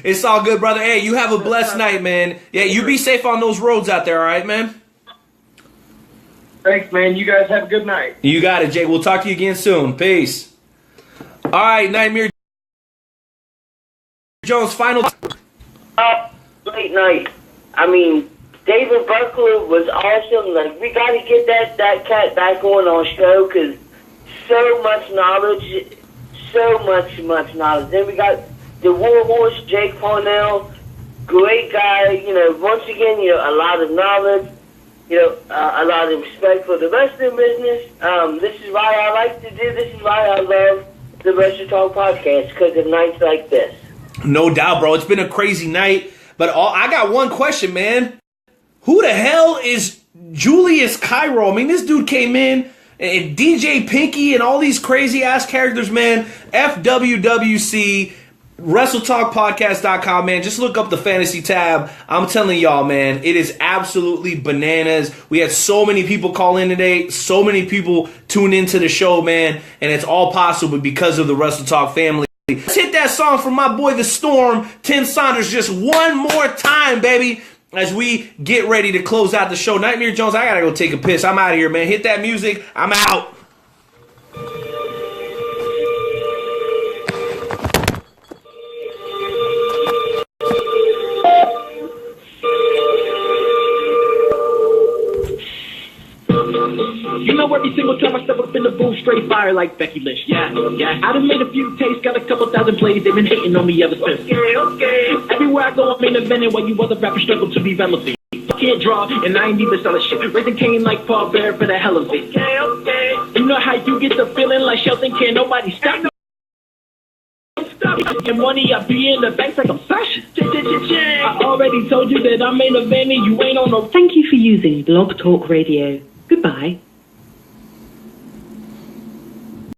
It's all good, brother. Hey, you have a blessed night, man. Yeah, you be safe on those roads out there, all right, man? Thanks, man. You guys have a good night. You got it, Jake. We'll talk to you again soon. Peace. All right, Nightmare Jones, final. Great night. I mean, David Buckler was awesome. Like, we got to get that cat back on our show because so much knowledge. Then we got the Warhorse, Jake Parnell, great guy. Once again, a lot of knowledge. A lot of respect for the wrestling business. This is why I like to do. This is why I love the Wrestle Talk podcast, because of nights like this. No doubt, bro. It's been a crazy night. But I got one question, man. Who the hell is Julius Cairo? I mean, this dude came in and DJ Pinky and all these crazy ass characters, man. FWWC. WrestleTalkPodcast.com, man. Just look up the fantasy tab. I'm telling y'all, man, it is absolutely bananas. We had so many people call in today, so many people tune into the show, man, and it's all possible because of the Wrestle Talk family. Let's hit that song from my boy The Storm, Tim Saunders, just one more time, baby, as we get ready to close out the show. Nightmare Jones, I gotta go take a piss. I'm out of here, man. Hit that music. I'm out. You know, every single time I step up in the booth, straight fire like Becky Lynch. Yeah. I done made a few takes, got a couple thousand plays. They've been hating on me ever since. Okay. Everywhere I go, I'm in a minute while you other rappers struggle to be relevant. I can't draw, and I ain't even selling shit. Raising Cain like Paul Bear for the hell of it. Okay. You know how you get the feeling like Shelton, can't nobody stop. Your money, I be in the bank like I'm Sasha. I already told you that I'm in a van and you ain't on no. Thank you for using Blog Talk Radio. Goodbye.